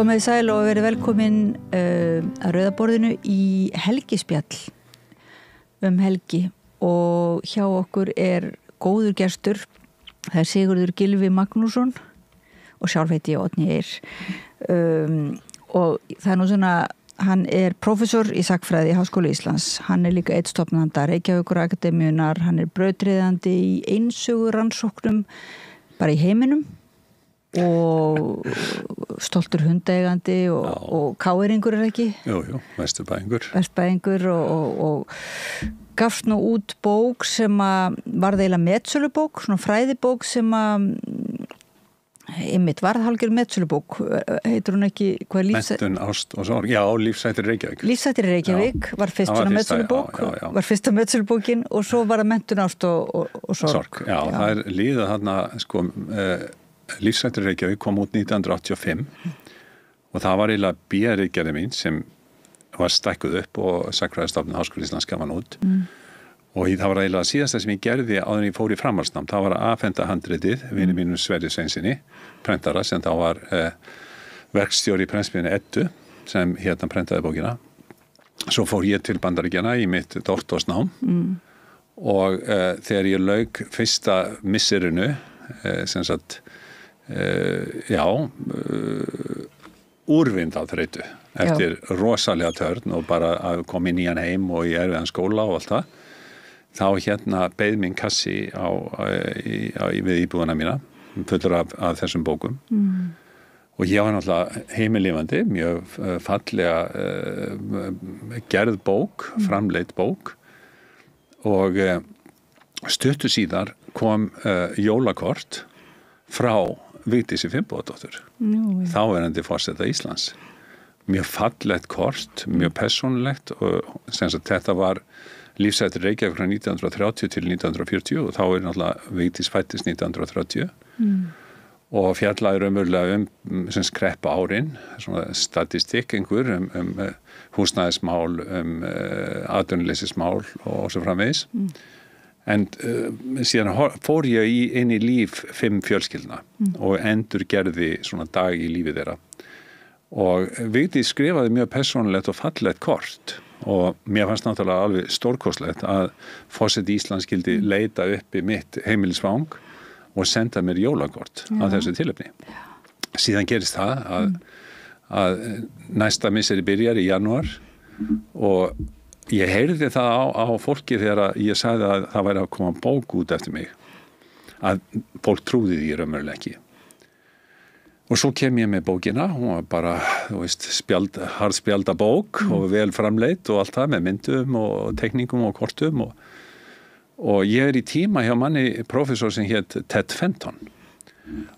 Komið sæl og verið velkomin að Rauðaborðinu í helgispjall helgi og hjá okkur góður gestur, það Sigurður Gylfi Magnússon og sjálf heiti ég Oddný Eir og það nú svona, hann prófessor í sagnfræði í Háskóla Íslands, hann líka einn stofnanda Reykjavíkur Akademíunnar, hann brautriðandi í einsögurannsóknum bara í heiminum og stoltur hundaeigandi og káeringur ekki? Jú, Vesturbæingur og gafst nú út bók sem var eiginlega metsölubók, svona fræðibók sem einmitt varð hálfgerð metsölubók, heitir hún ekki hvað Menntun, ást og sorg, já, Lífshættir Reykjavík. Lífshættir Reykjavík var fyrst svona metsölubók, var fyrsta metsölubókin og svo var það Menntun, ást og sorg. Já, það líða þarna, sko, Lífshættir Reykjavík kom út 1985 og það var eiginlega B-ritgerðin mín sem var stækkuð upp og Sagnfræðistofnun Háskóla Íslands gaf hann út og það var eiginlega síðasta sem ég gerði áður en ég fór í framhaldsnám, það var að afhenda handritið vini mínum Sverri Sveinsinni, prentara sem þá var verkstjóri í prentsmiðjunni Eddu sem hérna prentaði bókina. Svo fór ég til Bandaríkjanna í mitt doktorsnám og þegar ég lauk fyrsta missirinu sem sagt úrvind á þreytu eftir rosalega törn og bara að koma í nýjan heim og í erfiðan skóla og allt það. Þá hérna beið minn kassi við íbúðuna mína fullur af þessum bókum og ég var náttúrulega heimilifandi, mjög fallega gerð bók, framleidd bók og stuttu síðar kom jólakort frá Vigdísi Finnbogadóttur, þáverandi forseta Íslands. Mjög fallegt kort, mjög persónulegt og sem sagt þetta var Lífshættir Reykjavík frá 1930 til 1940 og þá náttúrulega Vigdís fæddist 1930 og fjallaði raunverulega sem kreppa árin, svona statistikk einhver húsnæðismál, atvinnuleysismál og svo framvegis. En síðan fór ég inn í líf 5 fjölskyldna og endur gerði svona dag í lífi þeirra. Og Vigdís skrifaði mjög persónulegt og fallegt kort og mér fannst náttúrulega alveg stórkostlegt að forseti Íslands skyldi leita upp í mitt heimilisfang og senda mér jólakort á þessu tilefni. Síðan gerist það að næsta misseri byrjar í janúar og ég heyrði það á fólki þegar ég sagði að það væri að koma bók út eftir mig, að fólk trúði því raunverulega ekki. Og svo kem ég með bókina, hún var bara, þú veist, harðspjalda bók og vel framleitt og allt það með myndum og tekningum og kortum og ég í tíma hjá manni prófessor sem hét Ted Fenton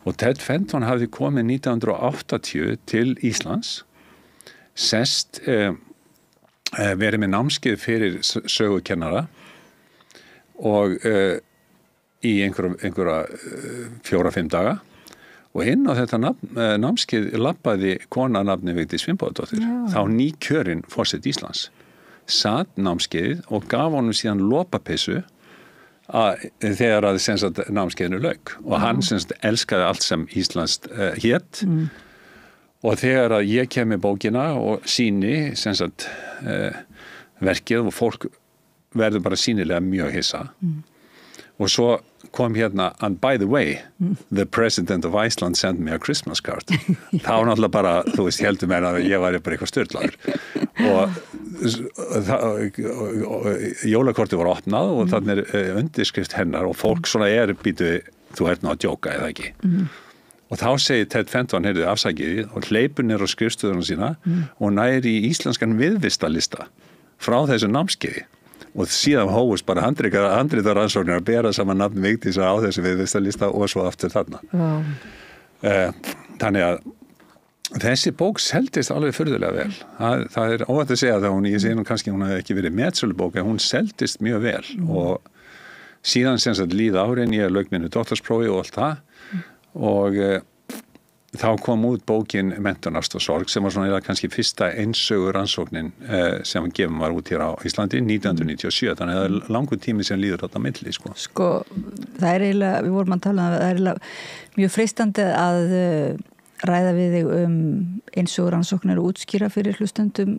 og Ted Fenton hafði komið 1980 til Íslands, sest verið með námskeið fyrir sögukennara og í einhverja 4-5 daga og inn á þetta námskeið labbaði kona nafni Vigdís Finnbogadóttir, þá nýkjörin forseti Íslands, sat námskeiðið og gaf honum síðan lopapeysu þegar að námskeiðinu lauk og hann elskaði allt sem Íslands hét og þegar að ég kem með bókina og sýni verkið og fólk verður bara sýnilega mjög hissa og svo kom hérna and by the way, the president of Iceland sent me a Christmas card þá náttúrulega bara, þú veist, heldur mér að ég var bara eitthvað styrlaður og jólakortið var opnað og þannig undirskrift hennar og fólk svona býtu, þú ert ná að djóka eða ekki og þá segir Ted Fenton, heyrðu afsakið og hleypur niður á skrifstöðuna sína og næri í íslenskan viðvistalista frá þessu námskeiði og síðan hófust bara handritarannsóknir að bera saman nafn Vigdísar á þessu viðvistalista og svo aftur þarna. Þannig að þessi bók seldist alveg furðulega vel. Það óhætt að segja það, ég segi nú kannski hún hefði ekki verið metsölubók en hún seldist mjög vel og síðan líða árin, ég lauk mínu doktorsprófi og allt það og þá kom út bókin Menntun, ást og sorg sem var svona kannski fyrsta einsögurannsóknin sem gefum var út hér á Íslandi 1997, þannig að það langur tími sem líður þarna milli. Það eiginlega, við vorum að tala um það eiginlega mjög freistandi ræða við þig eins og rannsóknir og útskýra fyrir hlustendum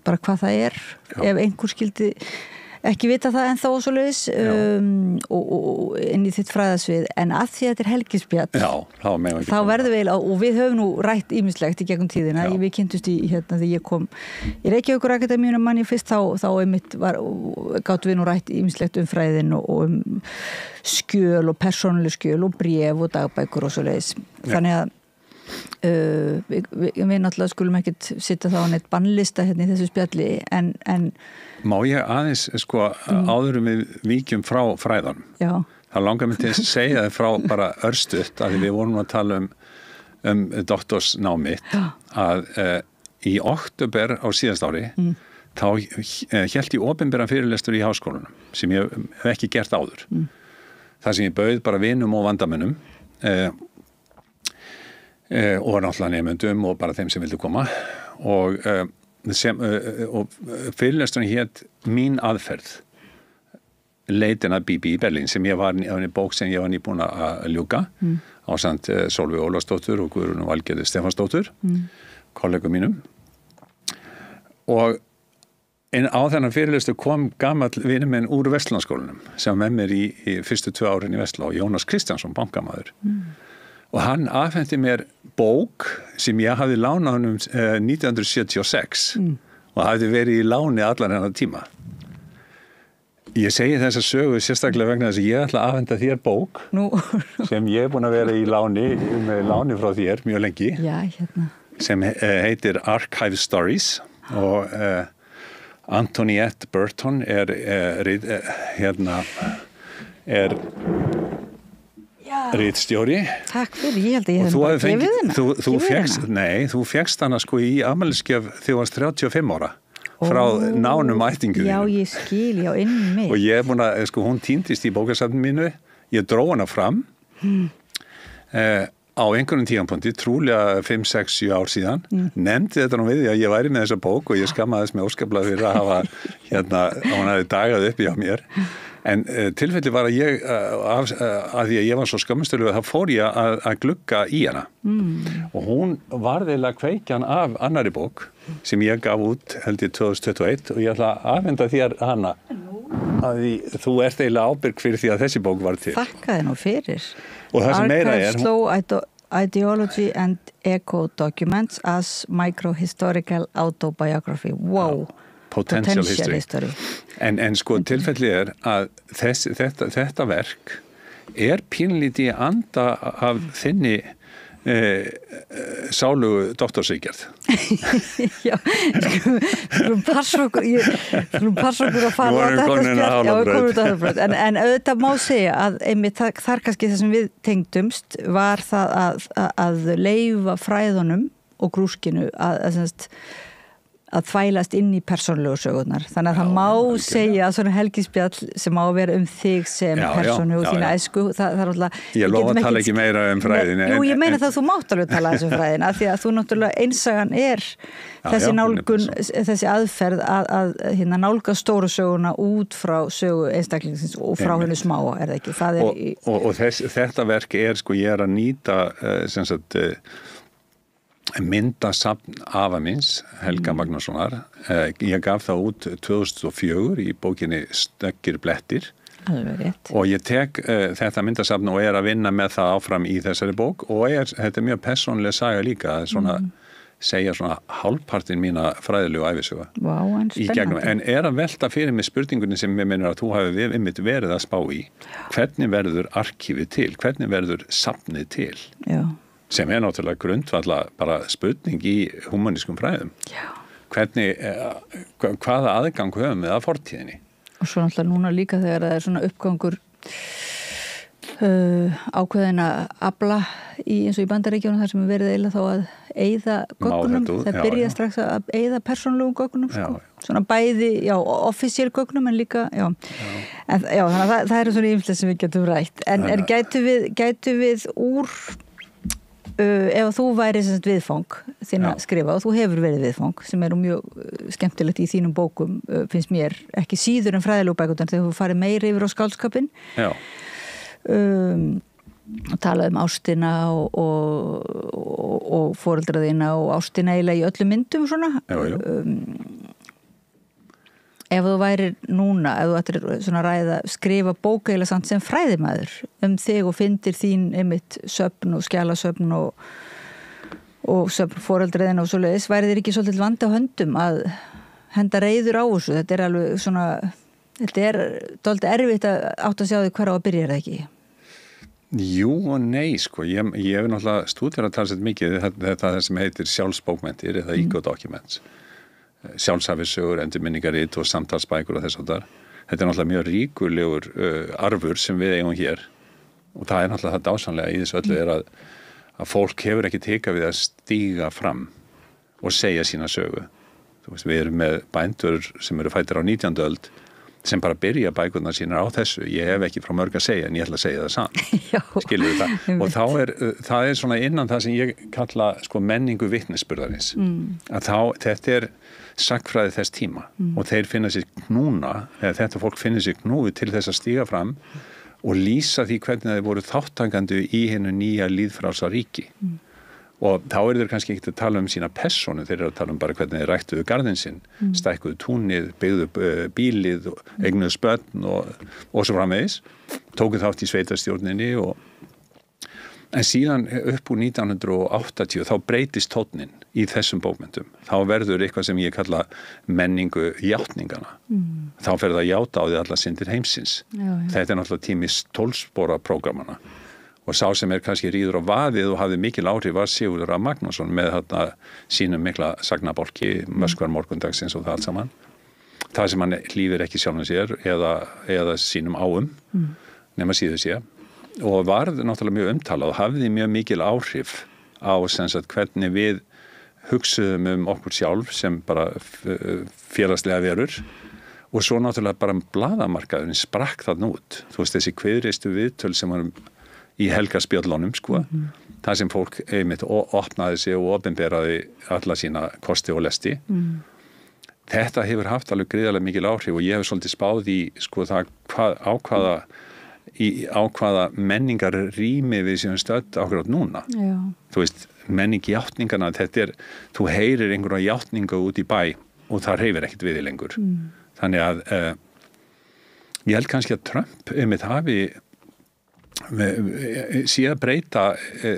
bara hvað það ef einhver skildi ekki vita það ennþá og svoleiðis og inn í þitt fræðasvið en að því að þetta helgispjall þá verður við og við höfum nú rætt ýmislegt í gegnum tíðina við kynntust í þegar ég kom í Reykjavíkur Akademíunum manni fyrst þá einmitt gátum við nú rætt ýmislegt fræðin og skjöl og persónuleg skjöl og bréf og dagbækur og svoleiðis þannig að við náttúrulega skulum ekkert sitta þá á neitt bannlista hérna í þessu spjalli en Má ég aðeins áður við víkjum frá fræðanum það langar mig til að segja þið frá bara örstutt að við vorum að tala doktorsnám mitt að í október á síðast ári þá hélt ég opinberan fyrirlestur í háskólanum sem ég hef ekki gert áður þar sem ég bauð bara vinum og vandamönnum og náttúrulega nemendum og bara þeim sem vildu koma og fyrirlesturinn hét Mín aðferð leitin að Bibi í Berlín sem ég var í bók sem ég var nýbúin að ljúka ásamt Sólveig Ólafsdóttur og Guðrún Valgerður Stefánsdóttur kollegum mínum og á þennan fyrirlestur kom gamall vinur minn úr Vestlandskólanum sem með mér í fyrstu 2 árin í Vestló Jónas Kristjánsson, bankamaður og hann afhenti mér bók sem ég hafði lánað honum 1976 og hafði verið í láni allan hennar tíma. Ég segi þessa sögu sérstaklega vegna þess að ég ætla að afhenda þér bók sem ég er búin að vera í með láni frá þér mjög lengi sem heitir Archive Stories og Antoniette Burton er ritstjóri. Takk fyrir, ég held að ég hef bara gefið hennar. Þú fékkst hana í afmælisgjöf þegar þú varst 35 ára frá nánum ættingu. Já, ég skil, einmitt. Og ég er búin að, hún týndist í bókasafninu mínu, ég dró hana fram á einhverjum tímapunkti, trúlega 5, 6, 7 ár síðan, nefndi þetta nú við því að ég væri með þessa bók og ég skammaðist mig óskaplega fyrir að hafa hún hafi dagað upp hjá mér. En tilfelli var að ég, að því að ég var svo skömmustöluð, þá fór ég að glugga í hana. Og hún var eiginlega kveikjan af annarri bók sem ég gaf út held ég 2021 og ég ætla að afhenda þér hana. Að þú ert eiginlega ábyrg fyrir því að þessi bók var til. Þakka þér nú fyrir. Og það sem meira Archive Slow Ideology and Eco Documents as Microhistorical Autobiography. Wow. Potential history. En tilfelli að þetta verk er pínlítið anda af þinni sálugu doktorsríkjörð. Já, skulum passa okkur að fara á þetta spjall. En auðvitað má segja að einmitt þar kannski það sem við tengdumst var það að leyfa fræðunum og grúskinu að þvælast inn í persónulegu sögurnar. Þannig að það má segja að svona helgispjall sem má vera þig sem persónu og þína æsku, það er alltaf... Ég lofa að tala ekki meira fræðin. Jú, ég meina það að þú mátt alveg tala fræðin, af því að þú náttúrulega einsagan þessi nálgun, þessi aðferð að nálga stóru söguna út frá sögu einstaklingsins og frá hennu smá, er það ekki? Og þetta verk ég er að nýta sem sagt myndasafn afa minns, Helga Magnússonar. Ég gaf það út 2004 í bókinni Snöggir blettir. Alveg rétt. Og ég tek þetta myndasafn og er að vinna með það áfram í þessari bók og þetta er mjög persónuleg saga líka, segja svona hálfpartin mína fræðilegu ævisögu. Vá, en spennandi. En er að velta fyrir mig spurningunni sem ég minnir að þú hafi einmitt verið að spá í. Hvernig verður arkífið til? Hvernig verður safnið til? Já. Sem er náttúrulega grundvalla bara spurning í humanískum fræðum. Já. Hvernig, hvaða aðgang höfum við að fortíðinni? Og svo náttúrulega núna líka þegar það er svona uppgangur ákveðin að afla eins og í Bandaríkjunum þar sem er verið eiginlega þá að eyða gögnum. Það byrja strax að eyða persónulegum gögnum, Svona bæði, offisíal gögnum en líka, En þannig að það eru svona ýmislegt sem við getum rætt. En gætu við úr ef þú væri viðfang þín að skrifa og þú hefur verið viðfang sem er mjög skemmtilegt í þínum bókum finnst mér ekki síður en fræðilegu bækurnar þegar þú farið meira yfir á skáldskapinn og talaði ástina og foreldra þína og ástina eiginlega í öllum myndum svona. Ef þú værir núna, ef þú ættir svona ræða, skrifa bók eiginlega samt sem fræðimaður þig og fyndir þín einmitt söfn og skjalasöfn og söfn foreldra þína og svoleiðis, væri þér ekki svolítið vandi á höndum að henda reiður á þessu? Þetta alveg svona, þetta dálítið erfitt að átt að sjá því hvar á að byrja, er það ekki? Jú og nei, sko. Ég hef náttúrulega stúderað talsett mikið þetta sem heitir sjálfsbókmenntir eða ego-documents. Sjálfshæfissögur, endurminningarit og samtalsbækur og þess að þar. Þetta náttúrulega mjög ríkulegur arfur sem við eigum hér og það náttúrulega það dásamlega í þessu öllu að fólk hefur ekki tekað við að stíga fram og segja sína sögu. Þú veist, við erum með bændur sem eru fæddir á 19. öld sem bara byrja bækurnar sínar á þessu. Ég hef ekki frá mörg að segja en ég ætla að segja það saman. Skilur við það? Og það er svona innan það sem ég kalla sko menningu vitnisburðarins. Að þetta sagnfræði þess tíma og þeir finna sér knúna, eða þetta fólk finnir sér knúi til þess að stíga fram og lýsa því hvernig þeir voru þátttakandi í hinu nýja lýðfrjálsa ríki. Og þá þeir kannski ekki að tala sína persónu, þeir eru að tala bara hvernig þeir ræktuðu garðinn sinn, stækkuðu túnið, byggðu bílið, eignuðu spönn og svo framvegis, tókuð þátt í sveitarstjórninni en síðan upp úr 1980 þá breytist tónninn í þessum bókmenntum. Þá verður eitthvað sem ég kalla menningu játningana. Þá fer það að játa á því alla syndir heimsins. Þetta náttúrulega tími 12 spora prógramana. Og sá sem kannski ríður á vaðið og hafði mikil áhrif var Sigurður A. Magnússon með þarna sínum mikla sagnabálki, Möskvar morgundagsins og það allt saman. Það sem hann lífir ekki sjálfum sér eða sínum áum, nema síður sé. Og varð náttúrulega mjög umtalað og hafði mjög mikil áhrif á hvernig við hugsuðum okkur sjálf sem bara félagslega verur. Og svo náttúrulega bara blaðamarkaðurinn sprakk þarna út. Þú veist, þessi kviðristu viðtöl sem var í helgarspjöllunum, sko. Það sem fólk einmitt opnaði sig og opinberaði alla sína kosti og lesti. Þetta hefur haft alveg gríðarlega mikil áhrif og ég hef svolítið spáð í sko það á hvaða menningar rými við séum stödd akkurat núna. Þú veist, menning játningana, þú heyrir einhverja játningu út í bæ og það hreyfir ekkert við því lengur. Þannig að ég held kannski að Trump einmitt hafi síðan breyta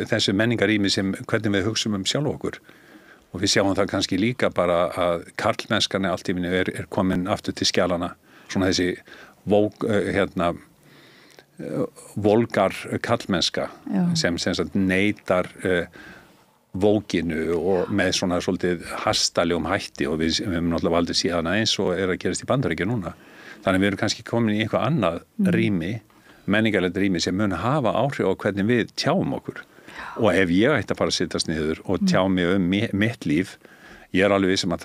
þessu menningarými sem hvernig við hugsum sjálf okkur og við sjáum það kannski líka bara að karlmennskan allt í minni er komin aftur til skjalana, svona þessi volgar karlmennska sem neitar vókinu og með svona svolítið hastalegum hætti og við höfum náttúrulega valdið síðan eins og að gerast í Bandaríkjunum núna. Þannig við erum kannski komin í eitthvað annað rými menningarlegt rými sem mun hafa áhrif á hvernig við tjáum okkur. Og ef ég ætti að fara að sittast niður og tjá mig mitt líf, ég alveg vissum að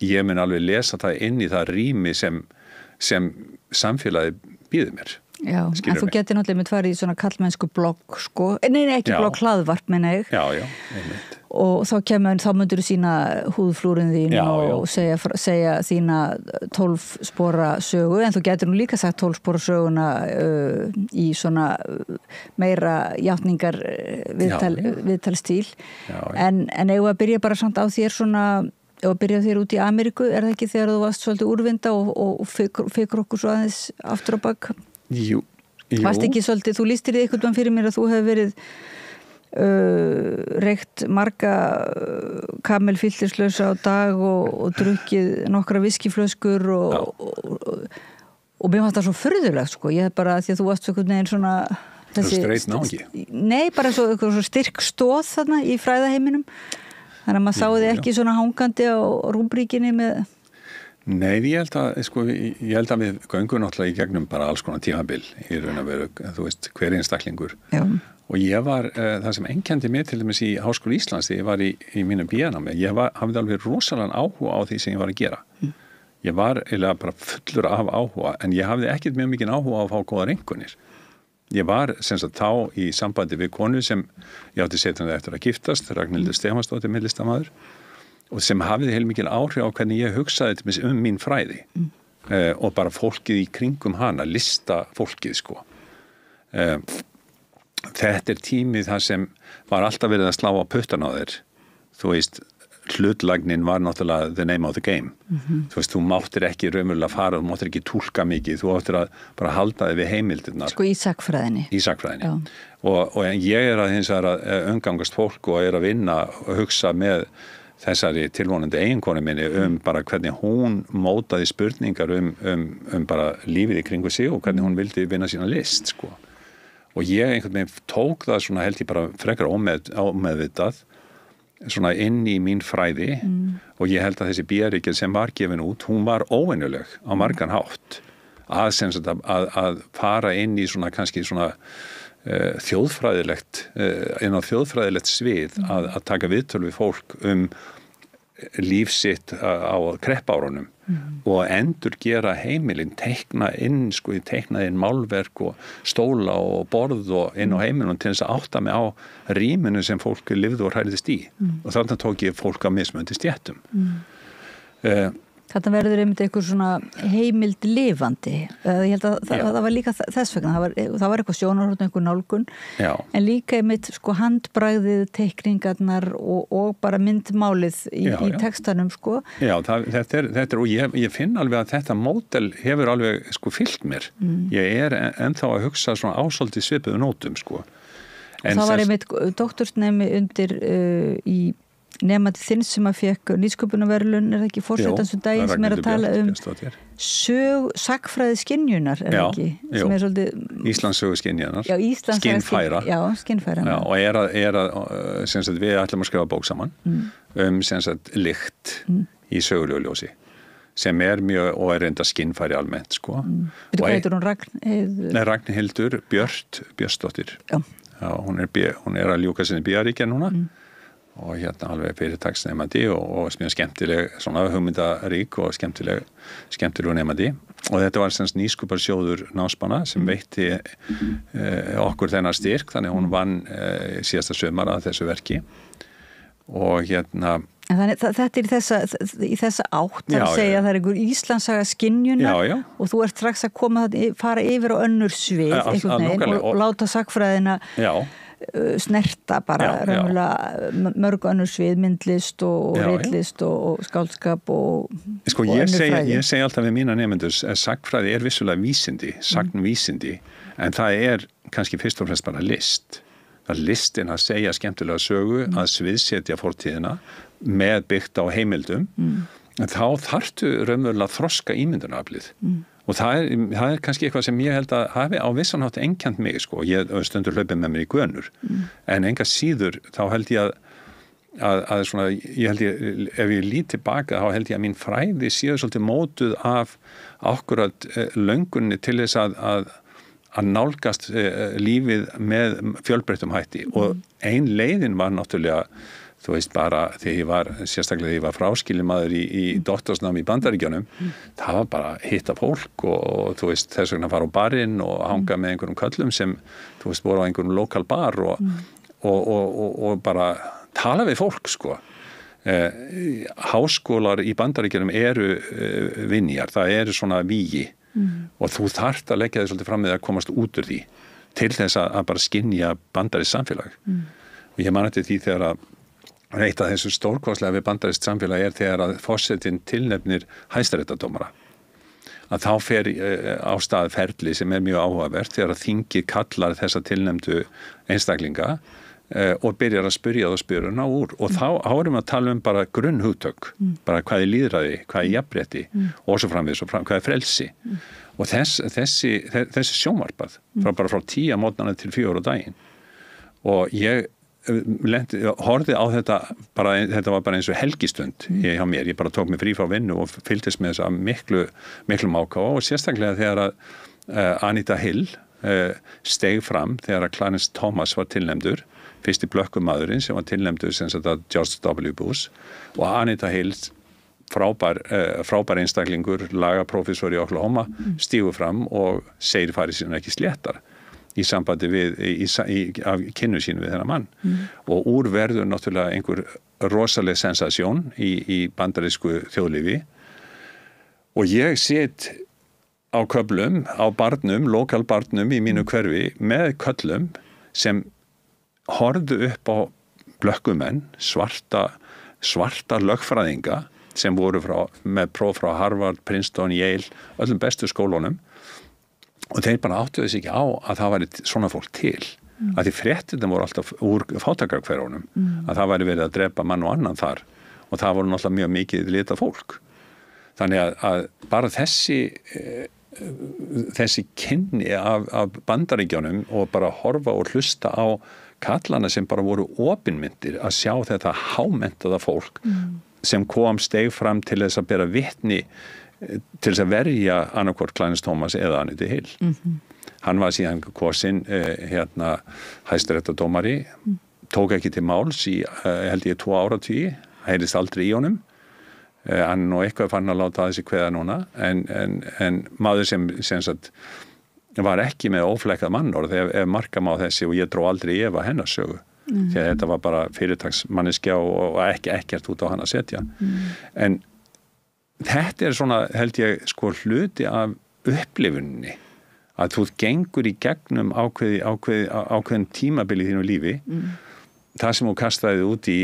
ég mun alveg lesa það inn í það rými sem samfélagið býður mér. Já, en þú getur náttúrulega með farið í svona kallmennsku blogg, sko. Nei, ekki blogg, hlaðvarp, meina ég. Já, einmitt. Og þá myndur þú sína húðflúrin þín og segja þína 12 spora sögu, en þú getur nú líka sagt 12 spora söguna í svona meira játningar viðtalstíl. En eigum að byrja bara samt á þér svona, eigum að byrja þér út í Ameríku, er það ekki þegar þú varst svolítið úrvinda og fikkur okkur svo aðeins aftur á bak? Jú. Varst ekki svolítið, þú lýstir þig einhvern veginn fyrir mér að þú hefur verið reykt marga kamelfilterslausa á dag og drukkið nokkra viskiflöskur og mér fannst það svo furðulegt, sko. Ég hef bara, því að þú varst einhvern veginn svona Nei, bara svo styrk stóð þarna í fræðaheiminum, þannig að maður sáði ekki svona hangandi á rúmbríkinni með Nei, ég held að við göngum náttúrulega í gegnum bara alls konar tímabil í raun að vera, þú veist, hver einstaklingur. Og ég var, það sem einkenndi mig til dæmis í Háskóla Íslands þegar ég var í mínum BA-námi, ég hafði alveg rosalega áhuga á því sem ég var að gera. Ég var eiginlega bara fullur af áhuga, en ég hafði ekkert mjög mikinn áhuga á að fá góðar einkunnir. Ég var þá í sambandi við konu sem ég átti setjandi eftir að giftast, Ragnhildur Stefansdóttir myndlistarmaður, og sem hafði heilmikil áhrif á hvernig ég hugsaði mín fræði og bara fólkið í kringum hana, lista fólkið, sko. þetta tími þar sem var alltaf verið að slá á puttan á þér. Þú veist, hlutlagnin var náttúrulega the name of the game. Þú veist, þú máttir ekki raunverulega fara, þú máttir ekki túlka mikið, þú áttir að bara halda þig við heimildirnar. Sko í sagnfræðinni. Í sagnfræðinni. Og ég að hins vegar að umgangast fólk og að vinna og hugsa með þessari tilvonandi eiginkonu minni bara hvernig hún mótaði spurningar bara lífið í kringu sig og hvernig hún vildi vinna sína list, sko. Og ég einhvern veginn tók það svona held ég bara frekar ómeðvitað svona inn í mín fræði og ég held að þessi bíaríkja sem var gefin út, hún var óvenjuleg á margan hátt að fara inn í svona kannski svona þjóðfræðilegt inn á þjóðfræðilegt svið að taka viðtöl við fólk líf sitt á kreppárunum og endur gera heimilin teikna inn málverk og stóla og borð og inn á heimilin til þess að átta mig á rýminu sem fólk lifði og hræðist í og þarna tók ég fólk á mismunandi stéttum. Þetta verður einmitt eitthvað svona heimild lifandi. Ég held að það var líka þess vegna. Það var eitthvað sjónarhorn, eitthvað nálgun. Já. En líka einmitt sko handbragðið, teikningarnar og bara myndmálið í textanum sko. Já, þetta er og ég finn alveg að þetta módel hefur alveg sko fylgt mér. Ég ennþá að hugsa svona ásóldi svipuðu nótum sko. En það var einmitt doktorsnemi undir í nemandi þinn sem að fekk nýsköpunarverðlaun, það ekki forsetans daginn sem að tala sagnfræði skynjunar, ekki? Sem svolítið Íslandssögu skynjunar. Já, Íslandsfæra. Já, skynfæra. Já, og sem sagt, við ætlum að skrifa bók saman sem sagt lykt í sögulegu ljósi sem mjög, og reynda skynfæri almennt, sko. Hvað heitir hún? Ragnhildur Björnsdóttir. Já, hún að ljúka sinni bíaríkja núna. Og hérna alveg fyrirtaksnemandi og mjög skemmtileg, svona hugmyndarík og skemmtileg nemandi og þetta var semst nýsköpunarsjóður Námsmanna sem veitti okkur þennan styrk, þannig hún vann síðasta sumar að þessu verki og hérna Þannig þetta er í þessa átt að segja að það er einhver Íslandssaga skynjunar og þú ert strax að fara yfir á önnur svið einhvern veginn og láta sagnfræðina snerta bara raunverulega mörg önnur svið, myndlist og ritlist og skáldskap og önnur fræði. Ég segi alltaf við mína nemendur að sagnfræði vissulega vísindi, sagnvísindi, en það kannski fyrst og fremst bara list. Það er listin að segja skemmtilega sögu, að sviðsetja fortíðina með byggt á heimildum, en þá þarftu raunverulega að þroska ímyndunaraflið. Og það kannski eitthvað sem ég held að hafi á vissan hátt einkennt mig, sko. Ég stundur hlaupið með mér í gönur. En enga síður, þá held ég að svona, ef ég lít tilbaka, þá held ég að mín fræði séu svolítið mótuð af akkurat löngunni til þess að nálgast lífið með fjölbreyttum hætti. Og ein leiðin var náttúrulega þú veist bara sérstaklega þegar ég var fráskilimaður í doktorsnámi í Bandaríkjunum, það var bara hitta fólk og þú veist þess vegna fara á barinn og hanga með einhverjum köllum sem þú veist voru á einhverjum lokal bar og bara tala við fólk sko. Háskólar í Bandaríkjunum eru vinjar, það eru svona vígi og þú þarft að leggja þig svolítið fram með að komast út úr því til þess að bara skynja bandarískt samfélag. Og ég man eftir því þegar að eitt af þessu stórkostlega við bandarískt samfélag þegar að forsetinn tilnefnir hæstaréttardómara. Að þá fer á stað ferli sem mjög áhugavert þegar að þingið kallar þessa tilnefndu einstaklinga og byrjar að spyrja það spyruna úr. Og þá erum við að tala bara grunnhugtök, bara hvað lýðræði, hvað jafnrétti og svo framvegis og hvað frelsi. Og þessi sjónvarpað frá 10 mótnana til 4 á daginn. Og ég horfði á þetta var bara eins og helgistund hjá mér, ég bara tók mig frí frá vinnu og fylgdist með þess að miklu ákafa og sérstaklega þegar að Anita Hill steig fram þegar að Clarence Thomas var tilnefndur, fyrsti blökkumadurinn sem var tilnefndur sem sagt að George W. Bush og Anita Hill frábær einstaklingur, lagaprófessor í Oklahoma, stígur fram og segir farið sín ekki sléttar í sambandi af kynnu sínu við þennan mann. Og úr verður náttúrulega einhver rosaleg sensasjón í bandarísku þjóðlífi og ég sit á köflum, á barnum, lokalbarnum í mínu hverfi með köllum sem horfðu upp á blökkumenn, svarta lögfræðinga sem voru með próf frá Harvard, Princeton, Yale, öllum bestu skólunum og þeir bara áttuðu sig ekki á að það væri svona fólk til. Að því fréttirnir voru alltaf úr fátækrahverfunum, að það væri verið að drepa mann og annan þar og það voru náttúrulega mjög mikið litað fólk. Þannig að bara þessi kynni af Bandaríkjunum og bara horfa og hlusta á kallana sem bara voru opinmyndir að sjá þetta hámenntaða fólk sem kom steig fram til þess að bera vitni til þess að verja annarkvort Clarence Thomas eða Anita Hill. Hann var síðan kosinn hæstaréttardómari, tók ekki til máls í held ég 2 áratugi, heyrðist aldrei í honum. Hann og eitthvað fann að láta þessi kveða núna en maður sem sagt var ekki með óflekkað mannorð ef marka má þessi og ég dró aldrei í efa hennar sögu því að þetta var bara fyrirtagsmanneskja og ekkert út á hann að setja en þetta svona held ég sko hluti af upplifunni að þú gengur í gegnum ákveðin tímabili í þínu lífi það sem þú kastaði út í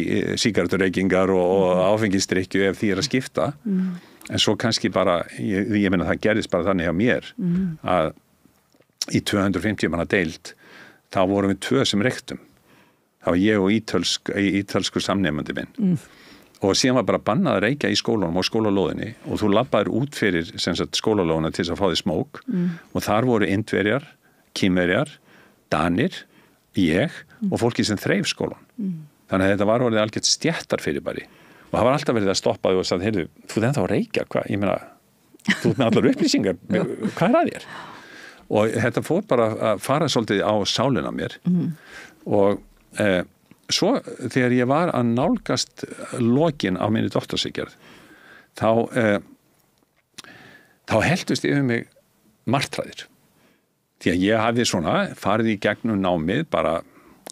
sígarettureykingar og áfengisdrykkju ef því að skipta en svo kannski bara, ég meina það gerðist bara þannig hjá mér að í 250 manna deild þá vorum við 2 sem reyktum þá var ég og ítölskur samnemandi minn og síðan var bara bannað að reykja í skólanum og skólalóðinni og þú labbaðir út fyrir skólalóðina til þess að fá því smók og þar voru Indverjar, Kínverjar, Danir, ég og fólki sem þreif skólan þannig að þetta var orðið algjört stéttarfyrirbæri og það var alltaf verið að stoppa og sagði, heyrðu, þú ennþá að reykja, hvað? Ég meina, þú ert með allar upplýsingar, hvað að þér? Og þetta fór bara að fara svolítið á sálina mér og svo þegar ég var að nálgast lokin á minni doktorsritgerð þá heldust yfir mig martraðir því að ég hafði svona farið í gegnum námið bara,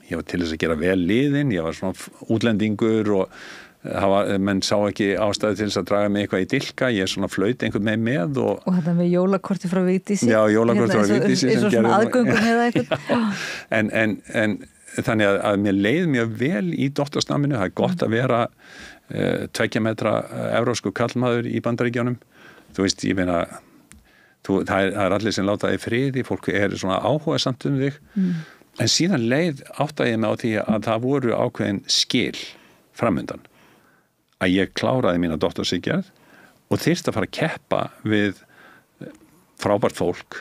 ég var til þess að gera vel liðin, ég var svona útlendingur og menn sá ekki ástæðu til þess að draga mig eitthvað í dilka, ég svona flaut einhvern með og þetta með jólakorti frá Vigdísi já, jólakorti frá Vigdísi eins og svona aðgöngum eða eitthvað en þannig að mér leið mjög vel í doktorsnáminu, það gott að vera 2 metra evrópsku kallmaður í Bandaríkjunum þú veist, ég meina það er allir sem láta þig friði, fólk svona áhugasamt þig en síðan áttaði ég mig á því að það voru ákveðin skil framundan að ég kláraði mína doktorsritgerð og þyrfti að fara að keppa við frábært fólk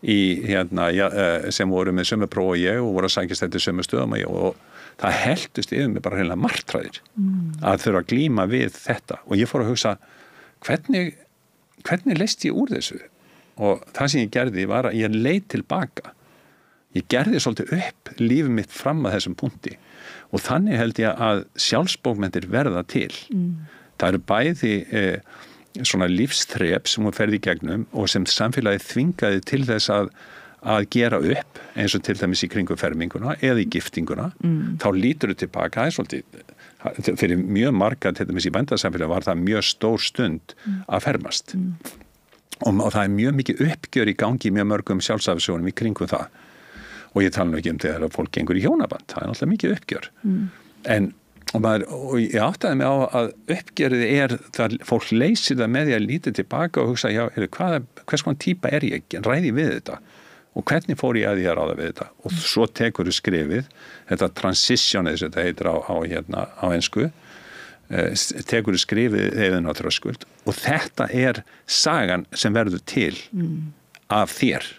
sem voru með sömu próf og ég og voru að sækjast eftir sömu stöðum og það heldust yfir mig bara hreinlega martraðir að þurfa að glíma við þetta og ég fór að hugsa hvernig leist ég úr þessu og það sem ég gerði var að ég leit tilbaka ég gerði svolítið upp lífið mitt fram að þessum punkti og þannig held ég að sjálfsbókmenntir verða til. Það eru bæði svona lífsþrep sem hún ferði í gegnum og sem samfélagið þvingaði til þess að gera upp eins og til dæmis í kringu ferminguna eða í giftinguna. Þá lítur þau tilbaka, það svolítið, fyrir mjög marga til dæmis í bændasamfélagi var það mjög stór stund að fermast. Og það mjög mikið uppgjör í gangi mjög mörgum sjálfsafsögunum í kringu það. Og ég tala nú ekki þegar að fólk gengur í hjónaband, það náttúrulega mikið uppgjör. Og ég áttaði mig á að uppgjörið það fólk leysir það með því að lítið tilbaka og hugsa, já, hvers konar típa ég, ræði við þetta og hvernig fór ég að því að ráða við þetta og svo tekur þú skrifið, þetta transition eða þetta heitir á ensku, tekur þú skrifið eðun á þröskuld og þetta sagan sem verður til af þér.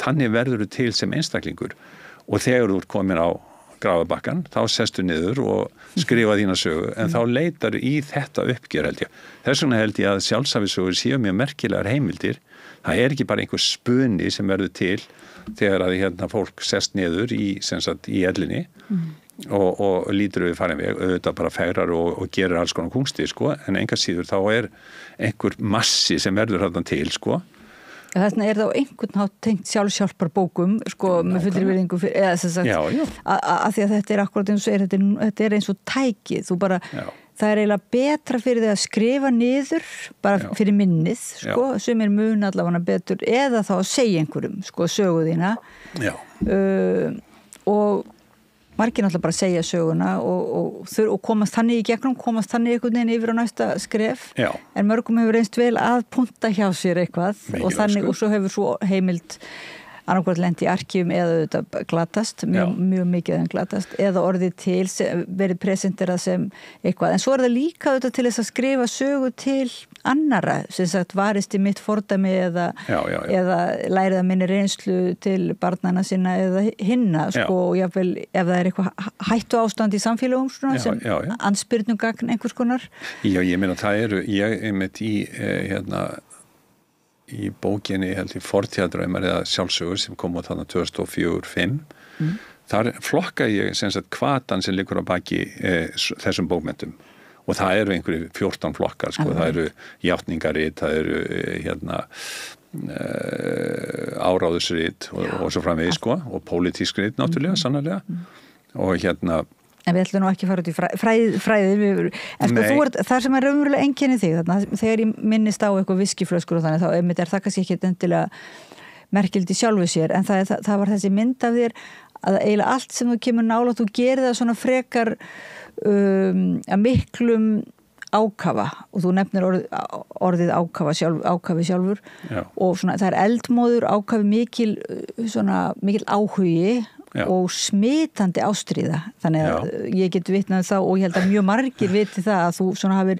Þannig verður þú til sem einstaklingur og þegar þú ert komin á grafabakkan, þá sestu niður og skrifa þína sögu, en þá leitar í þetta uppgjör held ég. Þess vegna held ég að sjálfsæfisögur séu mjög merkilegar heimildir. Það ekki bara einhver spuni sem verður til þegar að fólk sest niður í ellinni og lítur við farin veg, auðvitað bara fegrar og gerir alls konar kúnsti, sko, en enga síður þá einhver massi sem verður þarna til, sko. Þarna það á einhvern hátt tengt sjálfshjálpar bókum, sko, með fullri virðingu eða sem sagt, að því að þetta akkurat eins og þetta eins og tækið, þú bara, það eiginlega betra fyrir þig að skrifa niður, bara fyrir minnið, sko, sem mun allavega betur, eða þá að segja einhverjum, sko, sögu þína, og margir náttúrulega bara segja söguna og komast þannig í gegnum, komast þannig einhvern veginn yfir á næsta skref. Já. En mörgum hefur reynst vel að punta hjá sér eitthvað og þannig, og svo hefur svo heimild annarkvæmt lent í arkífum eða auðvitað glatast, mjög mikið en glatast, eða orðið til, verið presenterað sem eitthvað. En svo það líka auðvitað til þess að skrifa sögu til annara, sem sagt varist í mitt fordæmi eða lærið að minni reynslu til barnana sinna eða hinna, sko, og jáfnvel ef það eitthvað hættu ástand í samfélagum svona, sem andspyrnum gagn einhvers konar. Já, ég meina það ég einmitt í bókinni, held ég, Fortíðardraumar eða sjálfsögur sem kom út þarna 2004-05 þar flokka ég sem sagt hvatan sem liggur á baki þessum bókmenntum og það eru einhverju 14 flokkar, sko, það eru játningarit, það eru áráðusrit og svo framvegis, sko, og pólitísk rit náttúrulega, sannarlega og En við ætlum nú ekki að fara út í fræði. En sko, það sem raunverulega einkenni þig þarna, þegar ég minnist á eitthvað viskiflöskur og þannig, þá einmitt það kannski ekki endilega merkildi sjálfu sér, en það var þessi mynd af þér að eiginlega allt sem þú kemur nálægt, þú gerir það svona frekar að miklum ákafa, og þú nefnir orðið ákafi sjálfur. Já. Og svona, það eldmóður, ákafi mikil áhugi og smitandi ástríða, þannig að ég get vitnað þá, og ég held að mjög margir viti það að þú svona hafir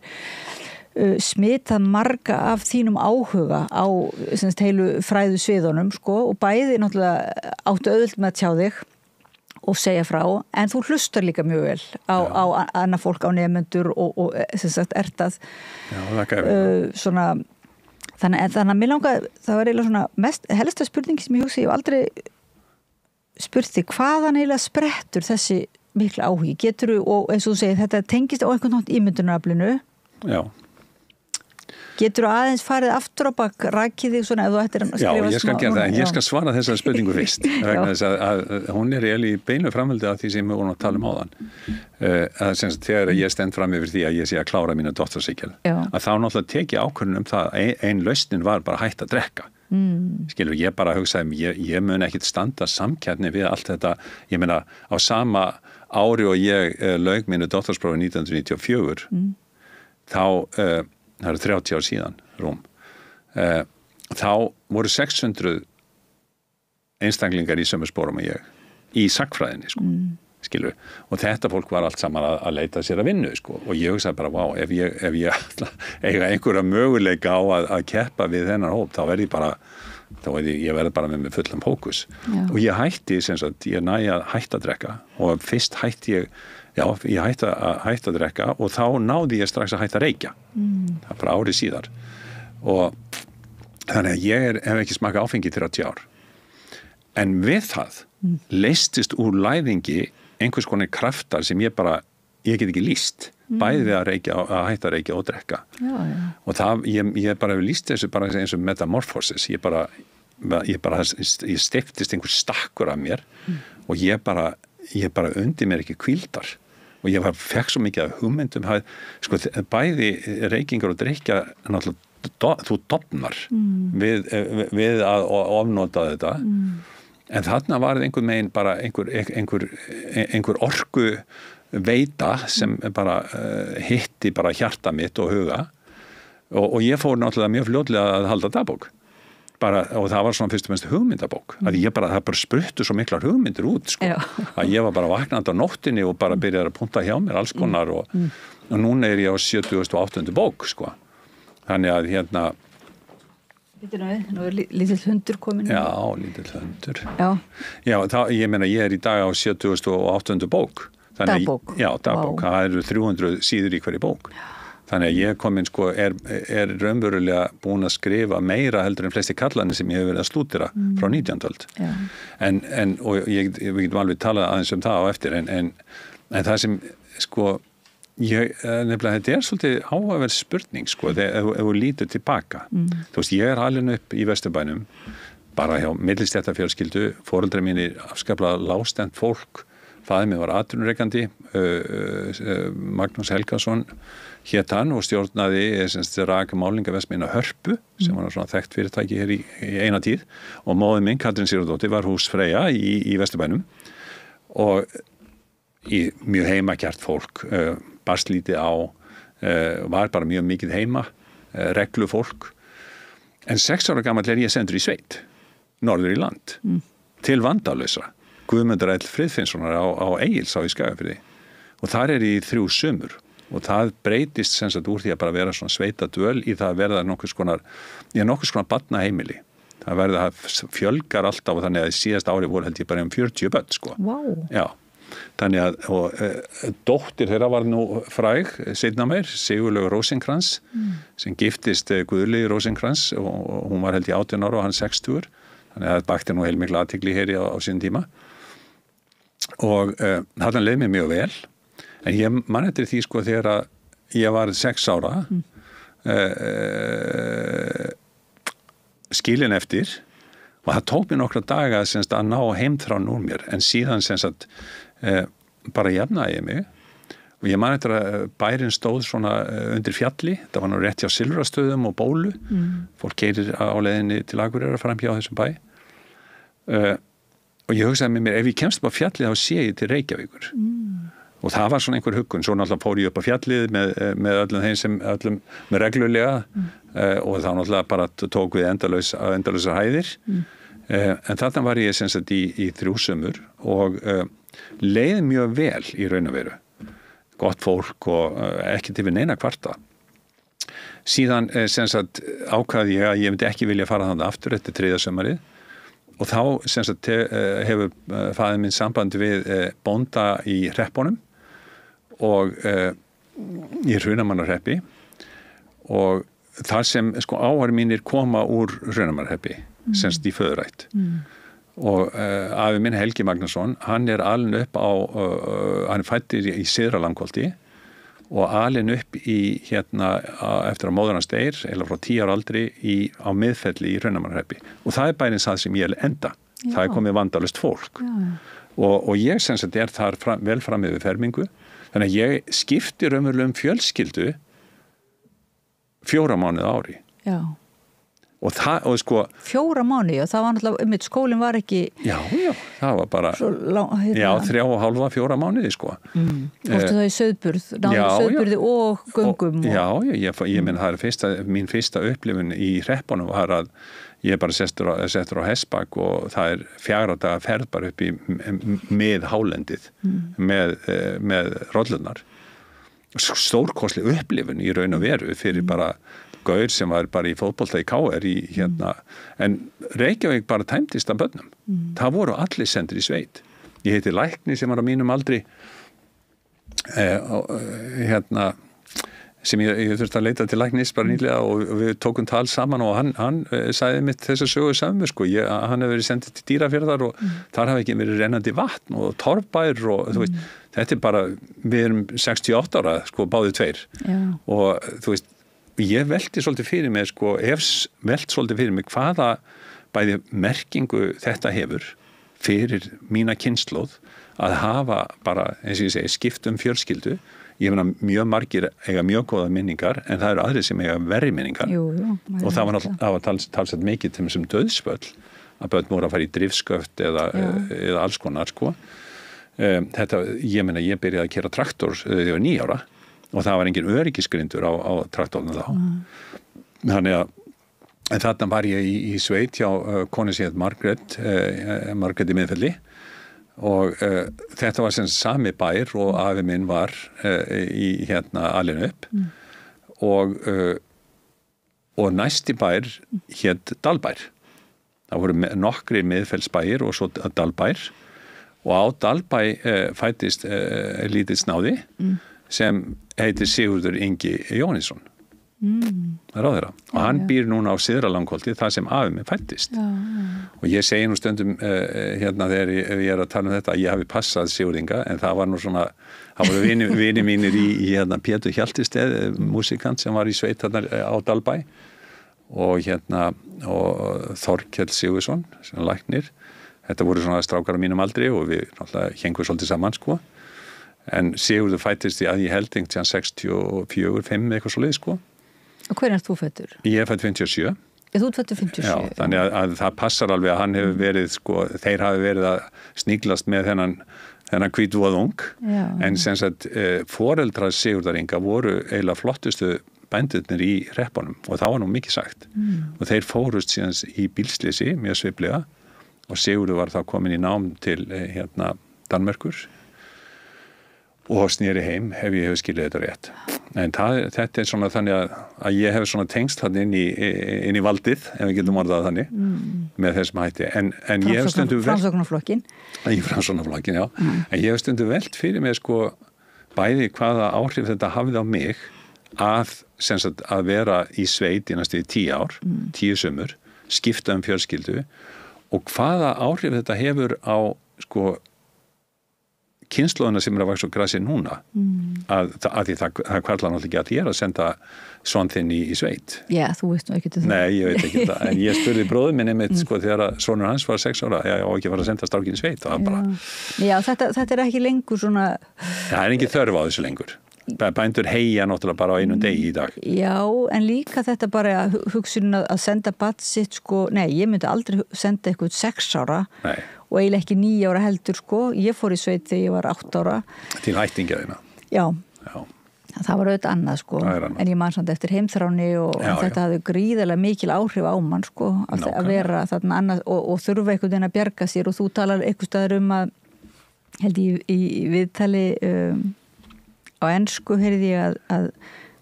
smitað marga af þínum áhuga á heilu fræðu sviðunum, sko, og bæði náttúrulega áttu auðvelt með að tjá þig og segja frá, en þú hlustar líka mjög vel á annað fólk, á nemendur og sem sagt ertað svona, þannig að mér langar, það var eiginlega svona helsta spurningi sem ég hugsa, ég hef aldrei spurt þig, hvaðan eiginlega sprettur þessi mikla áhugi? Geturðu, og eins og þú segir, þetta tengist á einhvern nátt ímyndunaraflinu. Já. Geturðu aðeins farið aftur á bak, rakið þig svona ef þú ættir að skrifa? Já, ég skal gera það, en ég skal svara þessari spurningu fyrst, vegna þess að hún í beinu framhaldi af því sem við vorum að tala áðan. Þegar ég stend fram yfir því að ég sé að klára mína doktorsritgerð, að þá náttúrulega tek ég ákvörðun það að ein lausnin var bara hætt að drekka. Skilur, ég bara hugsaði, ég mun ekkit standa samkeppni við allt þetta, ég meina á sama ári og ég lauk mínu doktorsprófi 1994 þá, það eru 30 ár síðan rúm, þá voru 600 einstaklingar í sömu spórum og ég í sagnfræðinni, sko, skilur, og þetta fólk var allt saman að leita sér að vinnu, sko, og ég hugsaði bara, vá, ef ég eiga einhverja möguleika á að keppa við þennan hóp, þá verði ég verði bara með fullan fókus. Og ég hætti, sem sagt, ég næði að hætta að drekka, og fyrst hætti ég hætti að drekka, og þá náði ég strax að hætta að reykja. Það var bara árið síðar. Og þannig að ég hef ekki smakað áfengi 30 ár. En við það leystist úr læðingi einhvers konar kraftar sem ég get ekki lýst, bæði við að hætta að reykja og drekka. Og það, ég bara hef lýst þessu bara eins og metamorphosis, ég steyptist einhver stakkur af mér og ég bara undi mér ekki hvíldar og ég fekk svo mikið af hugmyndum, sko, bæði reykingar og drekja, náttúrulega þú dofnar við að ofnota þetta. En þarna var einhver megin bara einhver orku veita sem bara hitti bara hjarta mitt og huga og ég fór náttúrulega mjög fljótlega að halda dagbók og það var svona fyrst og fremst hugmyndabók að það bara spruttu svo miklar hugmyndir út, sko, að ég var bara vaknandi á nóttinni og bara byrjaði að punta hjá mér alls konar og núna ég á 78. bók, sko, þannig að Nú lítill hundur komin. Já, lítill hundur. Já, ég meina ég í dag á 78. bók. Dagbók? Já, dagbók. Það eru 300 síður í hverju bók. Þannig að ég komin, sko, er raunverulega búin að skrifa meira heldur en flesti kallarnir sem ég hef verið að stúdera frá 19. öld. Og við getum alveg talað aðeins um það á eftir, en það sem, sko, nefnilega þetta svolítið áhugaverð spurning, sko, ef þú lítur tilbaka. Þú veist, ég alin upp í Vesturbænum bara hjá millistéttarfjölskyldu, foreldrar mínir afskaplega lágstemmd fólk, faðir minn var atvinnurekandi, Magnús Helgason hét hann og stjórnaði raka málingaverksmiðjuna Hörpu sem var svona þekkt fyrirtæki hér í eina tíð og móðir minn, Katrín Sigurðardóttir, var húsfreyja í Vesturbænum og í mjög heimakjart fólk, barst lítið á, var bara mjög mikið heima, reglu fólk. En 6 ára gamall ég sendur í sveit, norður í land, til vandalausra. Guðmundur L. Friðfinnssonar á Egils á í Skagafirði. Og þar í 3 sumur. Og það breytist sem sagt úr því að bara vera svona sveitadvöl í það að verða nokkurs konar barnaheimili. Það fjölgar alltaf og þannig að síðast ári voru held ég bara 40 börn, sko. Wow. Já. Þannig að dóttir þeirra var nú fræg, seinna meir, Sigurlaug Rósinkrans, sem giftist Guðlaugi Rósinkrans og hún var held ég 18 ára og hann 60. Þannig að það bakti nú heilmikla athygli hér á sín tíma. Og hann leið mér mjög vel. En ég man eftir því sko þegar ég var 6 ára skilin eftir og það tók mér nokkra daga að ná heimþrán úr mér en síðan bara jafnaði ég mig og ég man eftir að bærinn stóð svona undir fjalli, það var nú rétt hjá Silfrastöðum og Bólu, fólk keyrir á leiðinni til Akureyrar fram hjá þessum bæ og ég hugsaði með mér ef ég kemst upp á fjallið þá sé ég til Reykjavíkur og það var svona einhver huggun, svo náttúrulega fór ég upp á fjallið með öllum þeim sem með reglulega og þá náttúrulega bara tók við endalausar hæðir en þarna var ég sem sagt í 3 sumur og leið mjög vel í raun og veru gott fólk og ekki til við neina kvarta síðan sem sagt ákvaði ég að ég myndi ekki vilja fara þarna aftur eftir 3. sumarið og þá sem sagt hefur faðir minn samband við bónda í hreppunum og í Hrunamannarhreppi og þar sem sko áhæri mínir koma úr Hrunamannarhreppi semst í föðurætt og afi minn Helgi Magnússon hann alinn upp hann fættur í Syðra Langholti og alinn upp í eftir að móður hans deyr eða frá 10 ára aldri á miðfelli í Hrunamannarhreppi og það bærinn það sem ég enda það komið vandalaust fólk og ég sem sagt þar vel fram yfir fermingu þannig að ég skipti raunverulega fjölskyldu 4 mánuði á ári. Já. Og sko 4 mánuði og það var náttúrulega skólinn var ekki Já, það var bara 3,5 4 mánuði sko. Fórstu það í sauðburð, sauðburði og göngum Já, ég menn það mín fyrsta upplifun í hreppunum var að ég bara settur á hestbak og það 4 daga ferð bara upp í með hálendið með rollunar. Stórkostleg upplifun í raun og veru fyrir bara gaur sem var bara í fótbolta í KR en Reykjavík bara tæmdist af börnum. Það voru allir sendir í sveit. Ég heiti lækni sem var á mínum aldri sem ég þurfti að leita til læknis bara nýlega og við tókum tal saman og hann sagði mitt þessa sögu saman sko. Hann hefur verið sendið til Dýrafjarðar og þar hafi ekki verið rennandi vatn og torfbær og þú veist, þetta bara við erum 68 ára sko, báðir 2 og þú veist, ég velti svolítið fyrir mig sko, velt svolítið fyrir mig hvaða bæði merkingu þetta hefur fyrir mína kynslóð að hafa bara, eins og ég segi, skipt fjölskyldu. Ég meina mjög margir eiga mjög góða minningar en það eru aðrir sem eiga verri minningar og það var talsett mikið til þessum döðsföll að börn voru að fara í drifsköft eða alls konar sko. Ég meina ég byrjaði að keyra traktor þegar ég var 9 ára og það var engin öryggisgrindur á traktornum þá. Þannig að en þarna var ég í sveit hjá konu sem hét Margrét í Miðfelli og þetta var sem sami bær og afi minn var í alinn upp og næsti bær hét Dalbær. Það voru nokkrir miðfellsbæir og svo Dalbær og á Dalbæ fættist lítið snáði sem heitir Sigurður Ingi Jóhannesson. Ráðherra og hann býr núna á Syðra Langholti það sem afi minn fættist og ég segi nú stundum þegar ég að tala þetta að ég hafi passað Sigurðinga en það var nú svona það voru vini mínir í Pétur Hjaltisteð músikant sem var í sveit á Dalbæ og Þorkell Sigurðsson sem læknir þetta voru svona strákar á mínum aldri og við náttúrulega hengum svolítið saman sko en Sigurður fættist að ég held einhvern 64, 5 eitthvað svo leið sko. Og hvernig ert þú fættur? Ég fætt 57 Þú fættur 57. Já, þannig að það passar alveg að hann hefur verið, sko, þeir hafi verið að sníglast með þennan hvítvoðung, en sem sagt foreldrar Sigurðar Inga voru eiginlega flottustu bændurnir í hreppunum og það var nú mikið sagt. Og þeir fórust síðan í bílsleysi, mjög sviplega, og Sigurður var þá komin í nám til Danmerkur og sneri heim ef ég hef skilið þetta rétt. En þetta svona þannig að ég hef svona tengst þannig inn í valdið, ef við getum orðað þannig, með þessum hætti. En ég hef stundum Framsóknarflokkin. Í Framsóknarflokkin, já. En ég hef stundum velt fyrir mig, sko, bæði hvaða áhrif þetta hafði á mig að vera í sveit í næstu 10 ár, 10 sumur, skipta fjölskyldu og hvaða áhrif þetta hefur á, sko, kynslóðina sem að vaksa á grasi núna að því það kvarlar náttúrulega ekki að ég að senda son þinn í sveit. Já, þú veist nú ekki til það. Nei, ég veit ekki það, en ég spurði bróður minni mitt sko þegar sonur hans var 6 ára ég á ekki að fara að senda strákinn í sveit og það bara... Já, þetta ekki lengur svona... Það ekki þörf á þessu lengur. Bændur heyja náttúrulega bara á einum degi í dag. Já, en líka þetta bara hugsunin að senda barn sitt sko, nei, ég myndi aldrei senda eitthvað 6 ára Nei. Og eiginlega ekki 9 ára heldur sko, ég fór í sveit þegar ég var 8 ára. Til ættingjaðina. Já. Það var auðvitað annað sko, en ég man samt eftir heimþráni og þetta hafði gríðarlega mikil áhrif á mann sko, að vera þarna annað og þurfa einhvern veginn að bjarga sér og þú talar einhvers staðar held ég í viðtali á ensku heyrði ég að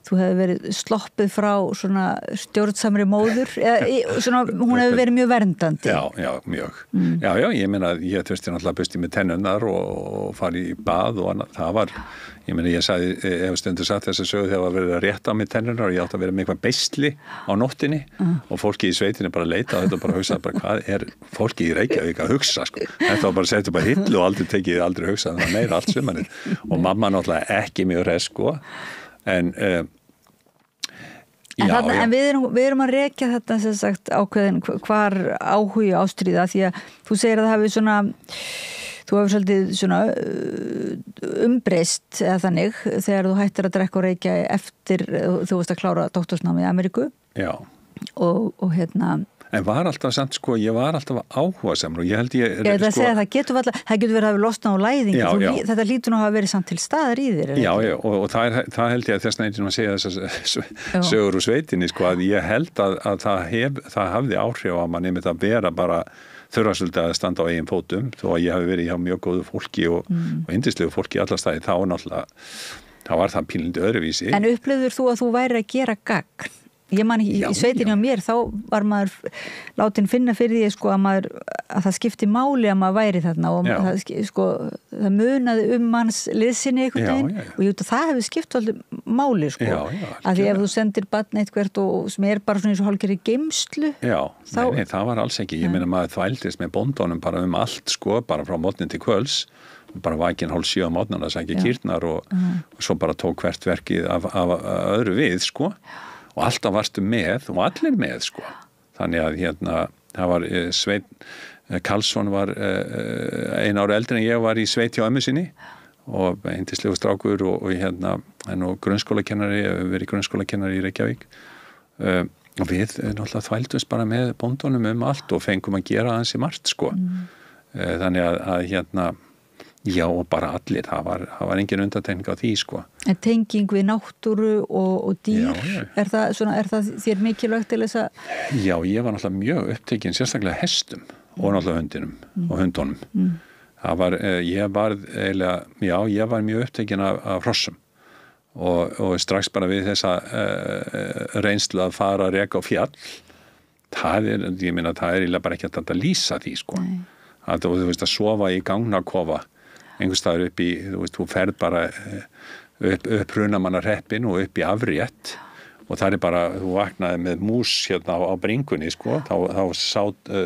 þú hefði verið sloppið frá svona stjórnsamri móður svona, hún hefði verið mjög verndandi. Já, mjög. Já, ég meina ég þurfti náttúrulega busti með tennurnar og fari í bað og annað. Það var, ég meina ég sagði, ef stundur satt þess að sögu þegar var verið að rétta á mig tennurnar og ég átti að vera með eitthvað beisli á nóttinni og fólki í sveitinni bara leita og þetta bara hugsaði bara hvað fólki í Reykjavík að hugsa sko. Þetta var bara setja bara hillu og aldrei hugsaði það meira allt sumarið og mamma náttúrulega ekki mjög hress sko en En við erum að rekja þetta sem sagt ákveðin hvar áhugi ástríða því að þú segir að það hafi svona þú hefur svolítið svona umbreyst eða þannig þegar þú hættir að drekka og reykja eftir þú varst að klára doktorsnámið í Ameríku. Já. Og En var alltaf samt sko, ég var alltaf áhugasamur og ég held ég... það getur verið að hafa losnað á læðingi, þetta lítur nú að hafa verið samt til staðar í þér. Já, og það held ég að þess neitt að segja þessar sögur úr sveitinni sko, að ég held að það hafði áhrif á manni með að vera bara þurfa svolítið að standa á eigin fótum, þó að ég hafi verið hjá mjög góðu fólki og yndislegu fólki í alla staði, þá var það pínlindi öðruvísi. En upplifður þú að þú væri að gera gagn? Ég man í sveitinni á mér, þá var maður látin finna fyrir því sko, að það skipti máli að maður væri þarna og það munaði manns liðsinni einhvern veginn og það hefur skipt alltaf máli sko, að því ef þú sendir barn eitthvert og sem bara svona eins og hálfgerði geymslu nei, það var alls ekki, ég meina maður þvældist með bóndunum bara allt sko, bara frá morgni til kvölds bara vakinn 6:30 á morgnana að sækja kýrnar og svo bara tók hvert verkið af öðru við sko og alltaf varstu með og allir með sko. Þannig að það var Sveinn Karlsson var 1 ára eldri en ég var í sveit hjá ömmu sinni og yndislegu strákur og grunnskólakennari, verið grunnskólakennari í Reykjavík og við náttúrulega þvældumst bara með bóndunum allt og fengum að gera ansi margt sko. Þannig að já og bara allir, það var engin undantekning á því sko. En tenging við náttúru og dýr, er það þér mikilvægt til þess að... Já, ég var náttúrulega mjög upptekinn, sérstaklega hestum og náttúrulega hundinum og hundunum. Það var, ég var mjög upptekinn af hrossum og strax bara við þessa reynslu að fara að reka á fjall, ég meina það eiginlega bara ekki að lýsa því sko. Þú veist að sofa í gangnakofa einhvers staðar upp í, þú ferð bara upp Hrunamannarhreppinn og upp í Afrétt og það bara, þú vaknaði með mús hérna á bringunni sko, þá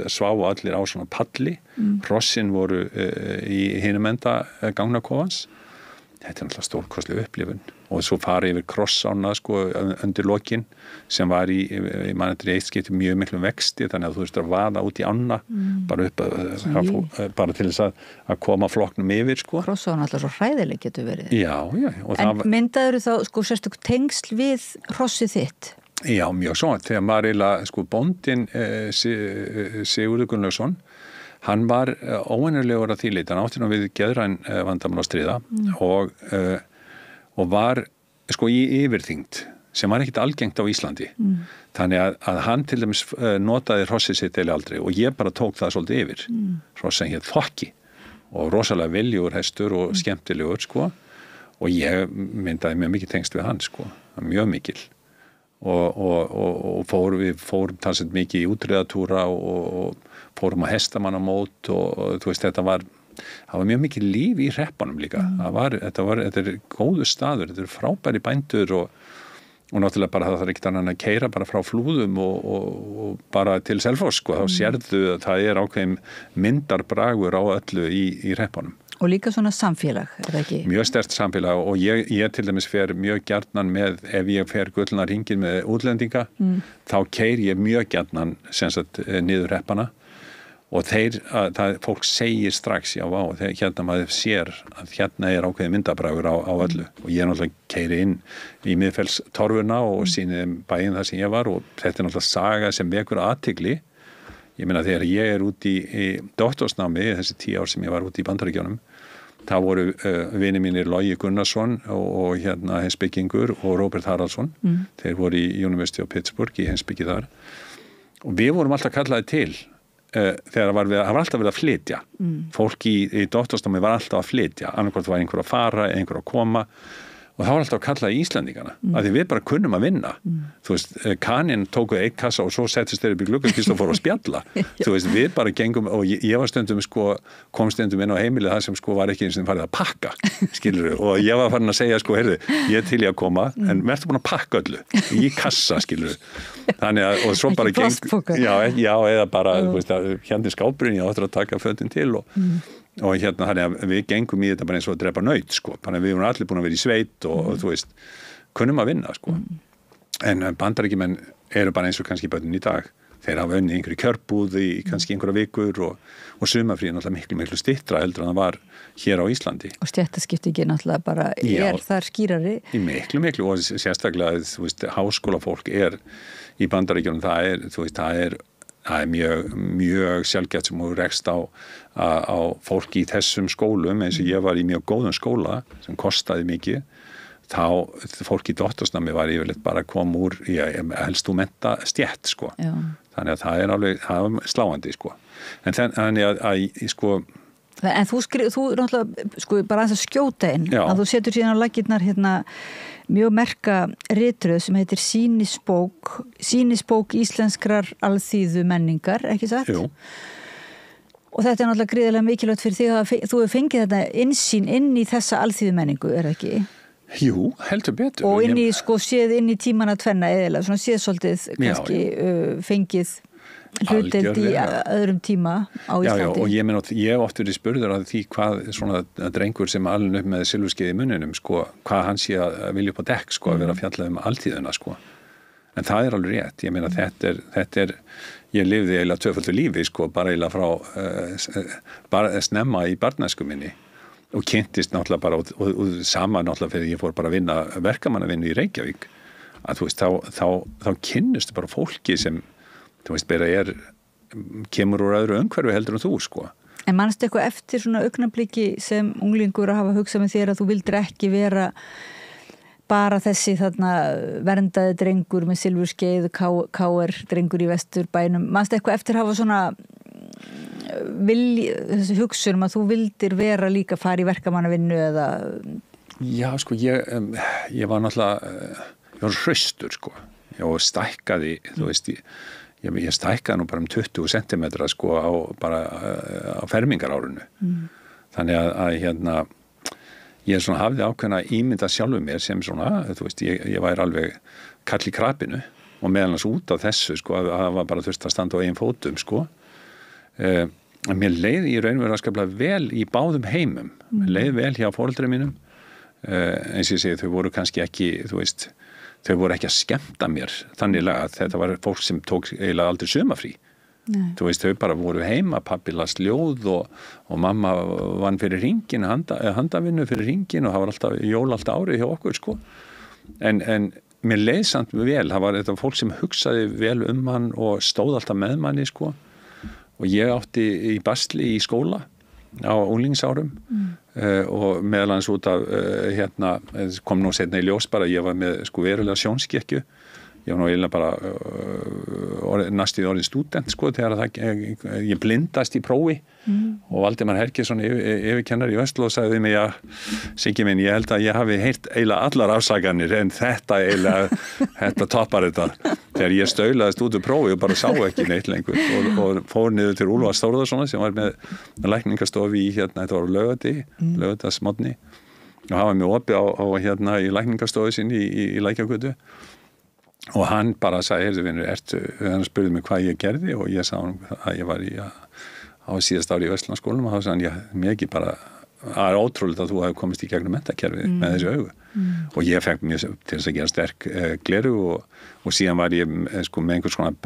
sváu allir á svona palli, hrossin voru í hinum enda gangnakofans. Þetta er náttúrulega stórkostleg upplifun og svo farið yfir krossána sko undir lokin sem var ég man eftir eitt skipti mjög miklum vexti þannig að þú veist að vaða út í ána bara upp bara til þess að koma flokknum yfir sko. Krossána alltaf svo hræðileg getur verið. Já. En myndaður þá sko sérstök tengsl við hrossið þitt? Já, mjög svo. Þegar maður eiginlega, sko, bóndinn Sigurður Gunnlaugsson, hann var óvenjulegur að því leyti. Hann átti nú við geðræn vandamál að stríða og var, sko, í yfirþyngd sem var ekkert algengt á Íslandi. Þannig að hann til dæmis notaði hrossið sitt eða aldrei og ég bara tók það svolítið yfir. Hrossin hétt Þokki og rosalega viljugur hestur og skemmtilegur, sko. Og ég myndaði mjög mikið tengst við hann, sko. Mjög mikil. Og við fórum talsett mikið í útreiðatúra og fórum að hestamannamót og þú veist, það var mjög mikið líf í hreppunum líka. Þetta er góður staður, þetta er frábæri bændur og náttúrulega bara það ekki annað að keyra bara frá Flúðum og bara til Selfoss, sko. Þá sérðu að það er ákveðin myndarbragur á öllu í hreppunum. Og líka svona samfélag, er það ekki? Mjög sterkt samfélag og ég til dæmis fer mjög gjarnan með, ef ég fer gullna hringinn með útlendinga, þá keyri ég mjög gjarnan niður hreppana og fólk segir strax, já, vá, hérna maður sér að hérna er ákveðin myndabræður á öllu og ég náttúrulega keyri inn í Miðfellstorfuna og sýni bæinn þar sem ég var og þetta er náttúrulega saga sem vekur athygli. Ég meina þegar ég er út í doktorsnámi, þessi 10 ár sem ég var út í Bandaríkjunum, þá voru vinir mínir Logi Gunnarsson og heimspekingur og Robert Haraldsson. Þeir voru í University of Pittsburgh í heimspeki þar. Og við vorum alltaf kallaði til þegar það var alltaf verið að flytja. Fólk í doktorsnámi var alltaf að flytja. Annarkvort var einhver að fara, einhver að koma. Og það var alltaf að kalla í Íslendingana að því við bara kunnum að vinna. Þú veist, kaninn tóku einn kassa og svo settist þeir upp í gluggaskist og fóru að spjalla. Þú veist, við bara gengum og ég var stundum, sko, kom stundum inn á heimilið það sem, sko, var ekki eins og farið að pakka, skilurðu, og ég var farin að segja, sko, heyrðu, ég er til í að koma en verður búin að pakka öllu í kassa, skilurðu. Þannig að, og svo bara já, eða bara, þú veist, hérna skápurinn ég áttur að taka fötin til og hérna þannig að við gengum í þetta bara eins og að drepa naut, sko. Þannig að við vorum allir búin að vera í sveit og þú veist, kunnum að vinna, sko. En Bandaríkjumenn eru bara eins og kannski börnin í dag. Þeir hafa unnið einhverju kjörbúð í kannski einhverja vikur og sumarfríð náttúrulega miklu styttra heldur en það var hér á Íslandi. Og stéttaskiptingin náttúrulega bara þar skýrari. Miklu og sérstaklega, þú veist, háskólafólk er í Bandaríkjunum, það er mjög sjálfgætt sem hún rekst á fólki í þessum skólum eins og ég var í mjög góðum skóla sem kostaði mikið þá fólki í doktorsnámi var yfirleitt bara að koma úr helst úr mennta stétt, sko. Já. Þannig að það er sláandi, sko. En þannig að sko En þú náttúrulega, sko, bara aðeins að skjóta inn að þú setur síðan á laggirnar mjög merka ritröð sem heitir Sýnisbók íslenskrar alþýðu menningar, ekki satt? Jú. Og þetta er náttúrulega gríðarlega mikilvægt fyrir þig að þú hefur fengið þetta innsýn inn í þessa alþýðu menningu, er það ekki? Jú, heldur betur. Og inn í, sko, séð inn í tímana tvenna eðilega, svona séð svolítið kannski fengið hlutdeild í öðrum tíma á Íslandi. Já, og ég hef oft verið spurður að því hvað svona drengur sem alin upp með silfurskeið í munninum, sko, hvað hann sé að vilja upp á dekk, sko, að vera að fjalla alþýðuna, sko. En það er alveg rétt. Ég meina, þetta er ég lifði eiginlega tvöföldu lífi, sko, bara eiginlega bara snemma í barnæsku minni og kynntist náttúrulega bara og sama náttúrulega fyrir ég fór bara að vinna verkamannavinnu í Reykjavík að þú veist, þá kynnistu bara fólki sem þú veist, bara kemur úr öðru umhverfi heldur en þú, sko. En manstu eitthvað eftir svona augnabliki sem unglingur að hafa hugsað með þér að þú vildir ekki vera bara þessi þarna verndaði drengur með silfurskeið, KR drengur í Vesturbænum. Manstu eitthvað eftir að hafa svona þessi hugsun að þú vildir vera líka fara í verkamannavinnu eða? Já, sko, ég var náttúrulega, ég var hraustur, sko. Ég stækkaði, þú veist, ég stækkaði nú bara 20 cm, sko, á fermingarárunu. Þannig að ég svona hafði ákveðna ímynda sjálfur mér sem svona, þú veist, ég væri alveg kall í krapinu og meðal hans út af þessu, sko, að það var bara þurft að standa á eigin fótum, sko. Mér leiði í raun veru skaplega vel í báðum heimum. Mér leiði vel hjá foreldrum mínum. Eins og ég segi, þau voru kannski ekki, þú veist, þau voru ekki að skemmta mér þannig að þetta var fólk sem tók eiginlega aldrei sumarfrí. Þú veist, þau bara voru heima, pabbi las ljóð og mamma vann fyrir hringin, handavinnu fyrir hringin og það var alltaf jól allt árið hjá okkur, sko. En mér leið samt vel, það var þetta fólk sem hugsaði vel hann og stóð alltaf með manni sko og ég átti í basli í skóla á unglingsárum og meðal hans út af kom nú seinna í ljós bara ég var með sko verulega sjónskekkju ég var nú eiginlega bara næstíð orðin stúdent sko þegar ég blindast í prófi og Valdimar Hergeirsson yfirkennari í Vestló sagði mig að Siggi minn, ég held að ég hafi heyrt eiginlega allar afsakanir en þetta toppar þetta þegar ég staulaðist út úr prófi og bara sá ekki neitt lengur og fór niður til Úlfar Þórðarsonar sem var með lækningastofi í þetta var Laugardagsmorgni og hafa mig opið á í lækningastofi sinni í Lækjargötu og hann bara sagði, hann spurði mig hvað ég gerði og ég sagði hann að ég var á síðast ári í Vestlandskólanum og þá sagði hann, mér ekki bara það ótrúlega að þú hefði komist í gegnum menntakerfið með þessu augu og ég fekk mér til þess að gera sterk gleru og síðan var ég sko, með einhvers svona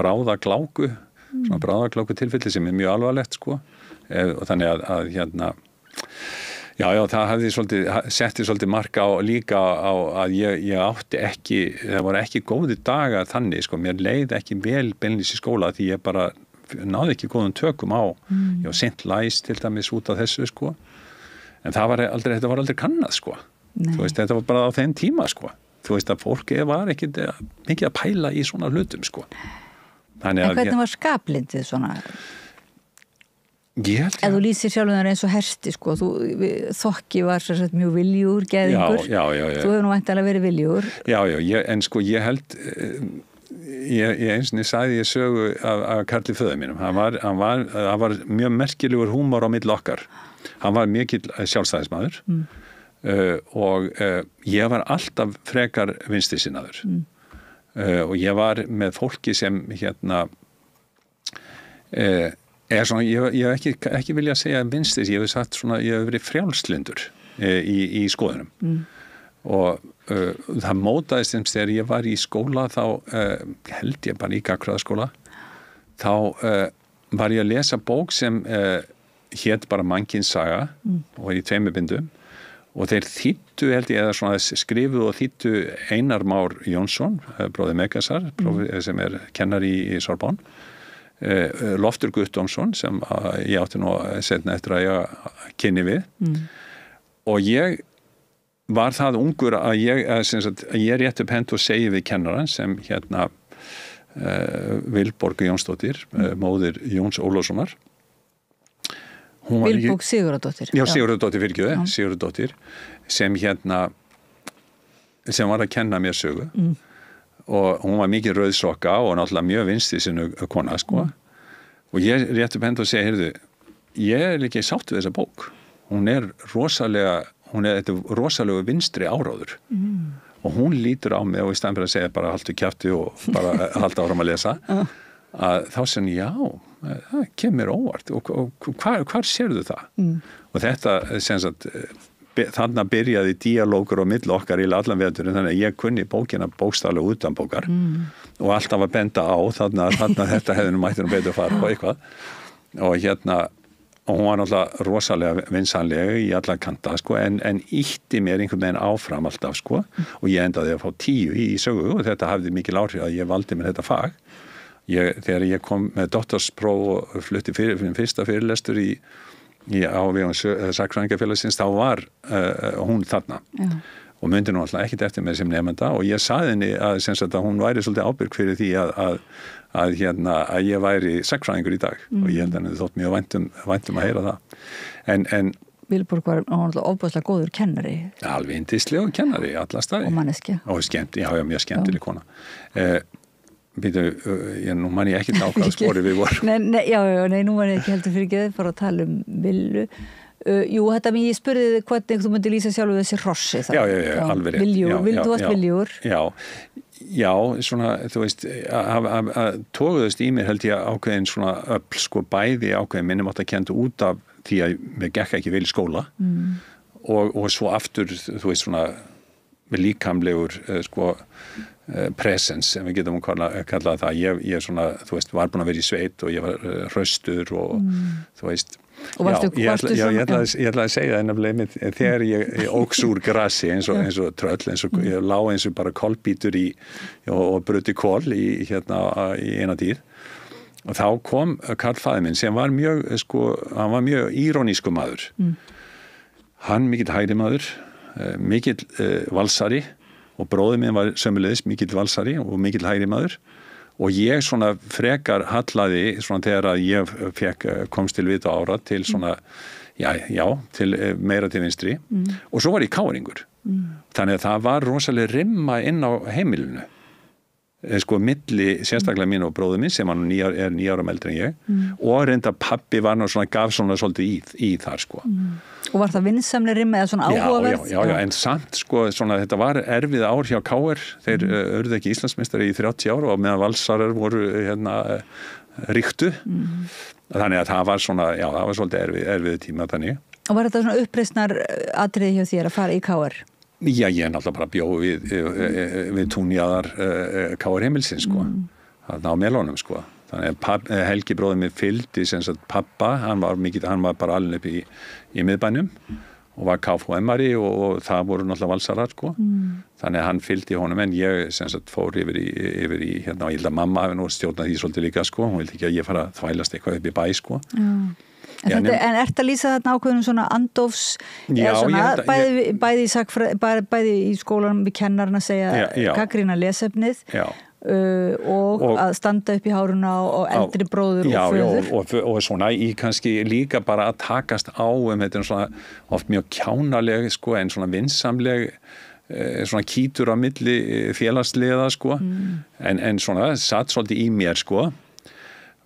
bráðagláku tilfelli sem mjög alvarlegt sko og þannig að Já, það setti svolítið mark líka á að ég átti ekki, það voru ekki góði dagar þannig, sko, mér leið ekki vel beinlýs í skóla því ég bara náði ekki góðum tökum á, ég var seint læs til dæmis út af þessu, sko, en þetta var aldrei kannað, sko, þú veist, þetta var bara á þeim tíma, sko, þú veist að fólki var ekki mikið að pæla í svona hlutum, sko. En hvernig var skaplindið svona? Ef þú lýsir sjálfum þar eins og Hersti sko, Þokki var mjög viljúr geðingur, já. Þú hefur nú væntanlega verið viljúr. Já, en sko ég held ég einsni sagði ég sögu af Karli föður mínum, hann var mjög merkilegur húmor á milli okkar, hann var mikill sjálfstæðismaður og ég var alltaf frekar vinstrisinnaður og ég var með fólki sem svona, ég hef ekki vilja að segja vinstris, ég hef sagt svona, ég hef verið frjálslyndur í skoðunum og það mótaðist þegar ég var í skóla þá held ég bara í gagnfræðaskóla þá var ég að lesa bók sem hét bara Mannkins saga og í 2 bindum og þeir þýddu held ég eða svona skrifuðu og þýddu Einar Már Jónsson, bróðir Megasar sem kennari í Sorbonne Loftur Guttormsson sem ég átti nú setna eftir að ég kynni við og ég var það ungur að ég rétt upp hend og segi við kennaran sem Vilborg Jónsdóttir móðir Jóns Ólafssonar Vilborg Sigurðardóttir Já, Sigurðardóttir sem sem var að kenna mér sögu og hún var mikið rauðsokka og náttúrulega mjög vinstri sinnu kona sko og ég rétt upp hend og segi heyrðu, ég ekki sátt við þessa bók hún er rosalega vinstri áráður og hún lítur á mig og í staðinn fyrir að segja bara haltu kjafti og bara halda áfram að lesa að þá sem það kemur óvart og hvar sérðu það og þetta sem sagt þarna byrjaði díalógur á milli okkar í allan veturinn þannig að ég kunni bókina bókstaflega utan bókar og alltaf að benda á þarna þetta hefði nú mættir betur fara og eitthvað og og hún var náttúrulega rosalega vinsanlega í alla kanta sko en ýtti mér einhvern veginn áfram alltaf sko og ég endaði að fá 10 í sögu og þetta hafði mikil áhrif að ég valdi mér þetta fag þegar ég kom með doktorspróf og flutti fyrir fyrsta fyrirlestur á vegum Sagnfræðingafélagsins þá var hún þarna og myndi nú alltaf ekkert eftir mér sem nemenda og ég sagði henni að hún væri svolítið ábyrg fyrir því að ég væri sagnfræðingur í dag og ég held henni þótt mjög væntum að heyra það en Vilborg var ofboðslega góður kennari alveg yndislegur kennari í alla staði og manneskja og mjög skemmtileg kona nú man ég ekki á hvaða spori við vorum Nei, nú man ég ekki heldur fyrir ekki bara að tala Villu Jú, ég spurði þig hvernig þú myndi lýsa sjálf þessi hrossi Já, alveg rétt Þú varst viljúr Já, svona, þú veist tókuðust í mér held ég ákveðin svona öll, sko, bæði ákveðin minnumáttakenndu út af því að mér gekk ekki vel í skóla og svo aftur, þú veist, svona líkamlegur, sko presence, sem við getum kallað það. Ég svona, þú veist, var búin að vera í sveit og ég var hraustur og þú veist. Og ég ætla að segja það nefnilega þegar ég óks úr grasi eins og tröll, ég lá eins og bara kolbítur og bruti kol í eina tíð og þá kom Karl faðir minn sem var mjög, hann var mjög írónísku maður. Hann mikill hægri maður, mikill valsari og bróðir minn var sömuleiðis mikill valsari og mikill hægri maður. Og ég svona frekar hallaði svona þegar að ég komst til vita ára til svona, til meira til vinstri og svo var ég káringur. Þannig að það var rosalega rimma inn á heimilinu. Milli sérstaklega mín og bróður minn sem hann er 9 ára eldri en ég og reynda pappi var nú svona gaf svona svolítið í þar Og var það vinsamlega rimma eða svona áhugaverð? Já, en samt svona þetta var erfið ár hjá KR, þeir urðu ekki Íslandsmeistari í 30 ár og meðan valsarar voru ríktu þannig að það var svona, það var svolítið erfið tíma þannig. Og var þetta svona uppreisnar atriði hjá þér að fara í KR? Já, ég náttúrulega bara bjó við túnjaðar KR heimilsins þarna á Melónum þannig að Helgi bróðir mig fylgdi sem sagt pappa, hann var bara alveg upp í miðbænum og var KFUM-ari og það voru náttúrulega valsarar þannig að hann fylgdi honum en ég sem sagt fór yfir í og ég held að mamma hafi nú stjórnað því svolítið líka hún vildi ekki að ég fara að þvælast eitthvað upp í bæ En ert að lýsa þarna ákveðnum svona andofs bæði í skólanum við kennarinn að segja gagnrýna lesefnið og að standa upp í háruna og eldri bróður og föður og svona í kannski líka bara að takast á þetta svona oft mjög kjánaleg en svona vinsamleg svona kýtur á milli félagsliða en svona satt svolítið í mér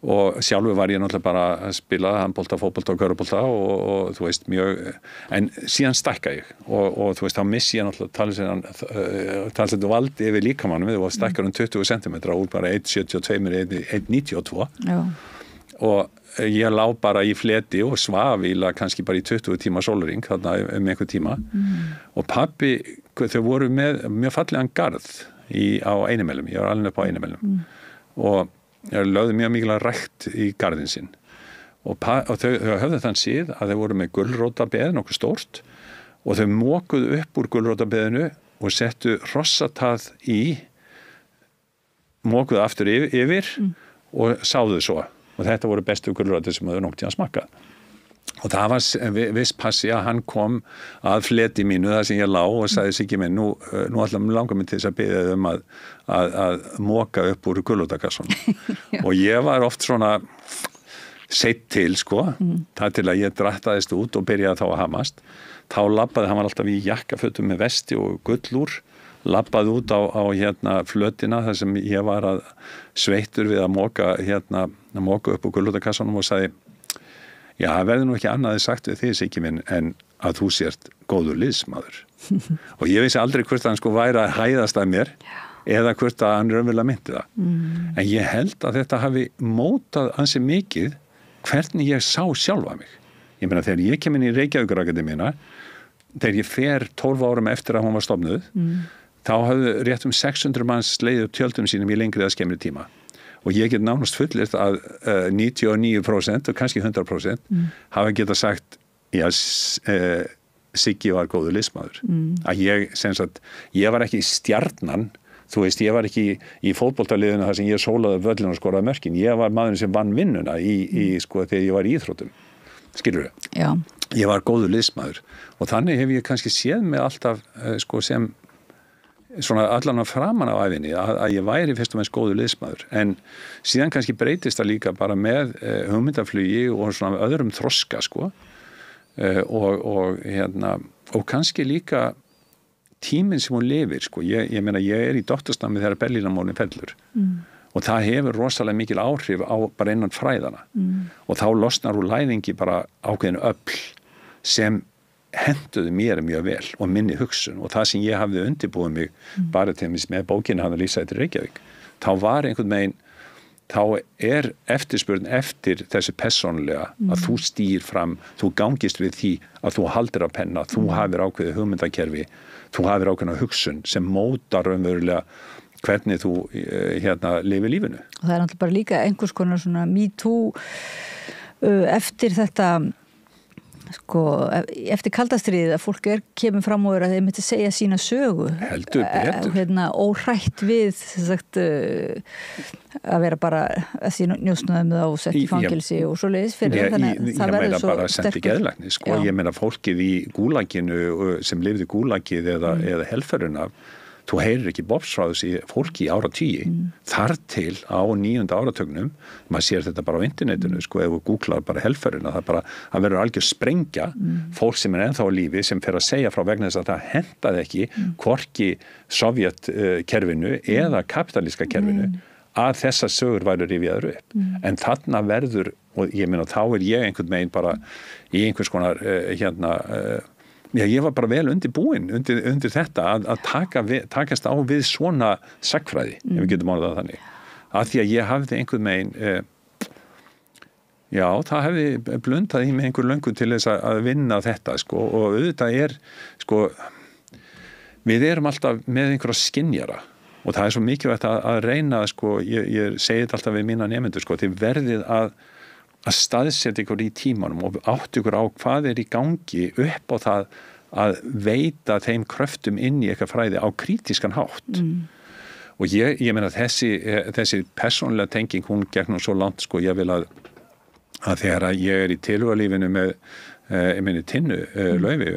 og sjálfur var ég náttúrulega bara að spila handbolta, fótbolta og körfubolta og þú veist mjög, en síðan stækka ég og þú veist þá missi ég náttúrulega talsett vald yfir líkamannum við og stækkar 20 cm úr bara 1,72 1,92 og ég lá bara í fleti og svaf kannski bara í 20 tíma sólarhring þarna einhver tíma og pabbi, þau voru með mjög fallegan garð á Einimelum, ég var alveg upp á Einimelum og ég lögði mjög mikilvægt rækt í garðinn sinn og þau höfðu þann síð að þau voru með gulrótarbeð nokkuð stórt og þau mokuðu upp úr gulrótarbeðinu og settu hrossatað mokuðu aftur yfir og sáðu svo og þetta voru bestu gulrótar sem þau nokkuð að smakka og það var viss passi að hann kom að fleti mínu þar sem ég lá og sagði Siggi minn, nú langar mig til þess að biðja að moka upp úr gulrótarkassanum og ég var oft svona seitt til það til að ég drattaðist út og byrjaði þá að hamast þá labbaði, hann var alltaf í jakkafötum með vesti og gullúr labbaði út á flötina þar sem ég var að sveittur við að moka upp úr gulrótarkassanum og sagði já, það verður nú ekki annaðið sagt við þig, Siggi minn, en að þú sért góður liðsmaður. Og ég vissi aldrei hvort hann væri að hæðast að mér eða hvort að hann raunverulega myndi það. En ég held að þetta hafi mótað ansi mikið hvernig ég sá sjálfa mig. Ég meina, þegar ég kem inn í Reykjavíkurakademíuna, þegar ég fer 12 árum eftir að hún var stofnuð, þá hafðu rétt 600 manns slegið upp tjöldum sínum í lengri eða skemmri tíma. Og ég get nánast fullirt að 99% og kannski 100% hafa getað sagt Siggi var góður liðsmaður að ég var ekki stjarnan þú veist, ég var ekki í fótboltaliðinu þar sem ég sólaði völlin og skoraði mörkin ég var maðurinn sem vann vinnuna þegar ég var í íþróttum skilurðu? Já. Ég var góður liðsmaður og þannig hef ég kannski séð mig alltaf sem svona allan að framan á æfinni að ég væri fyrst og mennst góður liðsmaður en síðan kannski breytist það líka bara með hugmyndaflugi og svona öðrum þroska og kannski líka tíminn sem hún lifir ég meina ég í doktorsnámi þegar Berlínarmúrinn fellur og það hefur rosalega mikil áhrif á bara innan fræðana og þá losnar úr læðingi bara ákveðin öfl sem hentuðu mér mjög vel og minni hugsun og það sem ég hafði undirbúið mig bara til með bókina hann að lýsa þetta í Reykjavík þá var einhvern veginn þá eftirspurn eftir þessi persónulega að þú stýr fram þú gangist við því að þú haldir að penna þú hafir ákveðið hugmyndakerfi þú hafir ákveðna hugsun sem mótar raunverulega hvernig þú lifir lífinu. Og það náttúrulega bara líka einhvers konar svona Me Too eftir þetta eftir kaldastriðið að fólk kemur fram og að þeir myndi segja sína sögu. Heldur betur. Óhrætt við að vera bara að því njósnaðum það og sett í fangilsi og svo leiðis fyrir þannig það verður svo sterkur. Ég meina fólkið í gúlaginu sem lifði gúlagið eða helföruna, þú heyrir ekki bofsfráðs í fólki í áratugi, þar til á 9. áratugnum, maður sér þetta bara á internetinu, ef þú googlar bara helförina, það verður algjör sprengja, fólk sem ennþá á lífi sem fer að segja frá vegna þess að það hentaði ekki hvorki Sovjetkerfinu eða kapitalíska kerfinu að þessar sögur væru rifjaður upp. En þarna verður, og ég meina þá ég einhvern veginn bara í einhvers konar ég var bara vel undirbúinn undir þetta að takast á við svona sagnfræði, ef við getum orðað þannig. Af því að ég hafði einhvern veginn, það hefði blundað í mig einhver löngu til þess að vinna þetta, og auðvitað við erum alltaf með einhverja skynjara og það svo mikilvægt að reyna, ég segi þetta alltaf við mína nemendur, þið verðið að staðsetja ykkur í tímanum og átt ykkur á hvað í gangi upp á það að veita þeim kröftum inn í eitthvað fræði á krítískan hátt. Og ég meina þessi persónulega tenging, hún gegnum svo langt, ég vil að þegar ég í tilhugalífinu með minni Tinnu Laufi,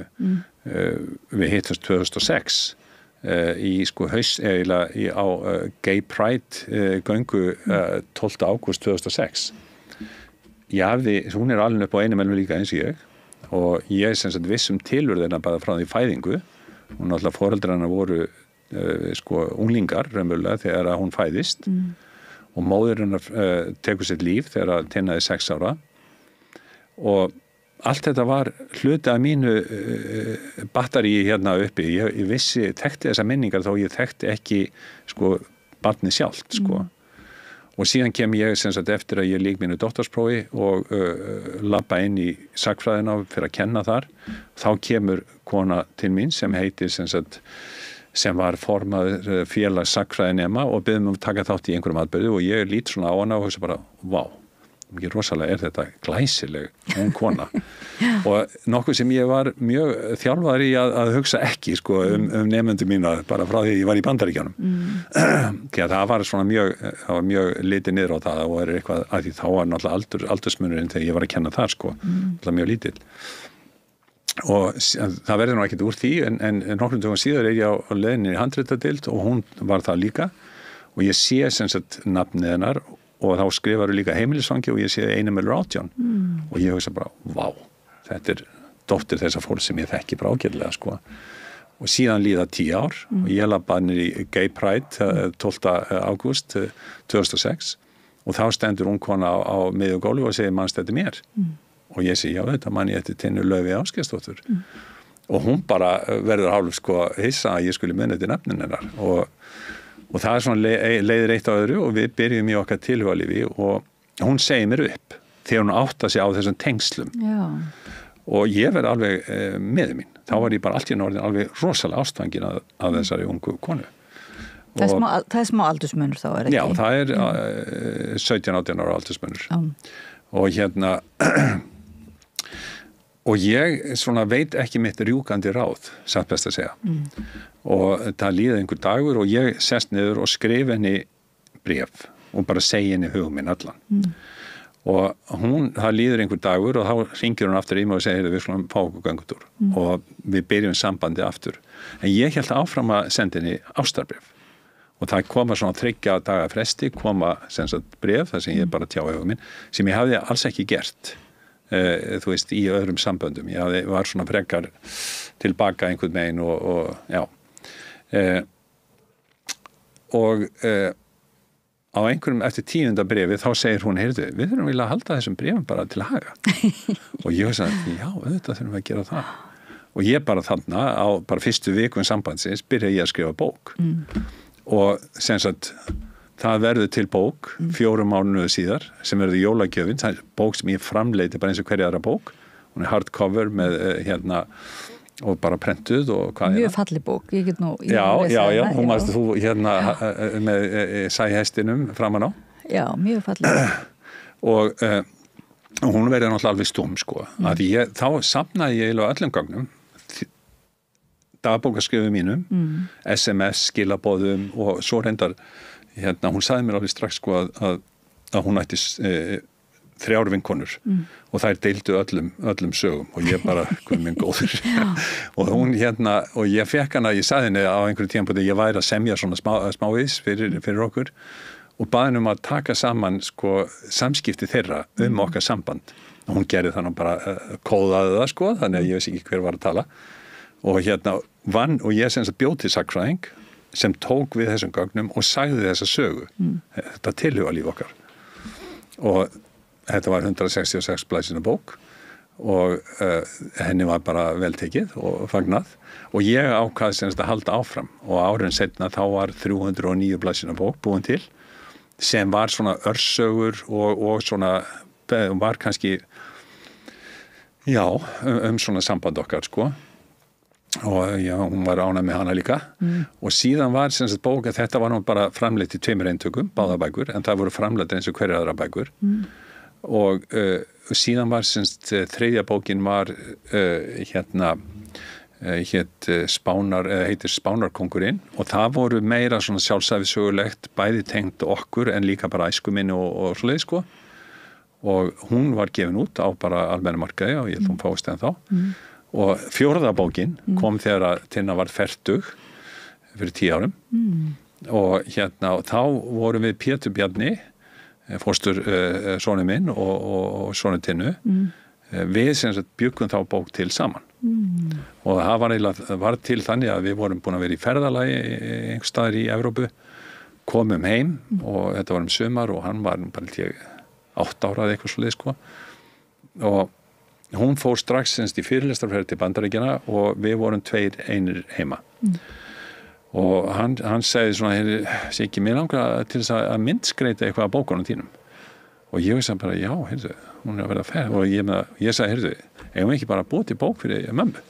við hittast 2006 í haust á Gay Pride göngu 12. ágúst 2006. Hún alveg upp á einum líka eins og ég og ég sem sagt vissum tilurðina bara frá því fæðingu. Hún alltaf foreldrarna voru unglingar raunverulega þegar hún fæðist og móðir hennar tekur sitt líf þegar Tinna 6 ára og allt þetta var hluti af mínu battaríi hérna uppi. Ég þekkti þessar minningar þó ég þekkti ekki barnið sjálft Og síðan kem ég sem sagt eftir að ég lík mínu doktorsprófi og labba inn í sagnfræðina fyrir að kenna þar. Þá kemur kona til mín sem heitir sem var formaður félags sagnfræðinema og biður mig að taka þátt í einhverjum atburði og ég lít svona á hana og hugsa bara, vá, ekki rosalega þetta glæsileg ung kona. Og nokkuð sem ég var mjög þjálfaður í að hugsa ekki nemendur mína bara frá því ég var í Bandaríkjunum. Því að það var mjög litið niður á það og eitthvað að því þá var náttúrulega aldursmunurinn þegar ég var að kenna þar náttúrulega mjög lítill. Og það verður nú ekkert úr því en nokkrum dögum síðar ég á leiðinni í handritadeild og hún var það líka og ég sé sem sagt nafnið hennar og þá skrifaru líka heimilisfangi og ég sé Einimel Rátján og ég hugsa bara, vá, þetta dóttir þessar fólk sem ég þekki bara ágætlega og síðan líða 10 ár og ég labbaði niður í Gay Pride 12. ágúst 2006 og þá stendur ung kona á miðju gólfi og segir manst þetta mér og ég segi, já, þetta man ég eftir Tinnu Laufi Ásgeirsdóttur og hún bara verður hálf hissa að ég skuli muni þetta nafnin hennar og það svona leiðir eitt á öðru og við byrjum í okkar tilhugalífi og hún segir mér upp þegar hún áttar sig á þessum tengslum. Já. Og ég verð alveg með mín. Þá var ég bara allt í orðin alveg rosalega ástfangin af þessari ungu konu. Það er smá aldursmunur þá, ekki? Já, það er 17-18 ára aldursmunur. Og og ég svona veit ekki mitt rjúkandi ráð, satt best að segja. Og það líði einhver dagur og ég sest niður og skrif henni bréf og bara segi henni hugum minn allan. Og það líður einhver dagur og þá hringir hún aftur í mig og segir við skulum fá okkur göngutúr og við byrjum sambandi aftur. En ég hélt áfram að senda henni ástarbréf og það koma svona 3 daga fresti, koma sem sagt bréf, það sem ég bara tjá hugum minn, sem ég hafði alls ekki gert. Þú veist, í öðrum samböndum. Ég var svona frekar tilbaka einhvern veginn og já. Og á einhverjum eftir 10. bréfi þá segir hún, heyrðu, við þurfum vilja að halda þessum bréfum bara til haga. Og ég sagði, já, auðvitað þurfum við að gera það. Og ég bara þarna, á bara fyrstu vikum sambandsins, byrja ég að skrifa bók. Og sem sagt, það verður til bók 4 mánuði síðar sem verður jólagjöfin, það er bók sem ég framleiti bara eins og hverja aðra bók. Hún er hardcover með og bara prentuð og hvað mjög falleg bók, ég get nú já, hún varst þú hérna með sæhestinum framan á já, mjög falleg og hún verið náttúrulega alveg stúm sko, að þá safnaði ég eiginlega öllum gögnum dagbókarskrifum mínum SMS skilabóðum og svo reyndar hérna, hún sagði mér alveg strax sko að hún ætti 3 vinkonur og þær deildu öllum sögum og ég bara, hvað minn góður og hún hérna, og ég fekk hana, ég sagði henni á einhverju tímapunkti ég væri að semja svona smávís fyrir okkur og baði að taka saman sko samskipti þeirra okkar samband og hún gerði þannig bara kóðaði það sko, þannig að ég veist ekki hver var að tala og hérna vann og ég sem bjóð til sagnfræðing sem tók við þessum gögnum og sagði þessa sögu þetta tilhugalíf okkar og þetta var 166 blaðsíðna bók og henni var bara vel tekið og fagnað og ég ákvað sem að halda áfram og árin seinna þá var 309 blaðsíðna bók búin til sem var svona örsögur og svona var kannski já, svona samband okkar sko og já, hún var ánægð með hana líka og síðan var sem sagt bók að þetta var nú bara framleitt í 2 eintökum, báðar bækur en það voru framleitt eins og hverja aðra bækur og síðan var semst 3. bókin var heitir Spánarkóngurinn og það voru meira svona sjálfsæfisögulegt bæði tengt okkur en líka bara æskuminni og svoleið sko og hún var gefin út á bara almenna markaði og ég þú fáist en þá og 4. bókin kom þegar Tinna var fertug fyrir 10 árum og hérna og þá vorum við Pétur Bjarni fóstur sonu minn og sonu Tinnu við sem sagt bjuggum þá bók til saman og það var til þannig að við vorum búin að vera í ferðalagi einhvers staðar í Evrópu komum heim og þetta var sumar og hann var bara 8 ára eða eitthvað svoleið sko og hún fór strax semst í fyrirlestarferð til Bandaríkjanna og við vorum 2 einir heima og hann segði svona Siggi, mér langar til þess að myndskreita eitthvað af bókunum þínum og ég veist bara, já, heyrðu, hún að vera ferð og ég sagði, heyrðu, eigum við ekki bara búið til bók fyrir mömmu?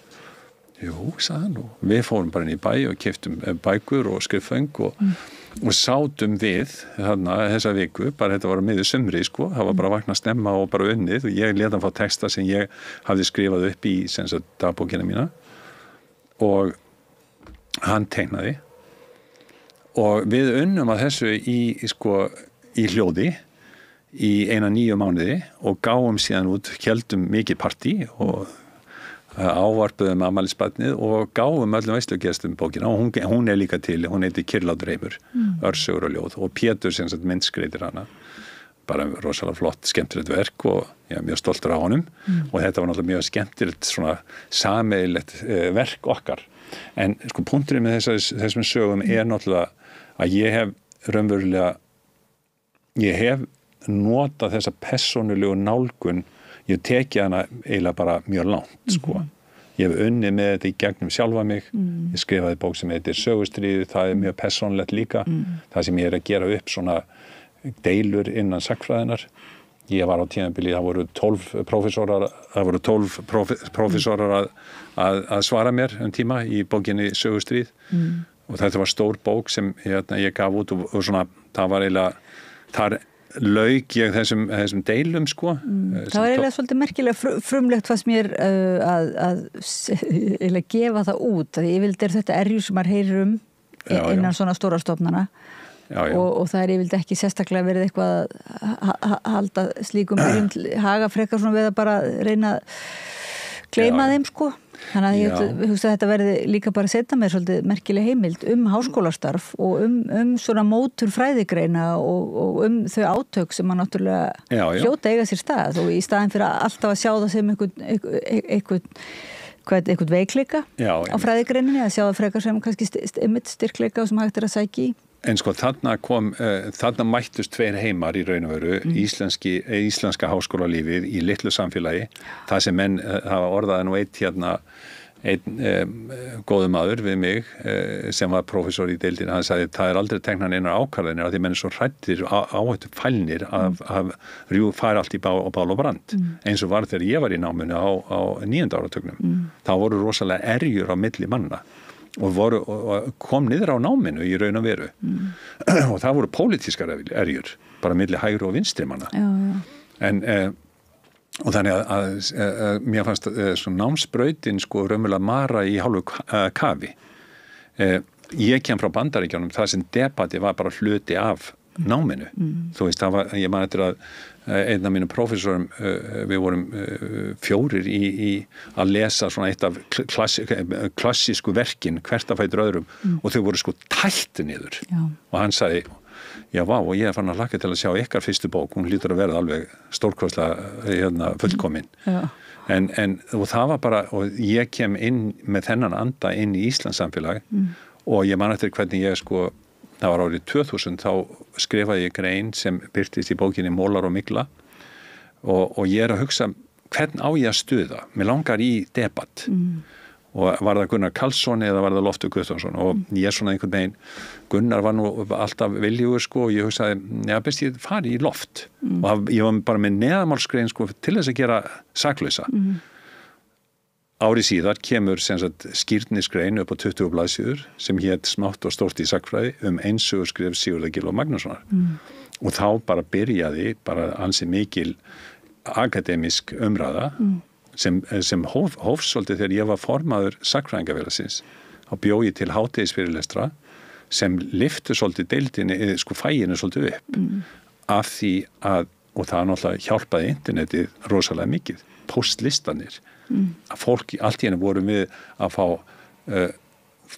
Jú, sagði hann og við fórum bara inn í bæ og keyptum bækur og skrifföng og sátum við þarna þessa viku, bara þetta var miður sumri sko, það var bara að vakna snemma og bara unnið og ég lét hann fá texta sem ég hafði skrifað upp í sem sagt dagbókina mína og hann teiknaði og við unnum að þessu í hljóði í 9 mánuði og gáum síðan út, héldum mikið partí og ávarpuðum afmælisbarnið og gáum öllum veislugestum bókina og hún líka til, hún heitir Kyrlát Reimur, örsögur og ljóð og Pétur sem sagt myndskreitir hana bara rosalega flott, skemmtilegt verk og ég er mjög stoltur á honum og þetta var náttúrulega mjög skemmtilegt svona sameiginlegt verk okkar en sko punkturinn með þessum sögum náttúrulega að ég hef notað þessa persónulegu nálgun ég teki hana eiginlega bara mjög langt sko. Ég hef unnið með þetta í gegnum sjálfa mig ég skrifaði bók sem heitir Sögustríðið, það mjög persónulegt líka það sem ég að gera upp svona deilur innan sagnfræðinnar ég var á tímabili, það voru 12 prófessorar að svara mér tíma í bókinni Sögustríð og þetta var stór bók sem ég gaf út og svona, það var eiginlega þar lauk ég þessum deilum sko. Það var eiginlega svolítið merkilega frumlegt fannst mér að gefa það út að ég vildi þetta sem maður heyrir innan svona stóra stofnana og það yfirleitt ekki sérstaklega verið eitthvað að halda slíkum haga frekar svona við að bara reyna að gleyma þeim sko þannig að ég hugsa að þetta verði líka bara að setja mér svolítið merkileg heimild háskólastarf og svona mótur fræðigreina og þau átök sem maður náttúrulega hljóta eiga sér stað og í staðin fyrir að alltaf að sjá það sem einhvern veikleika á fræðigreininni að sjá það frekar sem kannski styrkleika sem hægt að sækja í. En sko þarna mættust 2 heimar í raun og veru, íslenska háskólalífið í litlu samfélagi, það sem menn hafa orðaði nú eitt einn góður maður við mig sem var prófessor í deildinni, hann sagði það aldrei teknar einar ákvarðanir að því menn er svo hræddir áhættu fælnir að fara allt í bál og brand eins og var þegar ég var í náminu á 9. áratugnum. Þá voru rosalega erjur á milli manna og kom niður á náminu í raun og veru og það voru pólitískar erjur bara milli hægri og vinstri manna. En og þannig að mér fannst svona námsbrautin sko raunverulega mara í hálfu kafi. Ég kem frá Bandaríkjunum, það sem debati var bara hluti af náminu. Þú veist, ég man eftir að einn af mínum prófessorum, við vorum 4 í að lesa svona eitt af klassísku verkin, hvert af fætur öðrum og þau voru sko tætt niður. Og hann sagði, já, vá, og ég fann að hlakka til að sjá ykkar fyrstu bók, hún hlýtur að verða alveg stórkostlega fullkomin. Og það var bara, og ég kem inn með þennan anda inn í Íslands samfélag og ég man eftir hvernig ég sko, það var árið 2000, þá skrifaði ég grein sem birtist í bókinni Mólar og Mygla og ég að hugsa, hvern á ég að stuða? Mér langar í debatt. Og var það Gunnar Karlsson eða var það Loftur Guðjónsson og ég svona einhvern veginn, Gunnar var nú alltaf viljugur sko og ég hugsaði, já best ég fari í Loft og ég var bara með neðamálsgrein sko til þess að gera saklausa. Árið síðar kemur sem sagt skírnisgrein upp á 20 blaðsíður sem hét Smátt og stórt í sagnfræði einsöguskrif Sigurðar Gylfa Magnússonar og þá bara byrjaði bara ansi mikil akademisk umræða sem hófst svolítið þegar ég var formaður sagnfræðingafélagsins þá bjó ég til hádegisfyrirlestra sem lyftu svolítið deildinni, sko fæginu svolítið upp af því að, og það náttúrulega hjálpaði internetið rosalega mikið, postlistanir að fólki, allt í henni vorum við að fá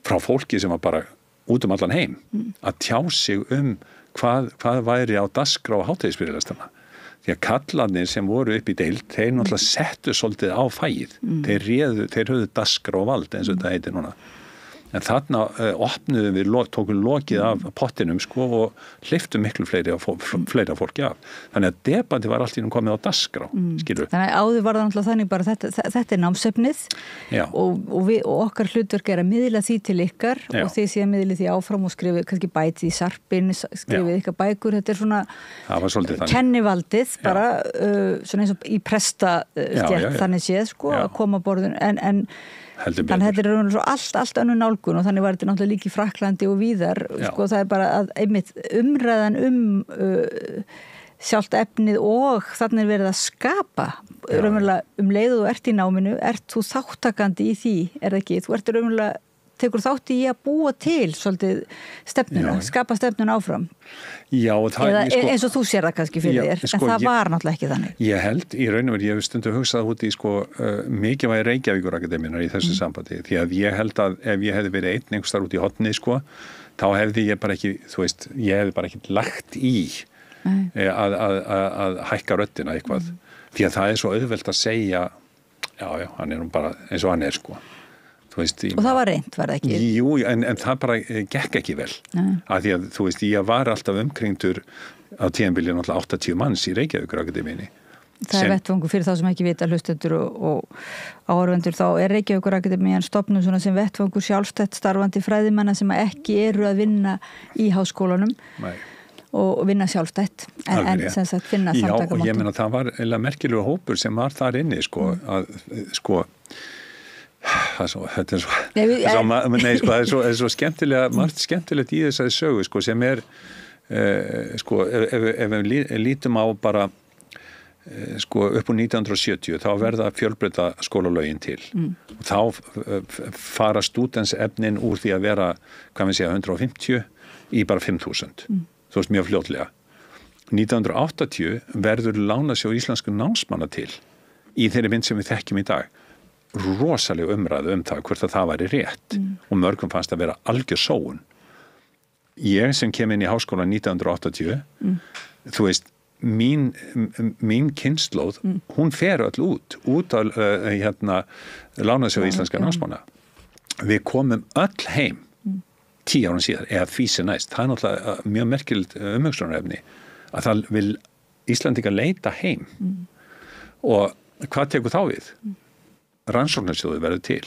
frá fólki sem var bara út allan heim að tjá sig hvað væri á dagskrá hádegisfyrirlestrana. Því að kallarnir sem voru upp í deild, þeir náttúrulega settu svolítið á fægið. Þeir höfðu dagskrá og vald eins og þetta heitir núna. En þarna opnuðum við, tókum lokið af pottinum sko og hleyptum miklu fleira fólki af. Þannig að debati var allt í komið á dagskrá, skilur. Þannig að áður var það náttúrulega þannig bara þetta námsefnið og okkar hlutverk að miðla því til ykkar og þið síðan miðlið því áfram og skrifið kannski bætið í sarpin, skrifið ykkar bækur, þetta svona kennivaldið bara svona eins og í presta stjætt þannig séð sko að koma að borðun en þannig að þetta er svo allt önnur nálgun og þannig var þetta náttúrulega líka í Frakklandi og víðar sko það er bara að einmitt umræðan sjálft efnið og þannig er verið að skapa raunverulega leið og ert í náminu, ert þú þáttakandi í því, er það ekki? Þú ert raunverulega tekur þátt í að búa til svolítið stefnuna, skapa stefnuna áfram. Já, og það eða sko, eins og þú sér það kannski fyrir þér, en það var náttúrulega ekki þannig. Ég held, í raun og veru, ég hef stundum hugsað út í mikilvægi Reykjavíkurakademíunnar í þessu sambandi, því að ég held að ef ég hefði verið einn einhvers þar út í hotni, þá hefði ég bara ekki, þú veist, ég hefði bara ekki lagt í að hækka röddina eitthvað, því að það er svo auðvelt að segja, já, hann er nú bara eins og hann er, Veist, og það var reynt, var það ekki? Jú, en það bara gekk ekki vel. Af því að, þú veist, ég var alltaf umkringdur á tíðanbili náttúrulega 80 manns í Reykjavíkurakademíunni. Það er vettvangur fyrir þá sem ekki vita hlustendur og áhorfendur, þá er Reykjavíkurakademían stofnun svona sem vettvangur sjálfstætt starfandi fræðimanna sem ekki eru að vinna í háskólanum. Nei. Og vinna sjálfstætt en sem sagt finna samtakamáttu. Já, og ég meina það var eiginlega merkilegur hópur sem var þar inni, þetta er svo skemmtilega, margt skemmtilegt í þessari sögu sem er ef við lítum á bara upp úr 1970 þá verða fjölbreyta skólalögin til og þá fara stúdensefnin úr því að vera, hvað við segja, 150 í bara 5.000 þú veist mjög fljótlega 1980 verður Lánasjóður íslensku námsmanna til í þeirri mynd sem við þekkjum í dag rosalega umræðu það hvort að það væri rétt og mörgum fannst að vera algjör sóun. Ég sem kem inn í háskóla 1980 þú veist, mín kynslóð hún fer öll út á Lánasjóð íslenska námsmanna. Við komum öll heim 10 árum síðar, eða því sem næst. Það er náttúrulega mjög merkilegt umhugsunarefni að það vil Íslandingar leita heim og hvað tekur þá við? Rannsóknarsjóður verður til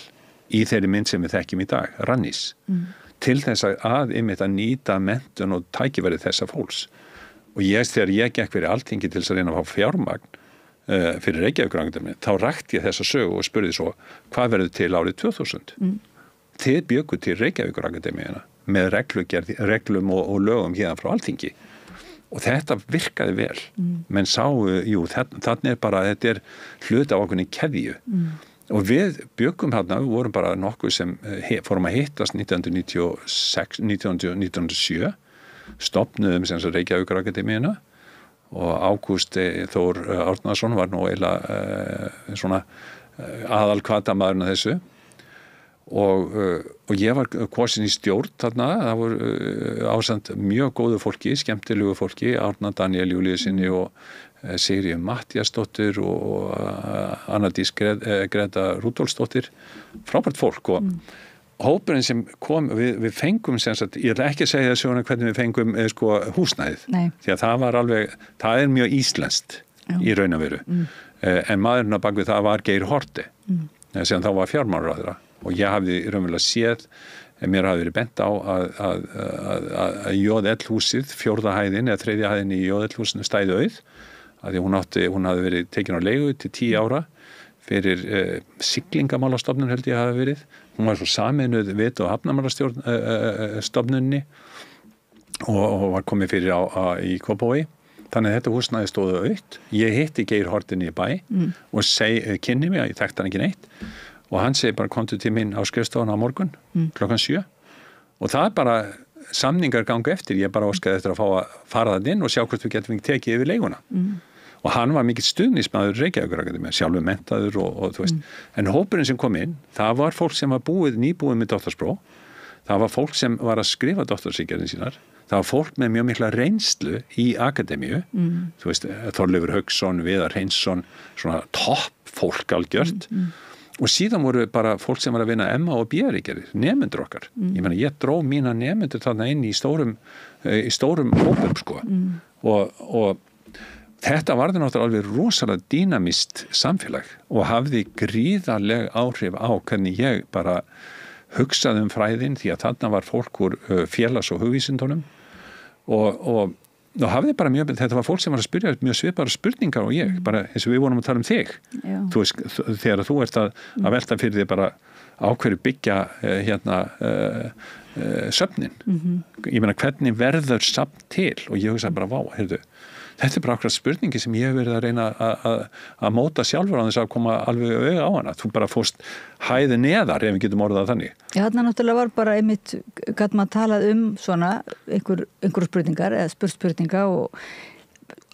í þeirri mynd sem við þekkjum í dag, Rannís, til þess að einmitt að nýta menntun og tækifæri þessa fólks. Og þegar ég gekk fyrir Alþingi til þess að reyna að fá fjármagn fyrir Reykjavíkur-akademíu, þá rakti ég þessa sögu og spurði svo, hvað verður til árið 2000? Þið bjöggu til Reykjavíkur-akademíuna með reglum og lögum hérna frá Alþingi. Og þetta virkaði vel. Menn sáu, þannig bara, þetta er hluti af okkur í keðju. Og við bjöggum hérna, við vorum bara nokkuð sem fórum að hittast 1907, stofnuðum sem Reykjavíkur-akademíuna og Ágúst Þór Árnason var nú eiginlega svona aðalhvatamaðurinn að þessu og ég var kosin í stjórn þarna, það voru ásamt mjög góðu fólki, skemmtilegu fólki, Árna Daniel Júlíusinni og Sigríður Matthíasdóttir og Anna Dís Greta Rúdolfsdóttir, frábært fólk og hópurinn sem kom, við fengum sem sagt, ég ætla ekki að segja þessu hvernig við fengum húsnæðið. Nei. Því að það er mjög íslenskt í raun og veru. En maðurinn á bakvið það var Geir Haarde, sem þá var fjármálaráðherra og ég hafði raunverulega séð, mér hafði verið bent á að JL-húsið, 4. hæðin eða 3. hæðin í JL-húsinu stæði auð, að því hún hafði verið tekin á leigu til 10 ára fyrir siglingamálastofnun held ég hafi verið. Hún var svo sameinuð vit- og hafnamálastofnunni og var komið fyrir í Kópavogi. Þannig að þetta húsnæði stóðu autt. Ég hitti Geir Haarde í bæ og kynni mig, ég þekkti hann ekki neitt. Og hann segi bara, komdu til mín á skrifstofuna á morgun, 7:00. Og það er bara samningar gangu eftir. Ég bara óskaði eftir að fá að fara það inn og sjá hvort við getum ekki tekið yfir leiguna. Og hann var mikill stuðningsmaður Reykjavíkur-akademíu, sjálfur menntaður og þú veist. En hópurinn sem kom inn, það var fólk sem var nýbúið með doktorspróf, það var fólk sem var að skrifa doktorsritgerðir sínar, það var fólk með mjög mikla reynslu í akademíu, þú veist, Þorleifur Hauksson, Viðar Hreinsson, svona topp fólk algjört. Og síðan voru bara fólk sem var að vinna MA og B-ritgerðir, nemendur okkar. Ég meina, ég dró mína nemendur þarna inn í stórum hópum, sko. Og þetta varði náttúrulega alveg rosalega dýnamist samfélag og hafði gríðarleg áhrif á hvernig ég bara hugsaði fræðin því að þarna var fólk úr félags- og hugvísindunum og hafði bara þetta var fólk sem var að spyrja mjög svipaðar spurningar og ég, bara eins og við vorum að tala þig. Þú veist, þegar þú ert að velta fyrir þig bara á hverju byggja söfnin. Ég meina, hvernig verður safn til? Og ég hugsaði bara, vá, heyrðu, þetta er bara akkurat spurningi sem ég hef verið að reyna að móta sjálfur á þess að koma alveg auga á hana. Þú bara fórst hæði neðar ef við getum orðað þannig. Já, þarna náttúrulega var bara einmitt, gæti maður talað svona einhverju spurningar eða spurninga og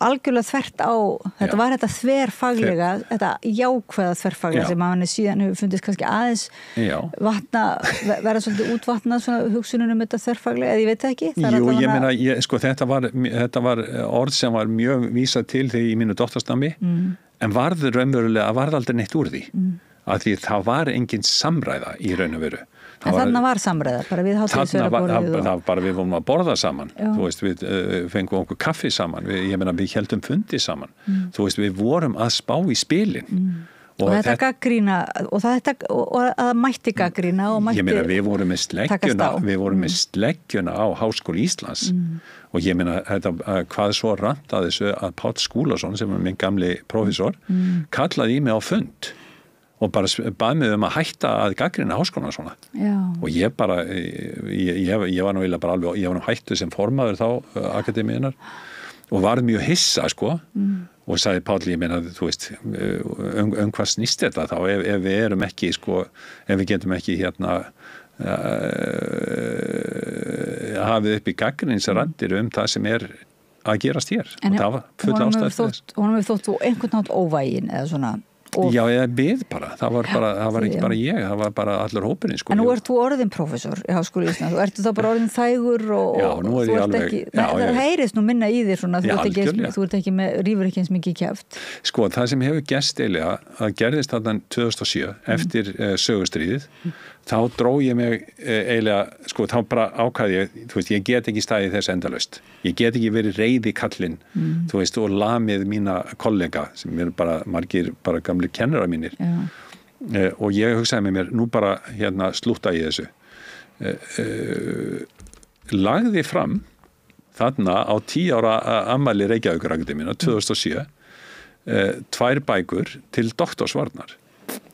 algjörlega þvert á, þetta var þetta þverfaglega, þetta jákvæða þverfaglega sem að hann síðan hefur fundist kannski aðeins verða svolítið útvatnað svona hugsunum þetta þverfaglega, eða ég veit ekki. Jú, ég meina, þetta var orð sem var mjög vísað til þegar í mínu doktorsnámi, en varð aldrei neitt úr því, að því það var engin samræða í raun og veru. En þarna var samræða, bara við hátíðisverðarborðið það bara við vorum að borða saman. Þú veist, við fengum okkur kaffi saman, ég meina við héldum fundi saman. Þú veist, við vorum að spá í spilin. Og þetta gaggrína, og það mætti gaggrína og mætti ég meina, við vorum með sleggjuna á Háskóla Íslands og ég meina, hvað svo rantaði þessu að Páll Skúlason, sem var minn gamli prófessor, kallaði í mig á fund og bara bað mig að hætta að gagnrýna háskólann svona. Og ég bara, ég var nú eiginlega bara alveg, ég var nú hættu sem formaður þá akademíunar og var mjög hissa, sko, og sagði Páll, ég meina, þú veist, hvað snýst þetta þá, ef við erum ekki, sko, ef við getum ekki hafið upp í gagnrýnisrandir það sem er að gerast hér. En og það var full ástæða til þess. Honum hefur þótt einhvern nátt óvægin eða svona. Já, ég við bara, það var ekki bara ég, það var bara allur hópurinn, sko. En nú ert þú orðin prófessor í Háskóla Íslands og ertu þá bara orðin þægur og já, nú er ég alveg það heyrist nú minna í þér svona, þú ert ekki rífur ekki eins mikið kjaft. Sko, það sem hefur gerst eiginlega, það gerðist þarna 2007 eftir sögustríðið, þá dró ég mig eiginlega, sko, þá bara ákvaði ég, þú veist, ég get ekki staðið þess endalaust. Ég get ekki verið reiði kallinn, þú veist, og lamið mína kollega sem er bara margir bara gamli kennarar mínir. og ég hugsaði með mér, nú bara hérna slútta í þessu. Lagði fram þarna á 10 ára afmæli Reykjavíkurakademíunnar 2007 2 bækur til doktorsvarnar.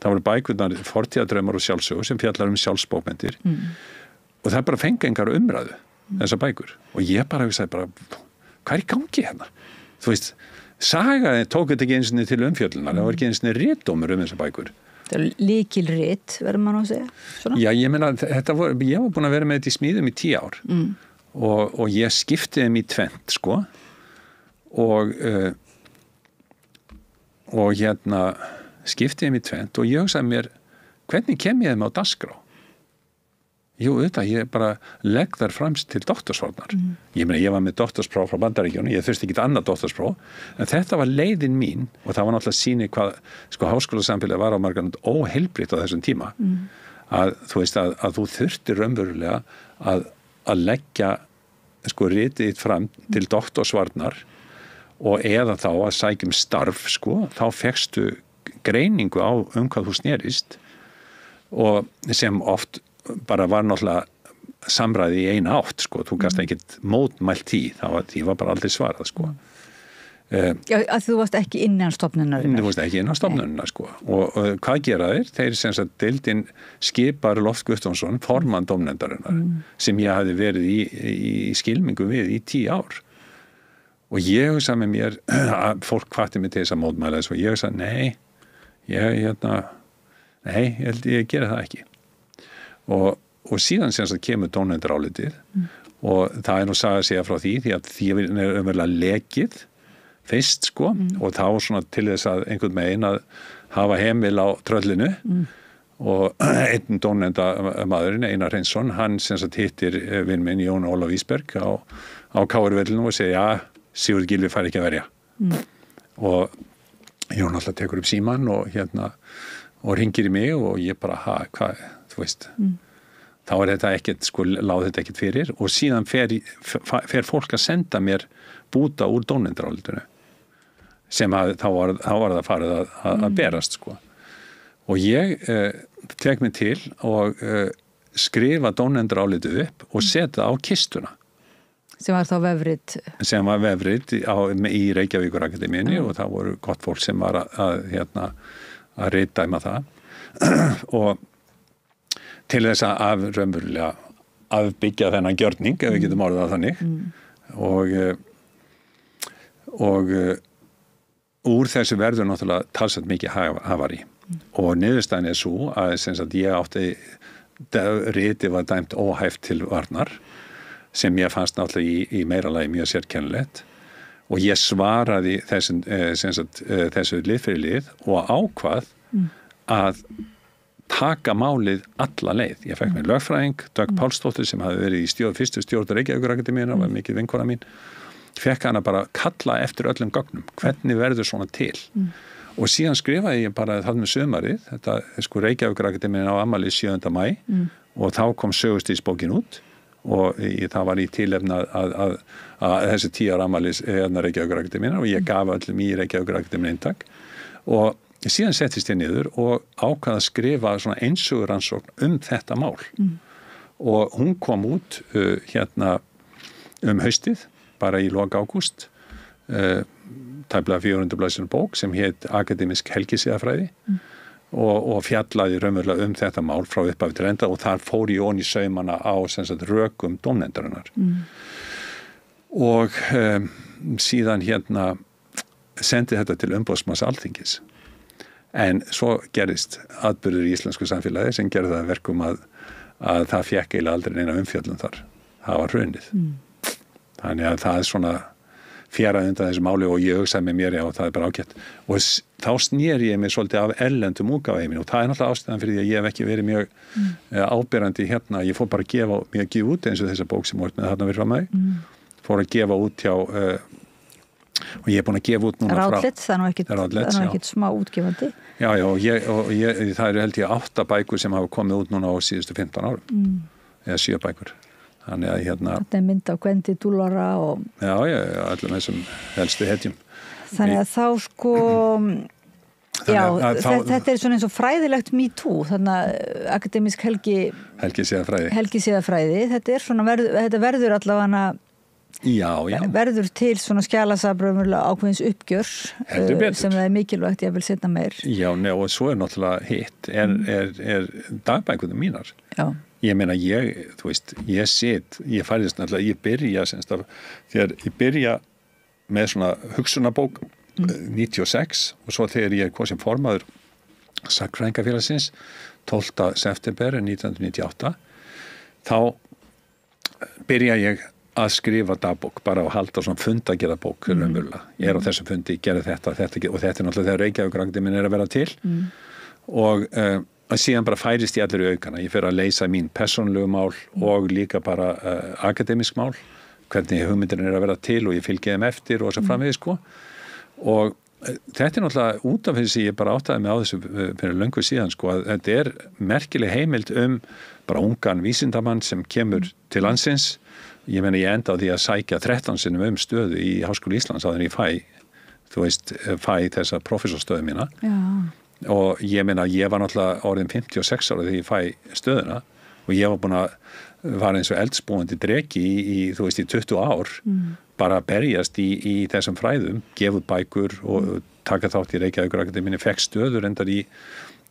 Það voru bækurnar Fortíðardraumar og sjálfsögur sem fjallar sjálfsbókmenntir og það bara fengi engar umræðu þessar bækur og ég bara hugsaði bara, hvað í gangi hérna? Þú veist, sagaði tók þetta ekki einsinni til umfjöllunar, það var ekki einsinni ritdómur þessar bækur. Það er lykilrit, verður maður að segja? Svona? Já, ég meina, ég var búin að vera með þetta í smíðum í 10 ár og ég skipti þeim í 2, sko, og hérna skipti þeim í 2 og ég hugsaði mér, hvernig kem ég þeim á dagskrá? Jú, þetta, ég bara legg þar framst til doktorsvarnar. Ég meina, ég var með doktorspróf frá Bandaríkjunum, ég þurfti ekki annað doktorspróf, en þetta var leiðin mín og það var náttúrulega sýni hvað, sko, háskólasamfélagið var á margan óheilbrigt á þessum tíma. Að þú veist að þú þurftir raunverulega að leggja, sko, ritið þitt fram til doktorsvarnar og eða þá að sækjum starf, sko, þá fékkstu greiningu á hvað þú snerist og sem oft bara var náttúrulega samræði í eina átt, sko, þú gast ekkert mótmælt því var bara aldrei svarað, sko. Já, að þú varst ekki innan stofnunarinnar. Þú varst ekki innan stofnunarinnar, sko. Og hvað gera þeir? Þeir sem sagt deildin skipar Loft Guttormsson, formann dómnefndarinnar, sem ég hafði verið í skilmingu við í 10 ár. Og ég hugsaði með mér, að fólk hvatti mig til þess að mótmæla þess og ég hugsaði, nei, ég held ég gera það ekki. Og síðan sem það kemur dómnefndarálitið og það nú sagði að segja frá því að því er umverulega lekið fyrst, sko, og þá svona til þess að einhvern megin að hafa heimil á tröllinu og einn dómnefndamaðurinn, Einar Hreinsson, hann sem sagt hittir vinn minn Jón Ólaf Ísberg á KR-vellinu og segir, já, Sigurður Gylfi fær ekki að verja. Og Jón alltaf tekur upp símann og hringir í mig og ég bara, hvað, þú veist, þá þetta ekkert, sko, láð þetta ekkert fyrir og síðan fer fólk að senda mér búta úr dómnefndarálitinu sem þá var það farið að berast, sko. Og ég tek mig til og skrifa dómnefndarálitið upp og setja á kistuna. Sem var þá vefrit? Sem var vefrit í Reykjavíkurakademíunni og það voru gott fólk sem var að ritdæma það og til þess að raunverulega afbyggja þennan gjörning, ef við getum orðað þannig og úr þessu verður náttúrulega talsvægt mikið hafari og niðurstaðan svo að sem sagt ég átti ritið var dæmt óhæft til varnar sem ég fannst náttúrulega í meira lagi mjög sérkennilegt og ég svaraði þessu lið fyrir lið og ákvað að taka málið alla leið. Ég fekk mér lögfræðing, Dögg Pálsdóttir sem hafði verið í fyrstu stjórn Reykjavíkurakademíunnar, var mikið vinkona mín, fekk hana bara kalla eftir öllum gögnum, hvernig verður svona til. Og síðan skrifaði ég bara það með sumarið, þetta sko Reykjavíkurakademíunnar á afmæli 7. maí og þá kom sögustíðsbókin út og það var í tilefni að þessi 10 ára afmæli Reykjavíkurakademíunnar og ég gaf öllum í Reykjavíkurakademíunnar eintak og síðan settist ég niður og ákvað að skrifa svona einsöguransókn þetta mál og hún kom út haustið bara í lok ágúst tæplega 400 blaðsíðna bók sem hét Akademísk helgisiðafræði og fjallaði raunverulega þetta mál frá upphafi til enda og þar fór ég ofan í saumana á sem sagt rökum dómnefndarinnar og síðan sendi þetta til umboðsmanns Alþingis. En svo gerist atburður í íslensku samfélagi sem gerði það verkum að það fékk eiginlega aldrei neina umfjöllun þar. Það var hrunið. Þannig að það svona fjaraði undan þessu máli og ég hugsaði með mér og það bara ágætt. Og þá sneri ég mig svolítið af erlendum útgáfuheiminn og það náttúrulega ástæðan fyrir því að ég hef ekki verið mjög áberandi ég fór bara að gefa út eins og þessa bók sem voru með þarna fyrir framæði. Fór að gefa út hjá og ég búin að gefa út núna Ráðlegt, það er ekkert smá útgefandi. Já, og það held ég 8 bækur sem hafa komið út núna á síðustu 15 árum. Eða 7 bækur. Þannig að Þetta er mynd á Gvendi Dúllara og Já, öllum þessum helstu hetjum. Þannig að þá sko Já, þetta svona eins og fræðilegt Me Too, þannig að akademísk Helgi Síðafræði, þetta svona þetta verður allavega verður til svona skjalasafn ákveðins uppgjörs sem það mikilvægt ég vil setja meir. Já, og svo náttúrulega hitt er dagbækurnar mínar. Já. Ég meina, þú veist, ég færðist náttúrulega, ég byrja þegar ég byrja með svona hugsunarbók 96 og svo þegar ég kom sem formaður Sagnfræðingafélagsins 12. september 1998 þá byrja ég að skrifa dagbók, bara að halda svona fundagerðabók raunverulega. Ég á þessum fundi, gerði þetta og þetta náttúrulega þegar Reykjavík-Akademían að vera til og síðan bara færist ég allir í aukana. Ég fer að leysa mín persónulegu mál og líka bara akademisk mál, hvernig hugmyndir að vera til og ég fylgi þeim eftir og svo framvegis sko. Og þetta náttúrulega út af þessi ég bara áttaði mig á þessu fyrir löngu síðan sko að þetta merkileg heimild bara ungan vísindamann sem kemur til landsins. Ég meina ég enda á því að sækja 13 sinnum stöðu í Háskóla Íslands áður en ég fæ þessa prófessorstöðu mína. Já. Og ég meina ég var náttúrulega orðin 56 ára þegar ég fæ stöðuna og ég var búin að var eins og eldsbúandi dreki í 20 ár bara að berjast í þessum fræðum, gefa út bækur og taka þátt í Reykjavík-Akademíunni, fekk stöður endar í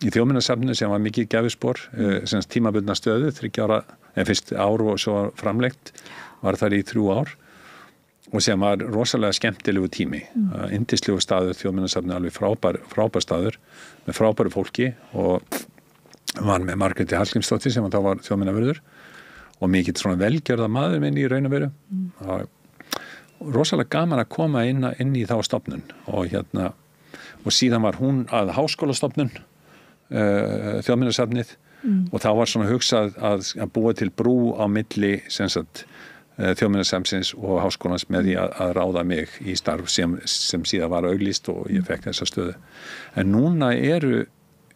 Þjóðminjasafninu sem var mikið gæfuspor, sem tímabundna stöðu, 3 ára, fyrst ár og svo framlengt, var þar í 3 ár og sem var rosalega skemmtilegu tími, yndislegu staður, Þjóðminjasafninu alveg frábær staður, með frábæru fólki og var með Margréti Hallgrímsdóttir sem þá var þjóðminjavörður og mikill svona velgjörða maður minn í raun og veru. Rosalega gaman að koma inn í þá stofnun og síðan var hún að háskólastofnun Þjóðminjasafnið og þá var svona hugsað að búa til brú á milli Þjóðminjasafnsins og háskólans með því að ráða mig í starf sem síðan var auglýst og ég fekk þessa stöðu. En núna eru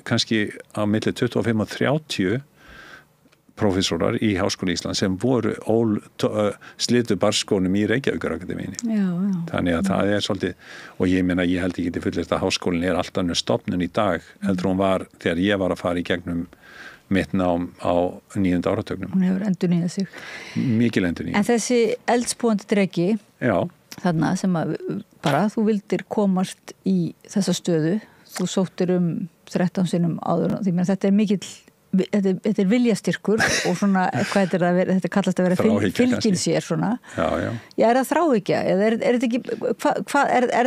kannski á milli 25 og 30 prófessorar í Háskóla Íslands sem voru slitu barskónum í Reykjavík-Akademíunni. Já. Þannig að það svolítið, og ég meina ég held ekki til fullyrt að háskólinn allt önnur stofnun í dag heldur hún var þegar ég var að fara í gegnum mitt nám á 9. áratugnum. Hún hefur endurnýjað sig. Mikil endurnýjað. En þessi eldsbúandi dreki, þarna sem að bara þú vildir komast í þessa stöðu, þú sóttir 13 sinnum áður, því að þetta mikill þetta viljastyrkur og svona hvað þetta kallast að vera fylgin sér svona. Já. Já, það þráhyggja eða þetta ekki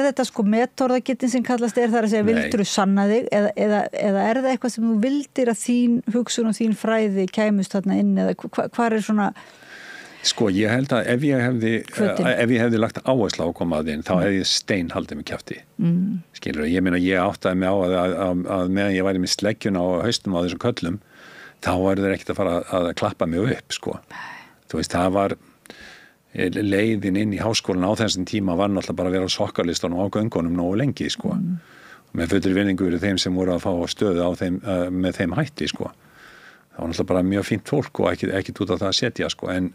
þetta sko metorðagettin sem kallast það að segja vildur þú sanna þig eða það eitthvað sem þú vildir að þín hugsun og þín fræði kæmust þarna inn eða hvað svona Sko, ég held að ef ég hefði lagt áherslu á að koma að inn, þá hefði ég steinhaldið með kjafti. Skilur, ég meina, ég áttaði mig á að meðan ég væri með sleggjuna á haustum á þessum köllum, þá var þeir ekkert að fara að klappa mig upp, sko. Þú veist, það var leiðin inn í háskólan á þessum tíma var náttúrulega bara að vera á sokkalistunum á göngunum nógu lengi, sko. Með fullri virðingu fyrir þeim sem voru að fá stöðu með þeim hætti, sko. Það var náttúrulega bara mjög fínt fólk og ekkert út á það að setja, sko, en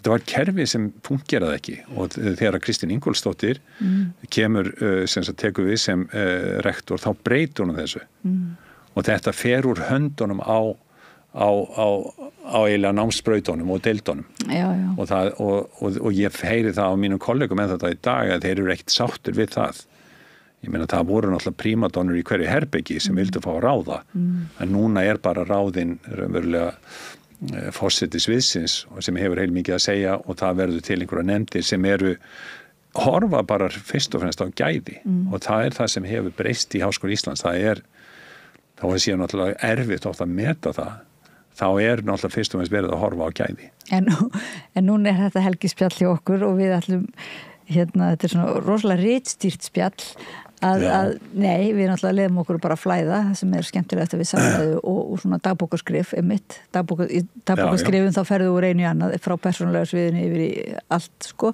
þetta var kerfi sem fungeraði ekki og þegar Kristín Ingólfsdóttir kemur sem tekur við sem rektor, þá breytir hún þessu og þetta fer úr höndunum á eiginlega námsbrautunum og deildunum. Já. Og ég heyri það á mínum kollegum með þetta í dag að þeir eru ekkert sáttir við það. Ég meina það voru náttúrulega prímadonnur í hverju herbeggi sem vildu fá að ráða en núna bara ráðinn raunverulega forseti sviðsins sem hefur heilmikið að segja og það verður til einhverja nefndir sem horfa bara fyrst og fremst á gæði og það það sem hefur breyst í Háskóla Íslands þá síðan náttúrulega erfitt oft að meta það þá náttúrulega fyrst og fremst verið að horfa á gæði. En núna þetta helgispjall hjá okkur og við ætlum þetta svona rosalega ritstýrt spjall nei, við náttúrulega leiðum okkur bara að flæða, það sem skemmtilegt að við samræðu og svona dagbókarskrif dagbókarskrifum þá ferðu úr einu í annað frá persónulega sviðinu yfir í allt, sko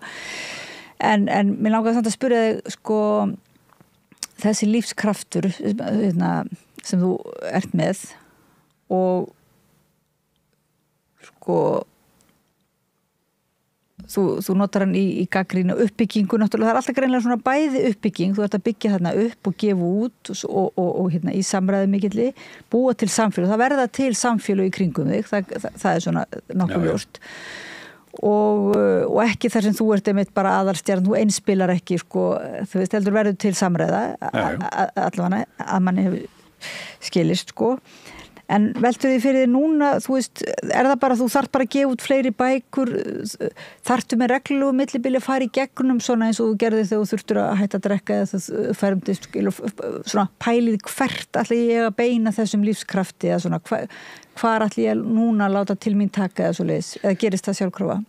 en mér langar samt að spyrja þig, sko þessi lífskraftur sem þú ert með og sko þú notar hann í gagnrýni uppbyggingu náttúrulega, það alltaf greinlega svona bæði uppbygging, þú ert að byggja þarna upp og gefa út og hérna í samræði mikilli, búa til samfélag, það verða til samfélag í kringum þig, það svona nokkuð ljóst og ekki þar sem þú ert einmitt bara aðalstjarn, þú einspilar ekki sko, þú veist, heldur verður til samræða allavega að manni hefur skilist sko. En veltu því fyrir því núna, þú veist, það bara, þú þarft bara að gefa út fleiri bækur, þarftu með reglulegu millibili að fara í gegnum svona eins og þú gerði þegar þú þurftur að hætta að drekka eða þú færumdist, svona pælið hvert ætla ég að beina þessum lífskrafti eða svona, hvar ætla ég núna að láta til mín taka eða svo leiðis, eða gerist það sjálfkrafa?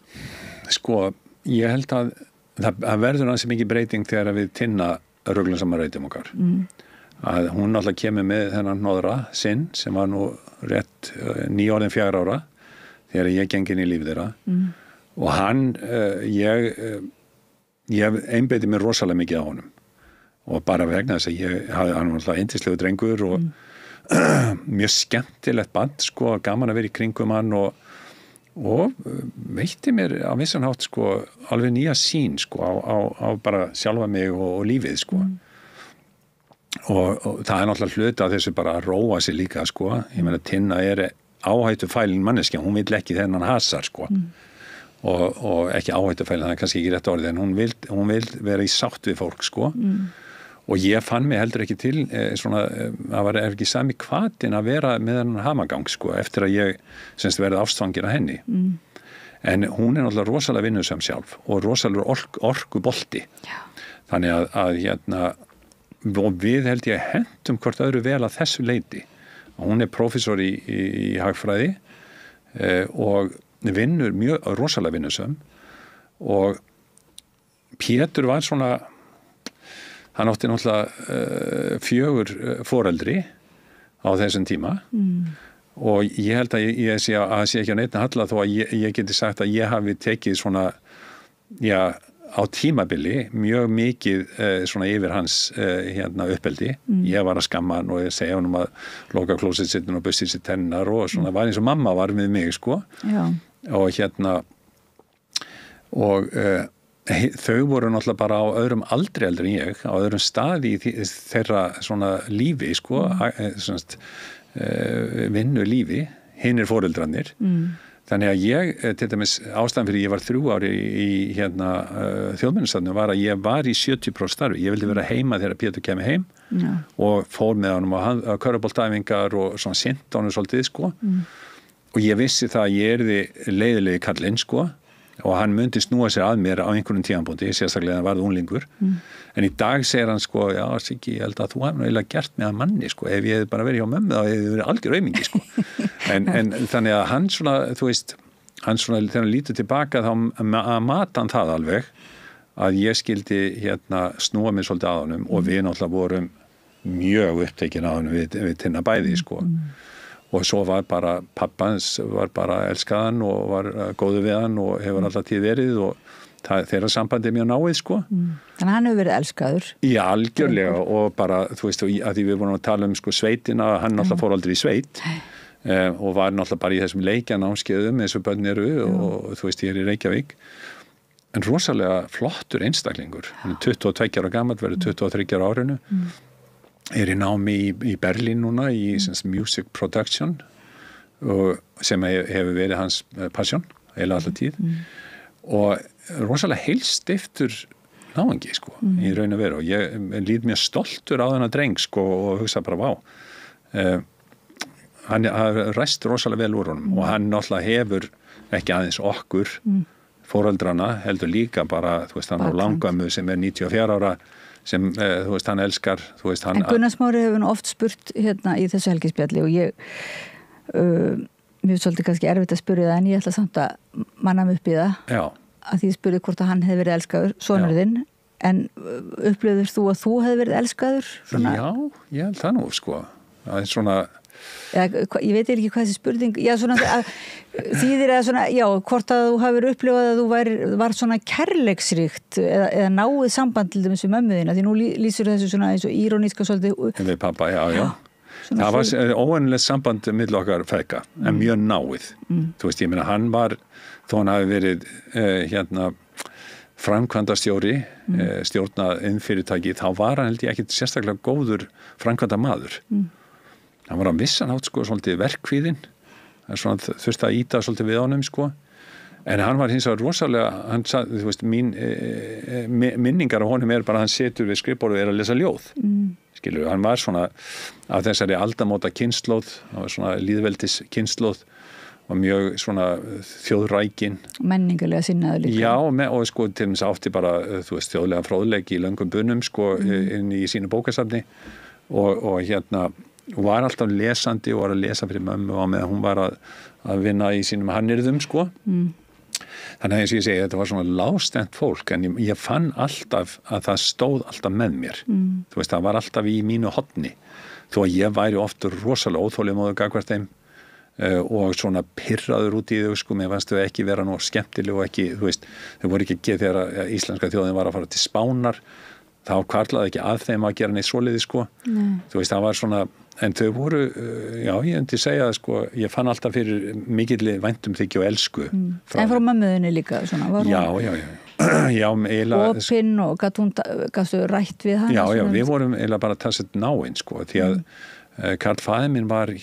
Sko, ég held að það verður ansi mikið breyting þegar við Tinna röglum saman rautum okkar. Að hún alltaf kemur með þennan hnoðra sinn sem var nú rétt 4 ára þegar ég geng inn í líf þeirra og hann, ég einbeiti mér rosalega mikið á honum og bara vegna þess að hann var alltaf yndislegu drengur og mjög skemmtilegt band sko, gaman að vera í kringum hann og veitti mér á vissan hátt sko alveg nýja sýn sko á bara sjálfa mig og lífið sko. Og það náttúrulega hluti af þessu bara að róa sig líka sko, ég meina Tinna áhættufælin manneskja, hún vill ekki þennan hasar sko og ekki áhættufælin, það kannski ekki rétt orðið en hún vil vera í sátt við fólk sko og ég fann mig heldur ekki til svona, það var ekki sami hvatin að vera með þennan hamagang sko eftir að ég semst verið ástfangin af henni en hún náttúrulega rosalega vinnusam sjálf og rosalega orkubolti þannig að hérna og við held ég hentum hvort öðru vel að þessu leiti og hún prófessor í hagfræði og vinnur mjög rosalega vinnusum og Pétur var svona hann átti náttúrulega 4 foreldri á þessum tíma og ég held að ég sé ekki að neitt halla þó að ég geti sagt að ég hafi tekið svona á tímabili mjög mikið svona yfir hans hérna uppeldi. Ég var að skamma hann og ég segja honum að loka klósettsittun og busti sér tennar og svona var eins og mamma var með mig sko. Já. Og hérna og þau voru náttúrulega bara á öðrum aldri en ég, á öðrum staði í þeirra svona lífi sko, vinnu lífi, hinir foreldrarnir. Þannig að ég, til dæmis ástæðan fyrir ég var 3 ári í hérna þjóðminjasafninu var að ég var í 70% starfi. Ég vildi vera heima þegar Pétur kemur heim og fór með honum á körfuboltaæfingar og svona sinnt honum svolítið sko. Og ég vissi það að ég yrði leiðilegi kallinn sko og hann myndi snúa sér að mér á einhverjum tímapunkti, sérstaklega hann varð unglingur. En í dag segir hann sko, já Siggi, ég held að þú hefði eiginlega gert með að manni sko, ef ég hefði bara verið hjá mömmu þá hefði verið algjör aumingi sko. En þannig að hann svona, þú veist, hann svona þegar hann lítur tilbaka þá mata hann það alveg að ég skildi hérna snúa mér svolítið að honum og við náttúrulega vorum mjög upptekin að honum við Tinna bæði sko. Og svo var bara pappans var bara elskaðan og var góður við hann og hefur alltaf tíð verið og þeirra sambandi mjög náið sko. Þannig að hann hefur verið elskaður? Já, algjörlega og bara, þú veist, að því við vorum að tala sko sveitina, hann náttúrulega fór aldrei í sveit og var náttúrulega bara í þessum leikjanámskeiðum eins og börn eru og þú veist, ég í Reykjavík. En rosalega flottur einstaklingur. Hann 22 ára gamall, verður 23 ára árinu. Í námi í Berlín núna í music production og sem hefur verið hans passion heila alltaf tíð og rosalega heilstiftur náungi sko í raun og veru og ég lít mér stoltur á þennan dreng sko og hugsa bara vá hann ræst rosalega vel úr honum og hann náttúrulega hefur ekki aðeins okkur foreldrana heldur líka bara þú veist hann á langammu sem 94 ára sem, þú veist, hann elskar þú veist, hann... En Gunnar Smári hefur oft spurt hérna í þessu helgispjalli og ég mér er svolítið kannski erfitt að spyrja það en ég ætla samt að manna mig upp í það Já. Að því spurði hvort að hann hefði verið elskaður sonur þinn, en upplifðir þú að þú hefði verið elskaður? Svona? Já, ég held það nú, sko það er svona ég veit ekki hvað þessi spurning já, svona, þýðir að svona, já, hvort að þú hafur upplifað að þú var svona kærleiksríkt eða náið samband til þess með mömmu þína því nú lýsir þessu svona eins og íróníska svolítið við pappa, já Það var óvenjulegt samband milli okkar feðga, en mjög náið. Þú veist, ég meina, hann var, þó hann hafi verið framkvæmdastjóri, stjórnað iðnfyrirtæki, þá var hann held ég ekkit sérstaklega góður framkvæmdamaður. Hann var á vissan hátt sko svolítið verkkvíðinn, þurfti að ýta svolítið við honum sko. En hann var hins vegar rosalega, hann sagði, þú veist, minningar af honum bara að hann setur við skrifborðið að lesa ljóð. Skilur, hann var svona af þessari aldamóta kynslóð, hann var svona lýðveldis kynslóð og mjög svona þjóðrækin. Menningarlega sinnaður líka. Já, og sko til þess átti bara, þú veist, þjóðlega fróðleik í löngum bunum sko inn í sínu bókasafni og var alltaf lesandi og var að lesa fyrir mömmu og meðan hún var að vinna í sínum hannyrðum sko. Þannig að eins og ég segi, þetta var svona lágstænt fólk en ég fann alltaf að það stóð alltaf með mér. Þú veist, það var alltaf í mínu horni þó að ég væri oft rosalega óþolinmóður gagnvart þeim og svona pirraður út í þau sko, mér fannst þau ekki vera nú skemmtileg og ekki, þú veist, þau voru ekki þegar íslenska þjóðin var að fara til Spánar þá hvarlaði ekki að þeim að gera neitt svoleiði sko. Þú veist, það var svona en þau voru, já, ég myndi segja sko, ég fann alltaf fyrir mikilli væntumþykju og elsku. En frá mömmuðinni líka svona, var hún? Já, eiginlega opinn og gattu rætt við hann? Já, við vorum eiginlega bara talsett náinn sko, því að Karl faðir minn var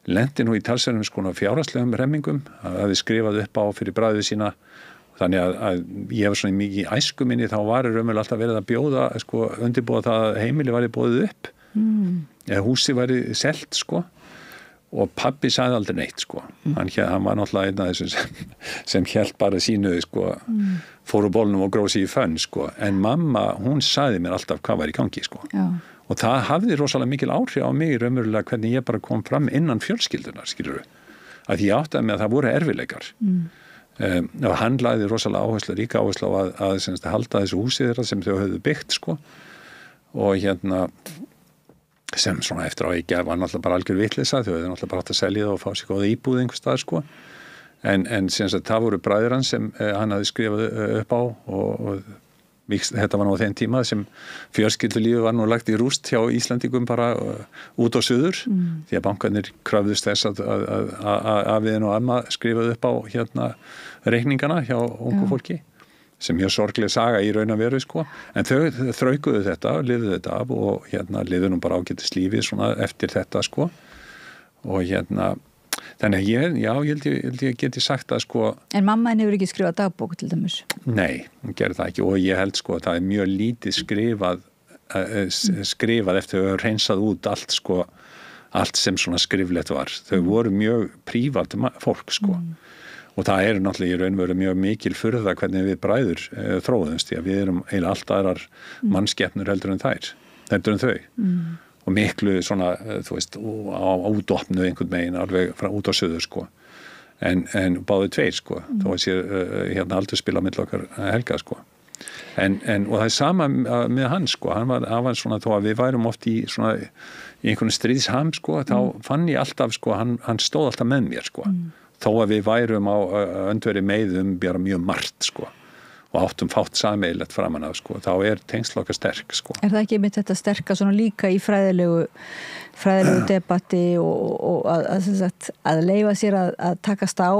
lenti nú í talsverðum sko fjárhagslegum remmingum, að hafi skrifað upp á fyrir bræðu sína, þannig að ég var svona mikið í æsku minni, þá var raunverulega alltaf verið að bjóða sko, undirbúa það að heimili væri boðið upp eða húsi væri selt sko og pabbi sagði aldrei neitt sko hann var náttúrulega einn af þessum sem hélt bara sínu sko fór úr bólnum og gróð sig í fönn sko en mamma, hún sagði mér alltaf hvað var í gangi sko og það hafði rosalega mikil áhrif á mig raunverulega hvernig ég bara kom fram innan fjölskyldunar skilurðu, að ég áttaði með að það voru erfiðleikar og hann lagði rosalega áherslu, ríka áherslu á að halda þessu húsi þeirra sem þau höfðu byggt sko og sem svona eftir á ekki var náttúrulega bara algjör vitleysa, þau höfðu náttúrulega bara átt að selja það og fá sér góða íbúð einhvers staðar sko en sem sagt það voru bræður hans sem hann hafði skrifað upp á og þetta var nú á þeim tíma sem fjölskyldulífið var nú lagt í rúst hjá Íslandingum bara út á suður því að bankarnir kröfðust þess að afiðin og amma skrifaði upp á reikningana hjá ungu fólki sem mjög sorgleg saga í raun og veru sko en þau þraukuðu þetta, lifðu þetta af og lifðu nú bara ágætis lífi svona eftir þetta sko og þannig að ég held ég geti sagt að sko En mamma henni hefur ekki skrifað dagbók til dæmis? Nei, hún gerði það ekki og ég held sko að það mjög lítið skrifað eftir að hafa hreinsað út allt sko allt sem svona skriflegt var þau voru mjög prívat fólk sko og það eru náttúrulega í raun og veru mjög mikil furða hvernig við bræður þróðumst því að við erum eiginlega allt aðrar mannskepnur heldur en þau og miklu svona, þú veist, á útopnu einhvern megin alveg frá út á suður sko en báðu tveir sko þó að sér aldurspil á milli okkar Helga sko og það er sama með hann sko hann var svona þó að við værum oft í svona í einhvern stríðsham sko þá fann ég alltaf sko hann stóð alltaf með mér sko þó að við værum á öndveri meiðum bara mjög margt sko og áttum fátt sameiginlegt framan af sko þá tengsl okkar sterk sko. Það ekki einmitt þetta sterka svona líka í fræðilegu debatti og að leyfa sér að takast á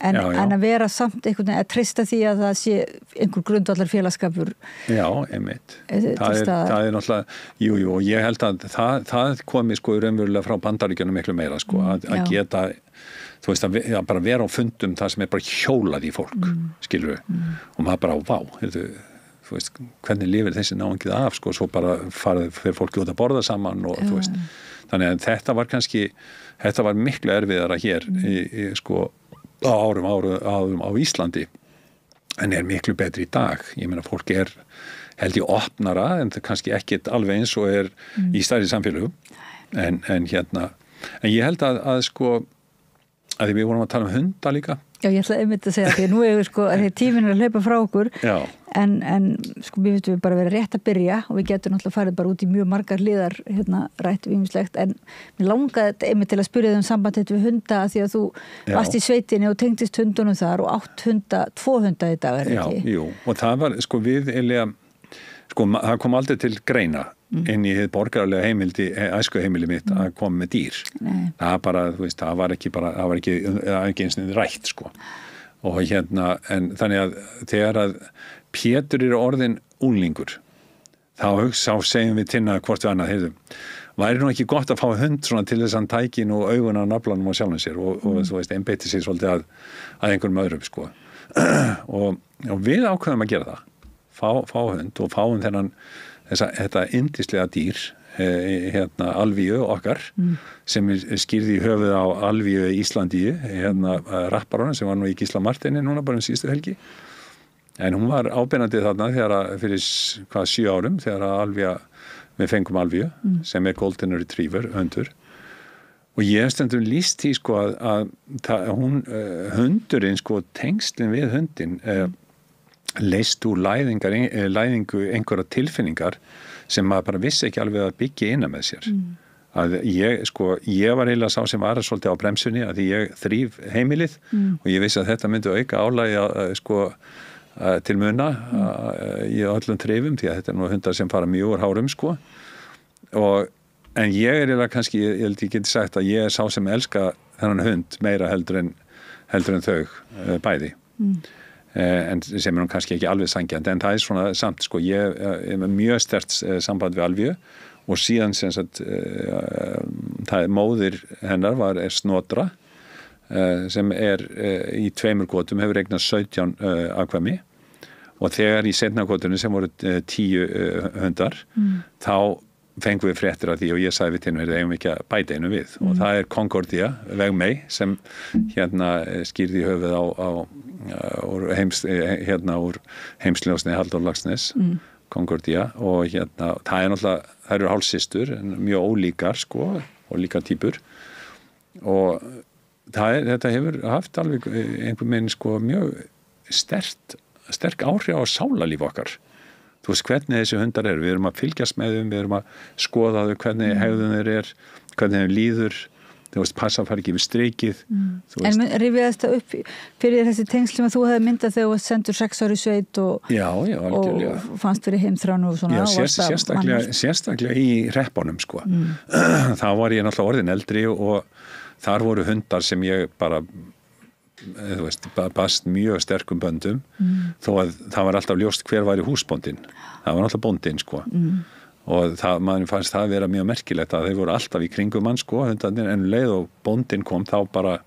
en að vera samt einhvern veginn að treysta því að það sé einhver grundvallar félagskapur Já, einmitt það er náttúrulega, jú og ég held að það komi sko raunverulega frá Bandaríkjunum miklu meira sko að geta þú veist að bara vera á fundum það sem bara hjólað í fólk skilur við og maður bara vá þú veist hvernig lifir þessi náungið af sko svo bara fyrir fólki út að borða saman og þú veist þannig að þetta var miklu erfiðara hér í sko árum á Íslandi en miklu betri í dag ég meina fólk held ég opnara en það kannski ekkit alveg eins og í stærri samfélögum en ég held að sko að því við vorum að tala hunda líka Já, ég ætla einmitt að segja því nú sko að tíminn að hlaupa frá okkur en sko við veitum við bara verið rétt að byrja og við getum náttúrulega farið bara út í mjög margar liðar rætt við ýmislegt en mér langaði einmitt til að spyrja þau samband þetta við hunda að því að þú varst í sveitinni og tengdist hundunum þar og 2 hunda í dag ekki? Jú, og það var sko við eiginlega sko það kom aldrei til greina inn í borgarlega æskuheimili mitt að koma með dýr. Það bara, þú veist, það var ekki eins og rætt, sko. Og en þannig að þegar að Pétur orðin úlingur, þá segjum við Tinna hvort við annað, væri nú ekki gott að fá hund svona til þess að hann tæki nú augun á naflanum og sjálfum sér og þú veist, einbeiti sig svolítið að einhverjum öðrum, sko. og við ákveðum að gera það, fá hund og fáum þetta yndislega dýr, Alvíu okkar, sem skýrði í höfuð á Alvíu Íslandíu, rapparónu sem var nú í Gísla Marteini núna bara síðustu helgi. En hún var ábeinandi þarna fyrir 7 árum þegar við fengum Alvíu sem Golden Retriever hundur. Og ég stundum lýst því, sko, að hundurinn, sko, tengslin við hundin leist úr læðingu einhverja tilfinningar sem maður bara vissi ekki alveg að byggja innan með sér. Að ég var eiginlega sá sem var svolítið á bremsunni að því ég þríf heimilið og ég vissi að þetta myndi auka álagi til muna í öllum þrifum því að þetta nú hundar sem fara mjög úr hárum, sko. En ég eiginlega kannski, ég held ég geti sagt að ég sá sem elska þennan hund meira heldur en þau bæði. En sem nú kannski ekki alveg sangjandi, en það svona samt, sko, ég með mjög sterkt samband við Alvíu og síðan sem sagt móðir hennar Snotra sem í 2 gotum hefur eignast 17 afkvæmi og þegar í seinna gotunum sem voru 10 hundar þá fengum við fréttir af því og ég sagði við Tinnu að eigum ekki að bæta einu við og það Concordia, Vegmey sem skýrði í höfuð úr heimsljósni Halldór Laxness, Concordia og það náttúrulega, þær eru hálfsystur en mjög ólíkar, sko, ólíkar týpur og þetta hefur haft alveg einhvern veginn, sko, mjög sterk áhrif á sálarlíf okkar. Þú veist hvernig þessi hundar eru, við erum að fylgjast með þeim, við erum að skoða þau, hvernig hegðun þeir hvernig þeim líður, þú veist, passa að fara ekki við strikið. En rifjaðist það upp fyrir þessi tengsl sem þú hefði myndað þegar þú sendur 6 ári sveit og fannst fyrir heimþránu og svona. Já, sérstaklega í reppunum, sko. Þá var ég náttúrulega orðin eldri og þar voru hundar sem ég bara þú veist, bast mjög sterkum böndum þó að það var alltaf ljóst hver var í húsbóndin það var alltaf bóndin, sko og mann fannst það vera mjög merkilegt að þeir voru alltaf í kringum mann, sko hundarnir, en leið og bóndin kom þá bara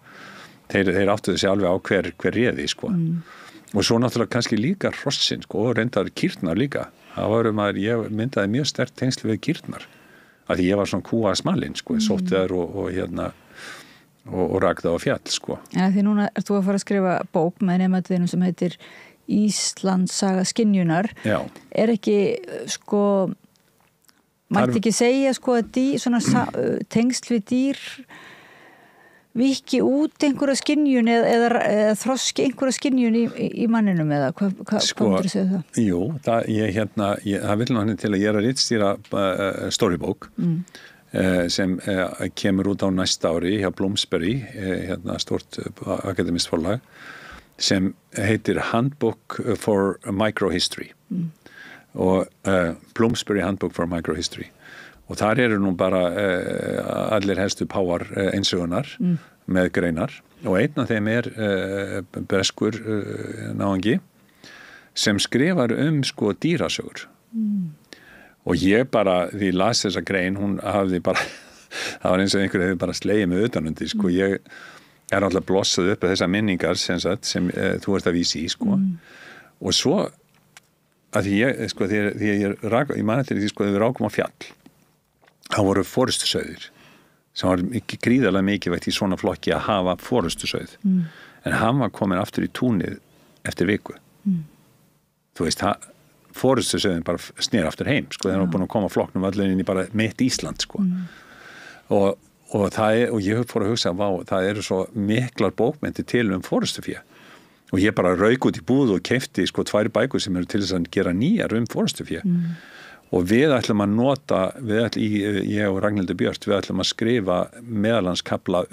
þeir áttuðu sig alveg á hver réði, sko og svo náttúrulega kannski líka hrossin, sko, og reyndar kýrnar líka ég myndaði mjög sterkt tengsl við kýrnar að því ég var svona kúa smalinn, sko, sótti þær og rakða á fjall, sko. Ja, því núna ert þú að fara að skrifa bók með nemandiðinum sem heitir Íslandssaga skynjunar. Já. Ekki, sko, mætti ekki segja, sko, að svona tengsl við dýr viki út einhverja skynjun eða þroski einhverja skynjun í manninum eða hvað myndir segja það? Jú, það vil nú hann til að ég að ritstýra storybók sem kemur út á næsta ári hjá Bloomsbury, stort akademist forlag sem heitir Handbook for Microhistory og Bloomsbury Handbook for Microhistory og þar eru nú bara allir helstu páar einsögunar með greinar og einn af þeim breskur náungi sem skrifar sko dýrasögur og ég bara, því ég las þessa grein, hún hafði bara, það var eins og einhver hefði bara slegið mig utanundi, sko, ég alltaf blossað upp þessar minningar sem þú ert að vísi í, sko, og svo, að því ég, sko, þegar ég man eftir því, sko, þegar við rákum á fjall, þá voru forystusauðir, sem var gríðarlega mikilvægt í svona flokki að hafa forystusauð, en hann var komin aftur í túnið eftir viku. Þú veist, forystusauðin bara snýr aftur heim, sko, þegar hann var búin að koma flokknum allir inn í bara mitt Ísland, sko. Og ég fór að hugsa, það eru svo miklar bókmenntir til forystufé. Og ég bara rauk út í búð og keypti, sko, 2 bækur sem eru til þess að gera nýjar forystufé. Og við ætlum að nota, ég og Ragnhildur Björt, við ætlum að skrifa meðalhanskafla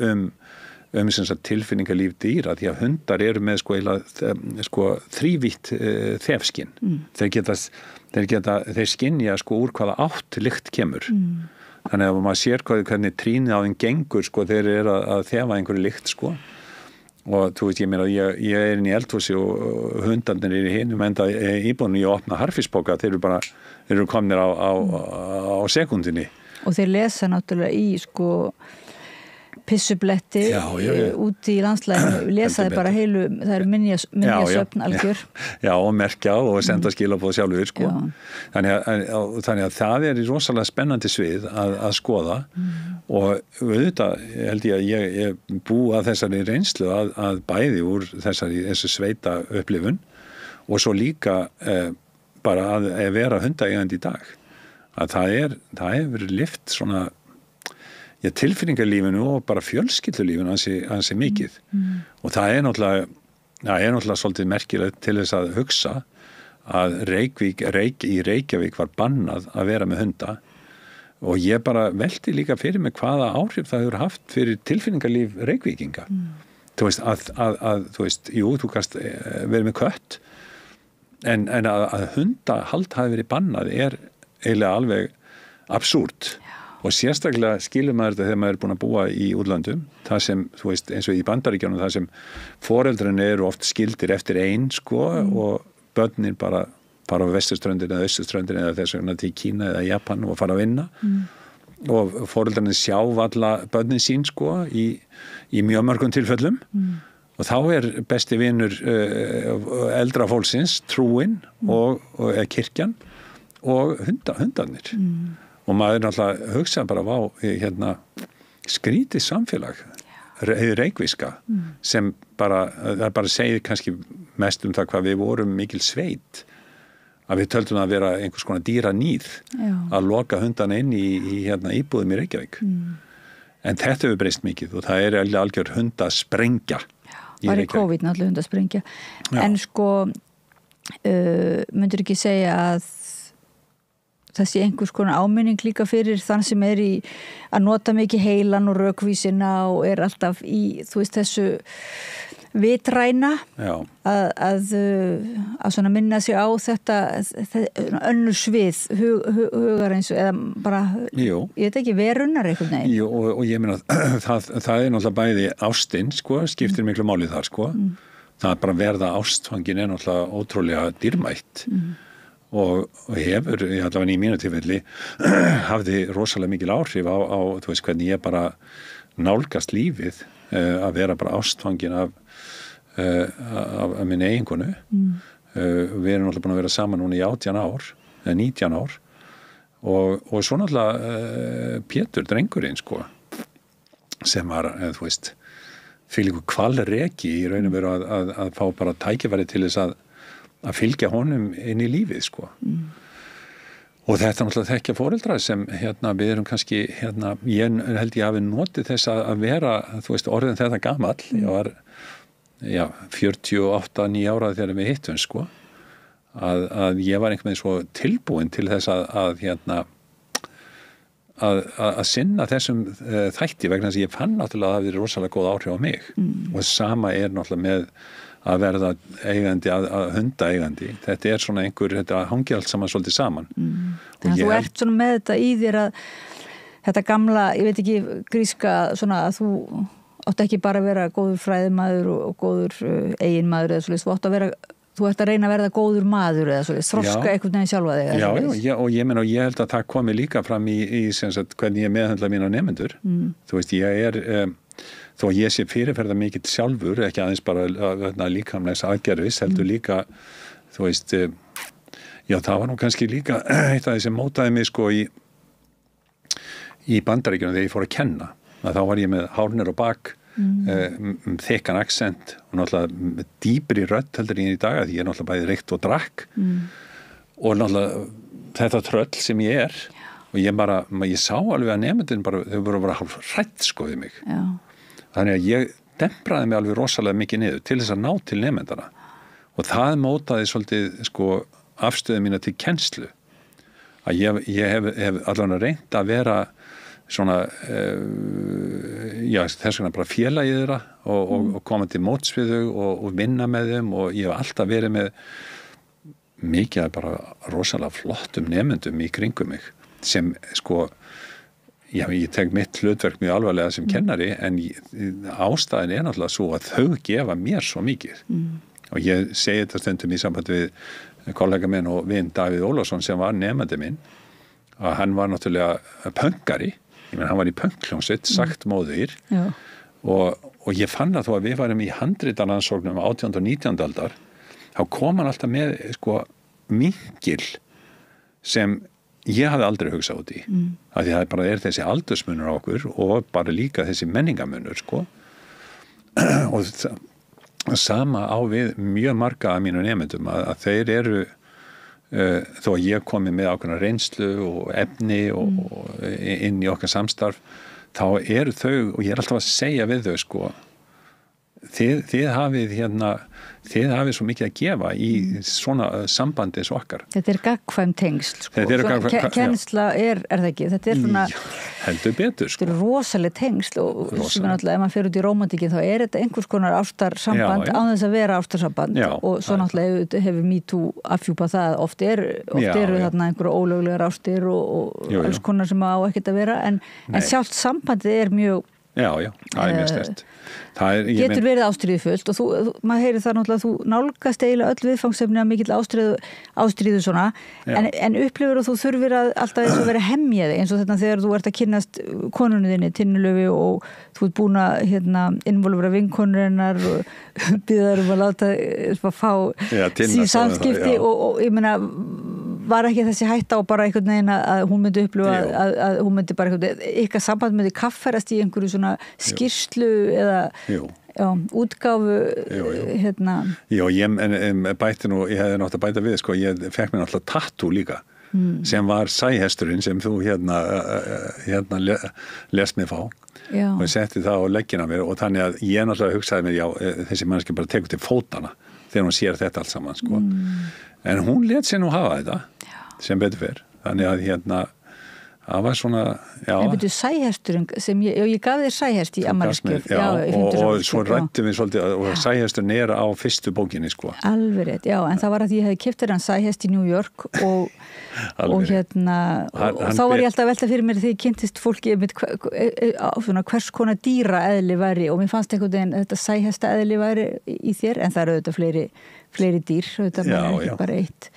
sem sagt tilfinningalíf dýra því að hundar eru með þrívítt þefskinn. Þeir skynja úr hvaða átt lykt kemur. Þannig að maður sér hvernig trínið á þeim gengur þeir eru að þefa einhverju lykt og þú veist, ég er inn í eldhúsi og hundarnir eru í hinum enda íbúðinu, ég opna harfispóka, þeir eru komnir á sekúndinni. Og þeir lesa náttúrulega í pissubletti úti í landslæðinu, lesaði bara heilu, það eru minjasöfn algjör. Já, og merkja og senda skilaboð sjálfur, Þannig að það er rosalega spennandi svið að skoða og auðvitað held ég að ég búa þessari reynslu að bæði úr þessu sveita upplifun og svo líka bara að vera hundaeigandi í dag. Að það hefur lyft svona tilfinningarlífinu og bara fjölskyldulífinu ansi mikið. Og það er náttúrulega svolítið merkilegt til þess að hugsa að í Reykjavík var bannað að vera með hunda og ég bara velti líka fyrir mig hvaða áhrif það hefur haft fyrir tilfinningarlíf Reykvíkinga. Þú veist, þú kannst verið með kött en að hundahald hafi verið bannað er eiginlega alveg absúrt. Og sérstaklega skilur maður þetta þegar maður er búin að búa í útlöndum, það sem, þú veist, eins og í Bandaríkjunum, það sem foreldrarnir eru oft skildir eftir og börnin bara fara á vesturströndin eða austurströndin eða þess vegna til Kína eða Japan og fara að vinna og foreldrarnir sjá valla börnin sín í mjög mörgum tilfellum og þá er besti vinur eldra fólksins trúin og kirkjan og hundarnir. Og maður náttúrulega hugsa bara skrítið samfélag reykvíska sem það bara segir kannski mest það hvað við vorum mikil sveit að við töldum að vera einhvers konar dýranýð að loka hundana inn í íbúðum í Reykjavík. En þetta hefur breyst mikið og það er algjör hundasprengja. Var í COVID náttúrulega hundasprengja. En myndir ekki segja að það sé einhvers konar áminning líka fyrir þann sem er í að nota mikið heilan og rökvísina og er alltaf í, þú veist, þessu vitræna að svona minna sig á þetta önnur svið hugar eins og eða bara, ég veit ekki, verunar einhvern veginn. Jú, og ég meina það er náttúrulega bæði ástin, skiptir miklu máli þar, það bara verða ástfangin er náttúrulega ótrúlega dýrmætt. Og hefur, allavega í mínu tilfelli, hafði rosalega mikil áhrif á þú veist, hvernig ég bara nálgast lífið að vera bara ástfangin af minni eiginkonu. Við erum náttúrulega búin að vera saman núna í 18 ár, 19 ár og svo náttúrulega Pétur, drengurinn, sem var, þú veist, fyrir einhver kvalreki í raun og veru að fá bara tækifæri til þess að fylgja honum inn í lífið, Og þetta náttúrulega þekkja foreldrar sem, við erum kannski, ég held ég hafi notið þess að vera, þú veist, orðin þetta gamall. Ég var, 48-9 ára þegar við hittum, að ég var einhvern veginn svo tilbúin til þess að sinna þessum þætti vegna þess að ég fann náttúrulega að það hafi verið rosalega góð áhrif á mig. Og sama er náttúrulega með að verða eigandi, að hundaeigandi. Þetta er svona þetta hangir allt saman svolítið saman. Þannig að þú ert svona með þetta í þér að þetta gamla, ég veit ekki, gríska svona að þú átt ekki bara að vera góður fræðimaður og góður eiginmaður eða svolítið, þú ert að reyna að verða góður maður eða svolítið, þroska einhvern veginn sjálfa þig. Já, og ég held að það komi líka fram í sem sagt, hvernig ég meðhöndla mína nemendur. Þú veist, ég er þó ég sé fyrirferða mikill sjálfur, ekki aðeins bara líkamlegs aðgerðis, heldur líka, þú veist, það var nú kannski líka eitt af því sem mótaði mig í Bandaríkjunum þegar ég fór að kenna. Þá var ég með hárnir og bak, þekkan accent og náttúrulega dýpri rödd heldur ég í dag, því ég er náttúrulega bæði reykt og drakk og náttúrulega þetta tröll sem ég er og ég sá alveg að nemendin bara, þau voru bara hálf hrædd við mig. Þannig að ég dempraði mig alveg rosalega mikið niður til þess að ná til nemendana og það mótaði svolítið afstöðu mína til kennslu að ég hef allavega reynt að vera svona þess vegna bara félagið þeirra og koma til móts við þau og vinna með þeim og ég hef alltaf verið með mikið bara rosalega flottum nemendum í kringum mig sem ég tek mitt hlutverk mjög alvarlega sem kennari en ástæðin náttúrulega svo að þau gefa mér svo mikið og ég segi þetta stundum í sambandi við kollega minn og vin Davíð Ólafsson sem var nemandi minn að hann var náttúrulega pönkari hann var í pönkljónsveit, sagt móðir og ég fann að þó að við varum í handritaransóknum 18. og 19. aldar þá kom hann alltaf með mingil sem ég hafði aldrei hugsað út í af því það bara þessi aldursmunur á okkur og bara líka þessi menningamunur og sama á við mjög marga af mínu nemendum að þeir eru þó að ég komi með ákveðna reynslu og efni og inn í okkar samstarf þá eru þau og ég alltaf að segja við þau þið hafið svo mikið að gefa í svona sambandi eins og okkar. Þetta gagnkvæm tengsl kennsla það ekki? Þetta svona heldur betur Þetta rosaleg tengsl og sem náttúrulega ef maður fer út í rómantíkin þá þetta einhvers konar ástarsamband án þess að vera ástarsamband og svo náttúrulega hefur MeToo afhjúpað það oft eru þarna einhverju ólöglegar ástir og alls konar sem á ekkert að vera en sjálft sambandið mjög það mjög sterkt getur verið ástríðufullt og maður heyrir það náttúrulega að þú nálgast eiginlega öll viðfangsefni að mikill ástríðu svona en upplifir og þú þurfir að alltaf eins og vera hemjaði eins og þetta þegar þú ert að kynnast konunni þinni, Tinnulöfu og þú ert búin að involvera vinkonur hennar og biðar að láta fá sín samskipti og ég meina var ekki þessi hætta og bara einhvern veginn að hún myndi upplifa að hún myndi bara ykkar samband myndi kafferast í einhverju svona skýrslu eða útgáfu ég bætti nú ég hefði nátt að bæta við ég fekk mér náttúrulega tattoo líka sem var sæhesturinn sem þú lest mig fá og ég setti það á leggina mér og þannig að ég náttúrulega hugsaði mér þessi mannski bara tekur til fótana þegar hún sér þetta allt saman en hún lét sér nú hafa þetta sem betur fyrr þannig að það var svona en betur sæhesturinn sem ég gaf þér sæhest í afmælisgjöf og svo rættum við svolítið og sæhesturinn á fyrstu bókinni alveg rétt, en það var að ég hefði keypt þér hann sæhest í New York og þá var ég alltaf að velta fyrir mér þegar ég kynntist fólki hvers konar dýra eðli væri og mér fannst einhvern veginn þetta sæhesta eðli væri í þér en það eru auðvitað fleiri dýr þetta er bara eitt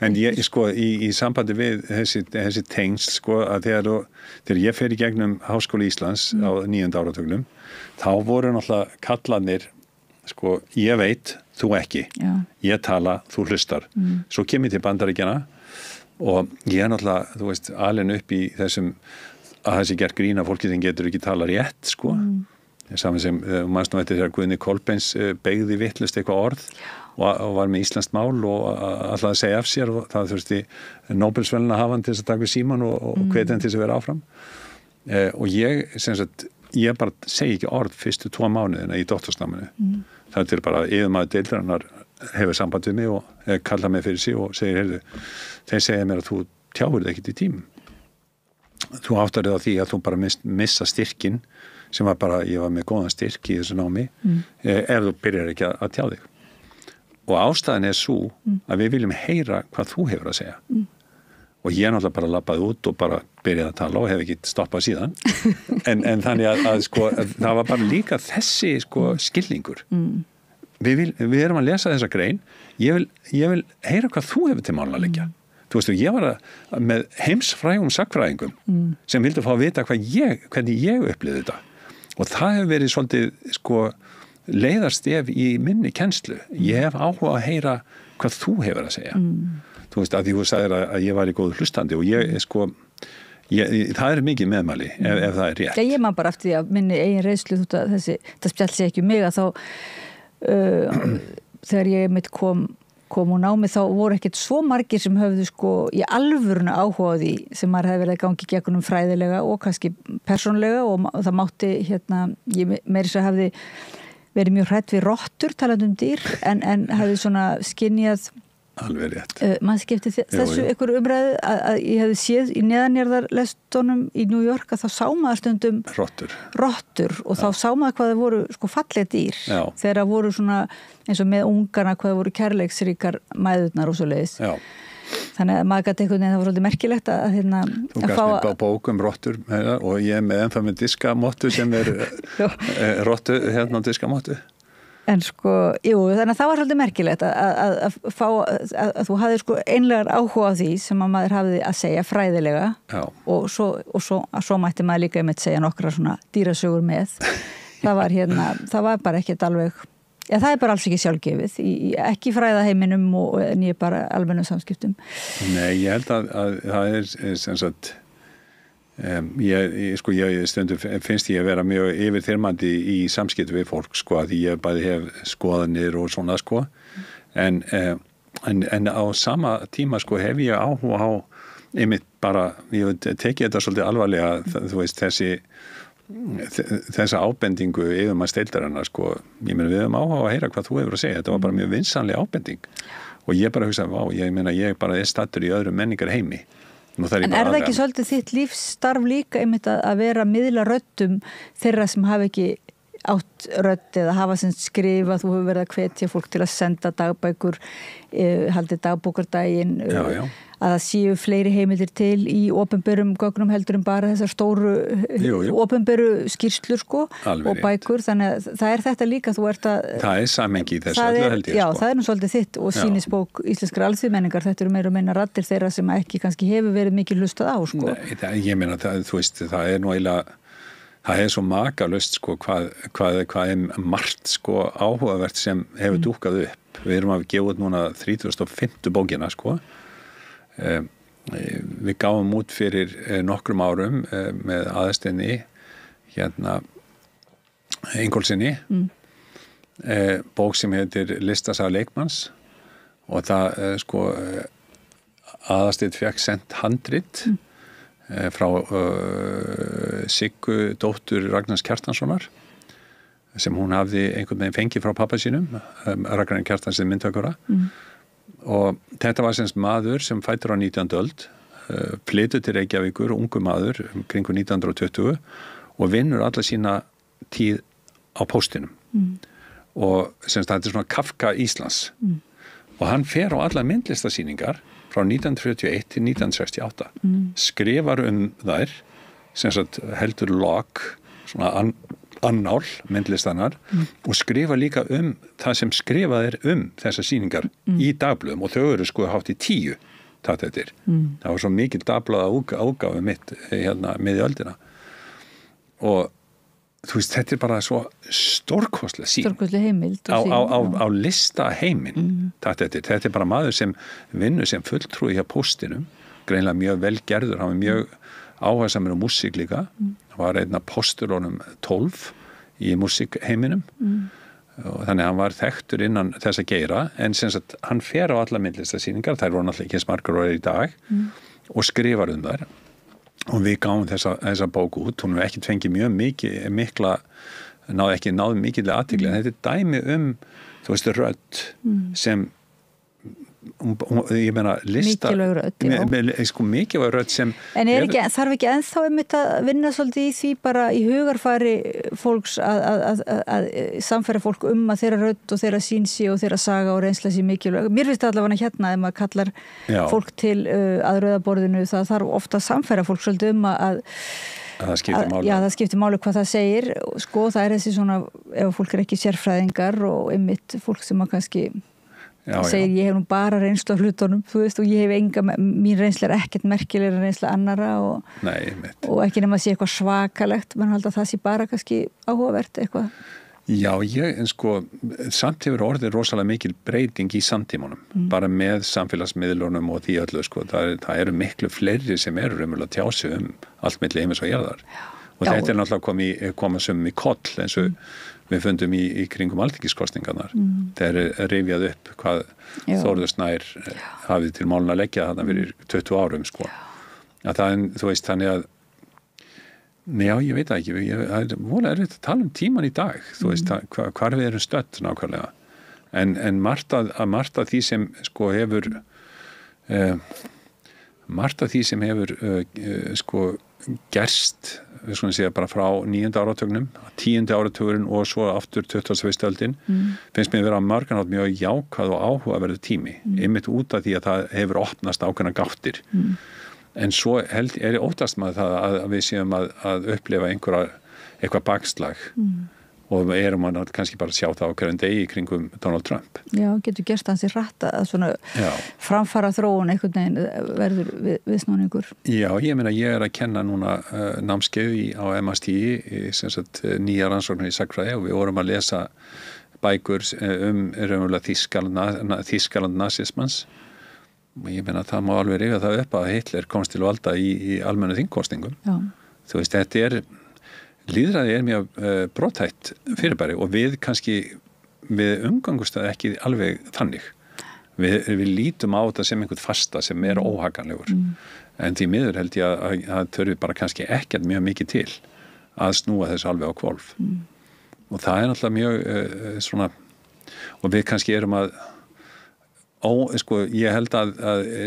en ég í sambandi við þessi tengsl að þegar ég fer í gegnum Háskóla Íslands á 9. áratugnum þá voru náttúrulega kallarnir ég veit, þú ekki ég tala, þú hlustar svo kem ég til Bandaríkjanna og ég náttúrulega, þú veist, alin upp í þessum að þessi gert grína fólki sem getur ekki tala rétt saman sem mannst nú eftir þegar Guðni Kolbeins beygði vittlust eitthvað orð og var með íslenskt mál og alltaf að segja af sér og það þurfti Nóbelsverðlauna hafa hann til þess að taka við síman og hvetja hann til þess að vera áfram og ég bara segi ekki orð fyrstu 2 mánuðina í doktorsnáminu það er bara yfirmaður deildarinnar hefur samband við mig og kalla mig fyrir sig og segir, heyrðu, þeir segja mér að þú tjáir þig ekkert í tímum þú áttar þig á því að þú bara missa styrkin sem var bara, ég var með góðan styrk í þessu námi ef þú byrjar ekki að tjá þig og ástæðan er svo að við viljum heyra hvað þú hefur að segja og ég náttúrulega bara labbaði út og bara byrjaði að tala og hef ekki stoppað síðan en þannig að það var bara líka þessi skilningur við erum að lesa þessa grein ég vil heyra hvað þú hefur til mála að leggja þú veist, ég var með heimsfrægum sagnfræðingum sem vildu fá að vita hvernig ég upplifði þetta og það hefur verið svolítið leiðarstef í minni kennslu ég hef áhuga að heyra hvað þú hefur að segja þú veist, að þú sagðir að ég var í góðu hlustandi og það er mikið meðmæli ef það er rétt ég man bara eftir því að minni eigin reynslu það spjallt sig ekki um mig að þá þegar ég mitt kom úr námi þá voru ekkert svo margir sem höfðu í alvöruna áhuga á því sem maður hefði verið að gangi gegnum fræðilega og kannski persónlega og það mátti ég meira þess að hafði verið mjög hrædd við rottur talandi um dýr en hafði svona skynjað Alveg rétt. Man skipti þessu ykkur umræðu að ég hefði séð í neðanjarðarlestunum í New York að þá sá maður stundum rottur og þá sá maður hvað það voru sko falleg dýr þegar það voru svona eins og með ungana hvað það voru kærleiksríkar mæðurnar og svo leiðis. Já. Þannig að maður gæti einhvern veginn, það var svolítið merkilegt að Þú gæst með bókum rottur og ég með ennþá með diskamottu sem rottu diskamottu. En sko, þannig að það var svolítið merkilegt að fá að þú hafði sko einlegar áhuga á því sem að maður hafði að segja fræðilega og svo mætti maður líka einmitt segja nokkra svona dýrasögur með. Það var bara ekkert alveg, það er bara alls ekki sjálfgefið ekki fræðaheiminum en ég bara almennum samskiptum. Nei, ég held að það er sem sagt ég stundum finnst ég að vera mjög yfirþyrmandi í samskipti við fólk sko að ég bæði hef skoðanir og svona sko en á sama tíma sko hef ég áhuga á einmitt bara, ég teki þetta svolítið alvarlega þú veist þessa ábendingu yfir maður steildarinnar sko, ég meina við höfum áhuga á að heyra hvað þú hefur að segja, þetta var bara mjög vinsanleg ábending og ég bara hugsa, ég bara er stattur í öðrum menningar heimi. En er það ekki svolítið þitt lífsstarf líka einmitt að vera að miðla röddum þeirra sem hafa ekki átt rödd eða hafa sem skrifa, þú hefur verið að hvetja fólk til að senda dagbækur, haldið dagbókardaginn, að það séu fleiri heimildir til í opinberum gögnum heldur en bara þessar stóru opinberu skýrslur sko og bækur, þannig að það er þetta líka þú ert að... Það er samengi í þessu öllu held ég sko. Já, það er nú svolítið þitt og sýnisbók íslenskrar alþýðumenningar, þetta eru meira og meina raddir þeirra sem ekki kannski hefur verið mikið hlustað á sko. Nei, ég meina þú veist, það er nú eiginlega það er svo makalust sko hvað er margt sko áhugavert sem hefur dúkkað upp. Við erum að gefa út núna 35. bókina sko. Við gáum út fyrir nokkrum árum með aðstæðni Ingólfsinni bók sem heitir Listasaga leikmanns og það sko aðstæð fekk sent handrit frá Siggu dóttur Ragnars Kjartanssonar sem hún hafði einhvern veginn fengið frá pappa sínum Ragnar Kjartansson myndhöggvara og þetta var semst maður sem fæddur á 19. öld flytur til Reykjavíkur, ungu maður kringu 1920 og vinnur alla sína tíð á póstinum og semst þetta er svona Kafka Íslands og hann fer á allar myndlistasýningar frá 1941 til 1968 skrifar þær sem sagt heldur log svona annál myndlistanar og skrifa líka það sem skrifað er þessar sýningar í dagblöðum og þau eru sko hátt í 10 það var svo mikil dagblaða ágáfu mitt miði öldina og þú veist, þetta er bara svo stórkostlega sín stórkostlega heimild á lista heiminn þetta er bara maður sem vinnur sem fulltrúi hjá póstinum greinlega mjög vel gerður, hann var mjög áhersamur á músík líka hann var einn af pósturunum 12 í músíkheiminum og þannig að hann var þekktur innan þessa geira en sem sagt hann fer á alla myndlistasýningar, þær voru náttúrulega ekki eins margar orðið í dag og skrifar þær og við gáum þessa bók út, hún hefur ekki fengið mjög náðu mikilvæg athygli en þetta er dæmi þú veist, rödd sem ég meina lista mikilvæg rödd sem en þarf ekki ennþá einmitt að vinna svolítið í því bara í hugarfari fólks að samfæra fólk að þeirra rödd og þeirra sýnsi og þeirra saga og reynsla sé mikilvæg. Mér finnst allavega hérna ef maður kallar fólk til að rauðaborðinu það þarf ofta að samfæra fólk svolítið að það skiptir máli. Já, það skiptir máli hvað það segir sko það er þessi svona ef fólk er ekki sérfræðingar og einmitt fólk sem að kannski segir ég hef nú bara reynslu á hlutunum þú veist og ég hef mín reynsla er ekkert merkilega reynsla annara og ekki nema að sé eitthvað svakalegt menn halda að það sé bara kannski áhugavert eitthvað. Já, en sko samt hefur orðið rosalega mikil breyting í samtímanum bara með samfélagsmiðlunum og því öllu sko það eru miklu fleiri sem eru raunverulega að tjá sig allt milli heimis og jarðar og þetta er náttúrulega komið sem í koll eins og við fundum í kringum alþingiskosningarnar þegar rifjað upp hvað Þórður Snær hafið til málun að leggja þarna fyrir 20 árum sko. Að það, þú veist, þannig að ég veit ekki það er voru erfitt að tala tíman í dag þú veist, hvar við erum stödd nákvæmlega en margt af því sem sko hefur sko gerst við skulum segja bara frá 9. áratugnum 10. áratugurinn og svo aftur 21. öldin finnst mér vera marganhátt mjög jákvæð og áhugaverður tími einmitt út af því að það hefur opnast ákveðna gáttir en svo er óttast maður það að við séum að upplifa eitthvað bakslag og við erum að kannski bara sjá það á hverjum degi kringum Donald Trump. Já, getur gerst hans í rætt að svona framfara þróun einhvern veginn verður viðsnúningur. Já, ég meina ég er að kenna núna námskeið á MST sem sagt nýja rannsóknir í sagnfræði og við vorum að lesa bækur raunverulega Þýskaland nasismans og ég meina það má alveg rifja það upp að Hitler komst til valda í almennu þingkosningum. Já. Þú veist, þetta lýðræði mjög brothætt fyrirbæri og við umgangust það ekki alveg þannig. Við lítum á þetta sem einhvern fasta sem óhaganlegur. En því miður held ég að það þurfi bara kannski ekkert mjög mikið til að snúa þessu alveg á hvolf. Og það náttúrulega mjög svona, og við kannski erum að ég held að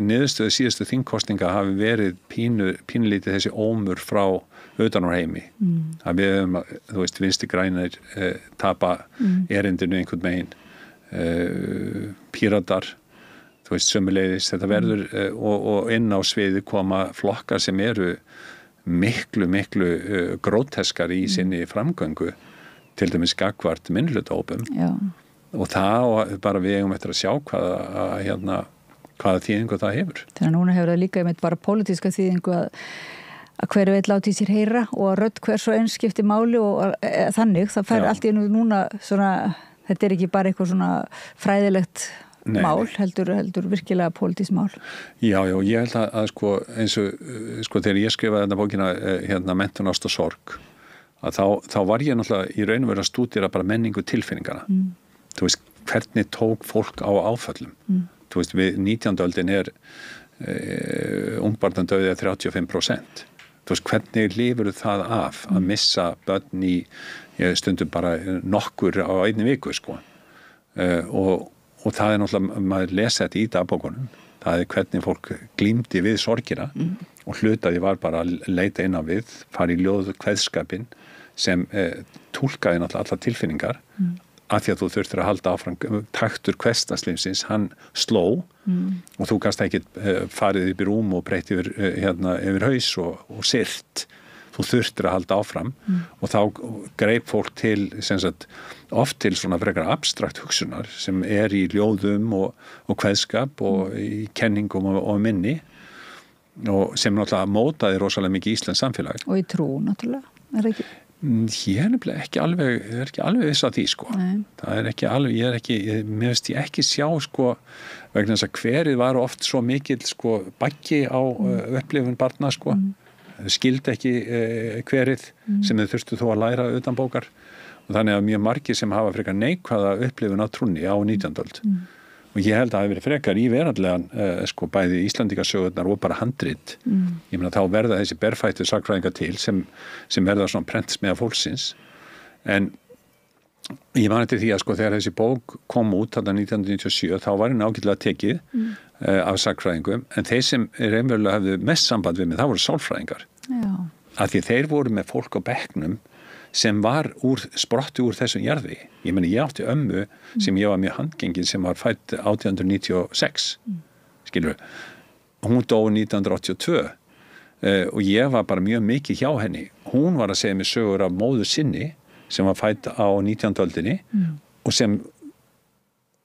niðurstöðu síðustu þingkosninga hafi verið pínulítið þessi ómur frá utan úr heimi. Að við höfum, þú veist, vinstri grænir tapa erindinu einhvern megin, Píratar, þú veist, sömuleiðis, þetta verður og inn á sviði koma flokkar sem eru miklu gróteskar í sinni framgöngu, til dæmis gagnvart minnihlutahópum. Já. Og það bara við eigum eftir að sjá hvaða þýðingu það hefur. Þannig að núna hefur það líka einmitt bara pólitíska þýðingu að hver veit láti sér heyra og að rödd hvers og eins skipti máli og þannig, það fær allt í einu núna svona, þetta ekki bara eitthvað svona fræðilegt mál, heldur virkilega pólitískt mál. Já, ég held að eins og þegar ég skrifaði þetta bókina Menntun, ást og sorg, að þá var ég náttúrulega í raun og veru að stúdera bara menningu tilfinningana. Þú veist, hvernig tók fólk á áföllum. Þú veist, við 19. öldin ungbarnadauði 35%. Þú veist, hvernig lifur það af að missa börn í stundum bara nokkur á einni viku, sko. Og það náttúrulega, maður lesa þetta í dagbókunum, það hvernig fólk glímdi við sorgina og hlutaði var bara að leita inn á við, fara í ljóð kveðskapinn sem túlkaði náttúrulega allar tilfinningar af því að þú þurftir að halda áfram taktur hversdagslífsins, hann sló og þú kannst ekki farið upp í rúm og breytt yfir haus og syrt. Þú þurftir að halda áfram og þá greip fólk til, sem sagt, oft til svona frekar abstrakt hugsunar sem í ljóðum og kveðskap og í kenningum og minni og sem náttúrulega mótaði rosalega mikið íslenskt samfélag. Og í trú náttúrulega, ekki? Ég er ekki alveg viss að því, sko. Nei. Það ekki alveg, mér veist ég ekki sjá, sko, vegna þess að hverið var oft svo mikill, sko, baggi á upplifun barna, sko. Skildi ekki hverið sem þau þurftu þó að læra utan bókar og þannig að mjög margir sem hafa frekar neikvæða upplifun á trúnni á 19. öld. Og ég held að það hefur verið frekar í veraldlegan sko bæði Íslandingasögurnar og bara handrit. Ég meina þá verða þessi berfættu sagnfræðingar til sem verða svona prentsmiðja fólksins. En ég man eftir því að sko þegar þessi bók kom út þarna 1997 þá var henni ágætlega tekið af sagnfræðingum en þeir sem raunverulega hafðu mest samband við mig það voru sálfræðingar. Já. Af því þeir voru með fólk á bekknum sem var sprotti úr þessum jarði. Ég meni, ég átti ömmu sem ég var mjög handgengin sem var fædd 1896. Skilur, hún dó 1982 og ég var bara mjög mikið hjá henni. Hún var að segja mér sögur af móður sinni sem var fædd á 19. öldinni og sem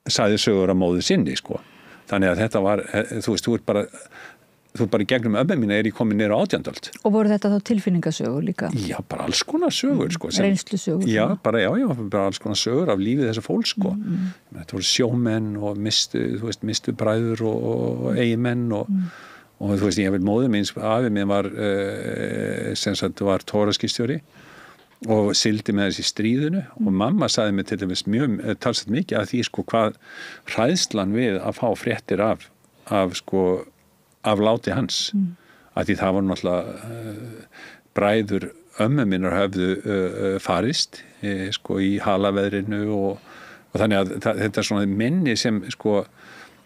sagði sögur af móður sinni, sko. Þannig að þetta var, þú veist, þú bara gegnum ömmu mína ég komin niður á 18. öld. Og voru þetta þá tilfinningasögur líka? Já, bara alls konar sögur, sko. Reynslusögur? Já, bara alls konar sögur af lífið þessa fólks, sko. Þetta voru sjómenn og mistu bræður og eigimenn og þú veist, ég vil móður mín, afi minn var, sem sagt, var tóraskipstjóri og sildi með þessi stríðinu og mamma sagði mig til dæmis mjög talsett mikið að því, sko, hvað hræðslan við að fá fréttir af láti hans að því það var náttúrulega bræður ömmu minnar höfðu farist sko í halaveðrinu og og þannig að þetta svona minni sem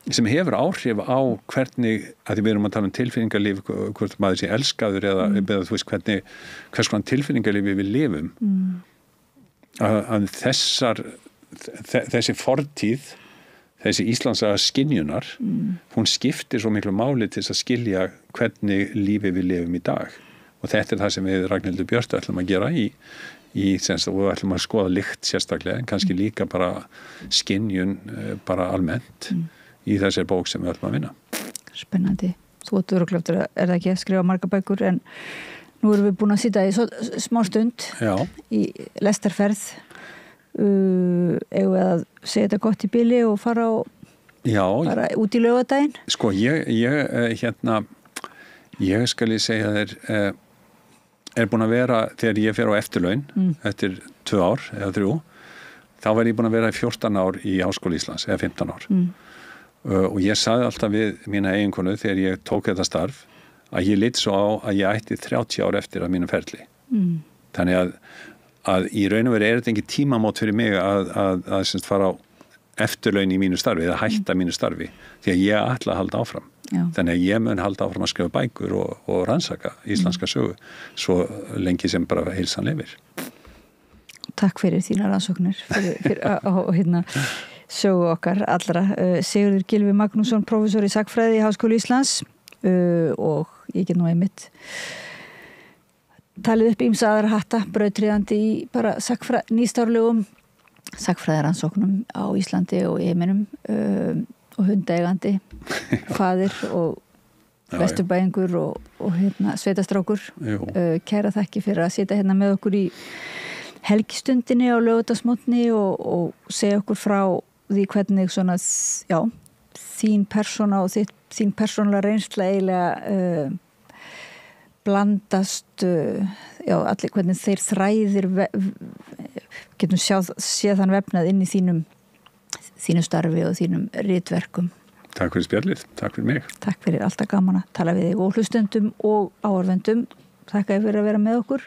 sem hefur áhrif á hvernig, að við erum að tala um tilfinningarlíf, hvort maður sé elskaður eða þú veist hvers konar tilfinningarlífi við lifum að þessi fortíð, þessi íslandsaga skynjunar hún skiptir svo miklu máli til þess að skilja hvernig lífi við lifum í dag og þetta það sem við Ragnhildur Björtu ætlum að gera í og við ætlum að skoða lykt sérstaklega en kannski líka bara skynjun bara almennt í þessari bók sem við ætlum að vinna. Spennandi. Þú ert örugglega það ekki að skrifa margar bækur en nú erum við búin að sitja í smá stund í lestarferð. Eigum við að segja þetta gott í bili og fara bara út í laugardaginn? Sko, ég skal ég segja þér búin að vera, þegar ég fer á eftirlaun eftir 2 ár eða 3, þá var ég búin að vera í 14 ár í Háskóla Íslands eða 15 ár. Og ég sagði alltaf við mína eiginkonu þegar ég tók þetta starf að ég lít svo á að ég ætti 30 ár eftir að mínu ferli. Þannig að í raun og veru þetta ekki tímamót fyrir mig að semst fara á eftirlaun í mínu starfi eða hætta mínu starfi því að ég ætla að halda áfram. Þannig að ég mun halda áfram að skrifa bækur og rannsaka íslenska sögu svo lengi sem bara heilsan lifir. Takk fyrir þína rannsóknir fyrir sögu okkar allra. Sigurður Gylfi Magnússon, prófessor í sagnfræði í Háskóla Íslands og ég get nú einmitt talið upp ýmsa aðra hatta, brautryðjandi í bara nýstárlegum sagnfræðarannsóknum á Íslandi og í heiminum og hundaegandi, faðir og vesturbæingur og sveitastrákur. Kæra þakki fyrir að sitja hérna með okkur í helgistundinni á laugardagsmorgni og segja okkur frá því hvernig svona, þín persóna og þín persónulega reynsla eiginlega blandast, allir hvernig þeir þræðir getum séð þann vefnað inn í þínu starfi og þínum ritverkum. Takk fyrir spjallið, takk fyrir mig. Takk fyrir, alltaf gaman að tala við þig og hlustendum og áhorfendum. Takk fyrir að vera með okkur.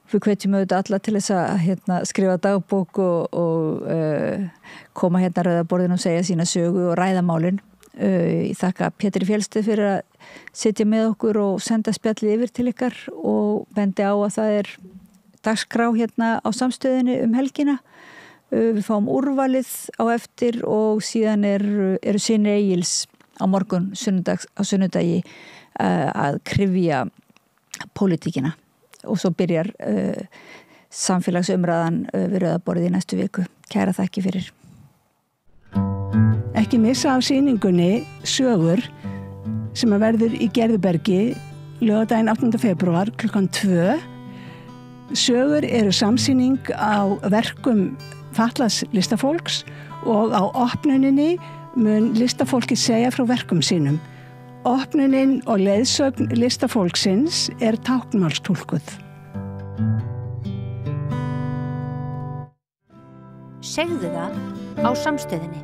Við hvetjum auðvitað alla til þess að skrifa dagbók og koma rauða borðinu og segja sína sögu og ræða málin. Ég þakka Pétri Fjellsteð fyrir að sitja með okkur og senda spjallið yfir til ykkar og bendi á að það er dagskrá á samstöðinni helgina. Við fáum úrvalið á eftir og síðan eru Synir Egils á morgun á sunnudagi að kryfja pólitíkina. Og svo byrjar samfélagsumræðan við rauða borðið í næstu viku. Kæra þakki fyrir. Ekki missa af sýningunni Sögur sem verður í Gerðubergi laugardaginn 8. febrúar klukkan 2. Sögur eru samsýning á verkum fatlaðs listafólks og á opnuninni mun listafólki segja frá verkum sínum. Opnunin og leiðsögn listafólksins er táknmálstúlkuð. Segðu það á samstöðinni.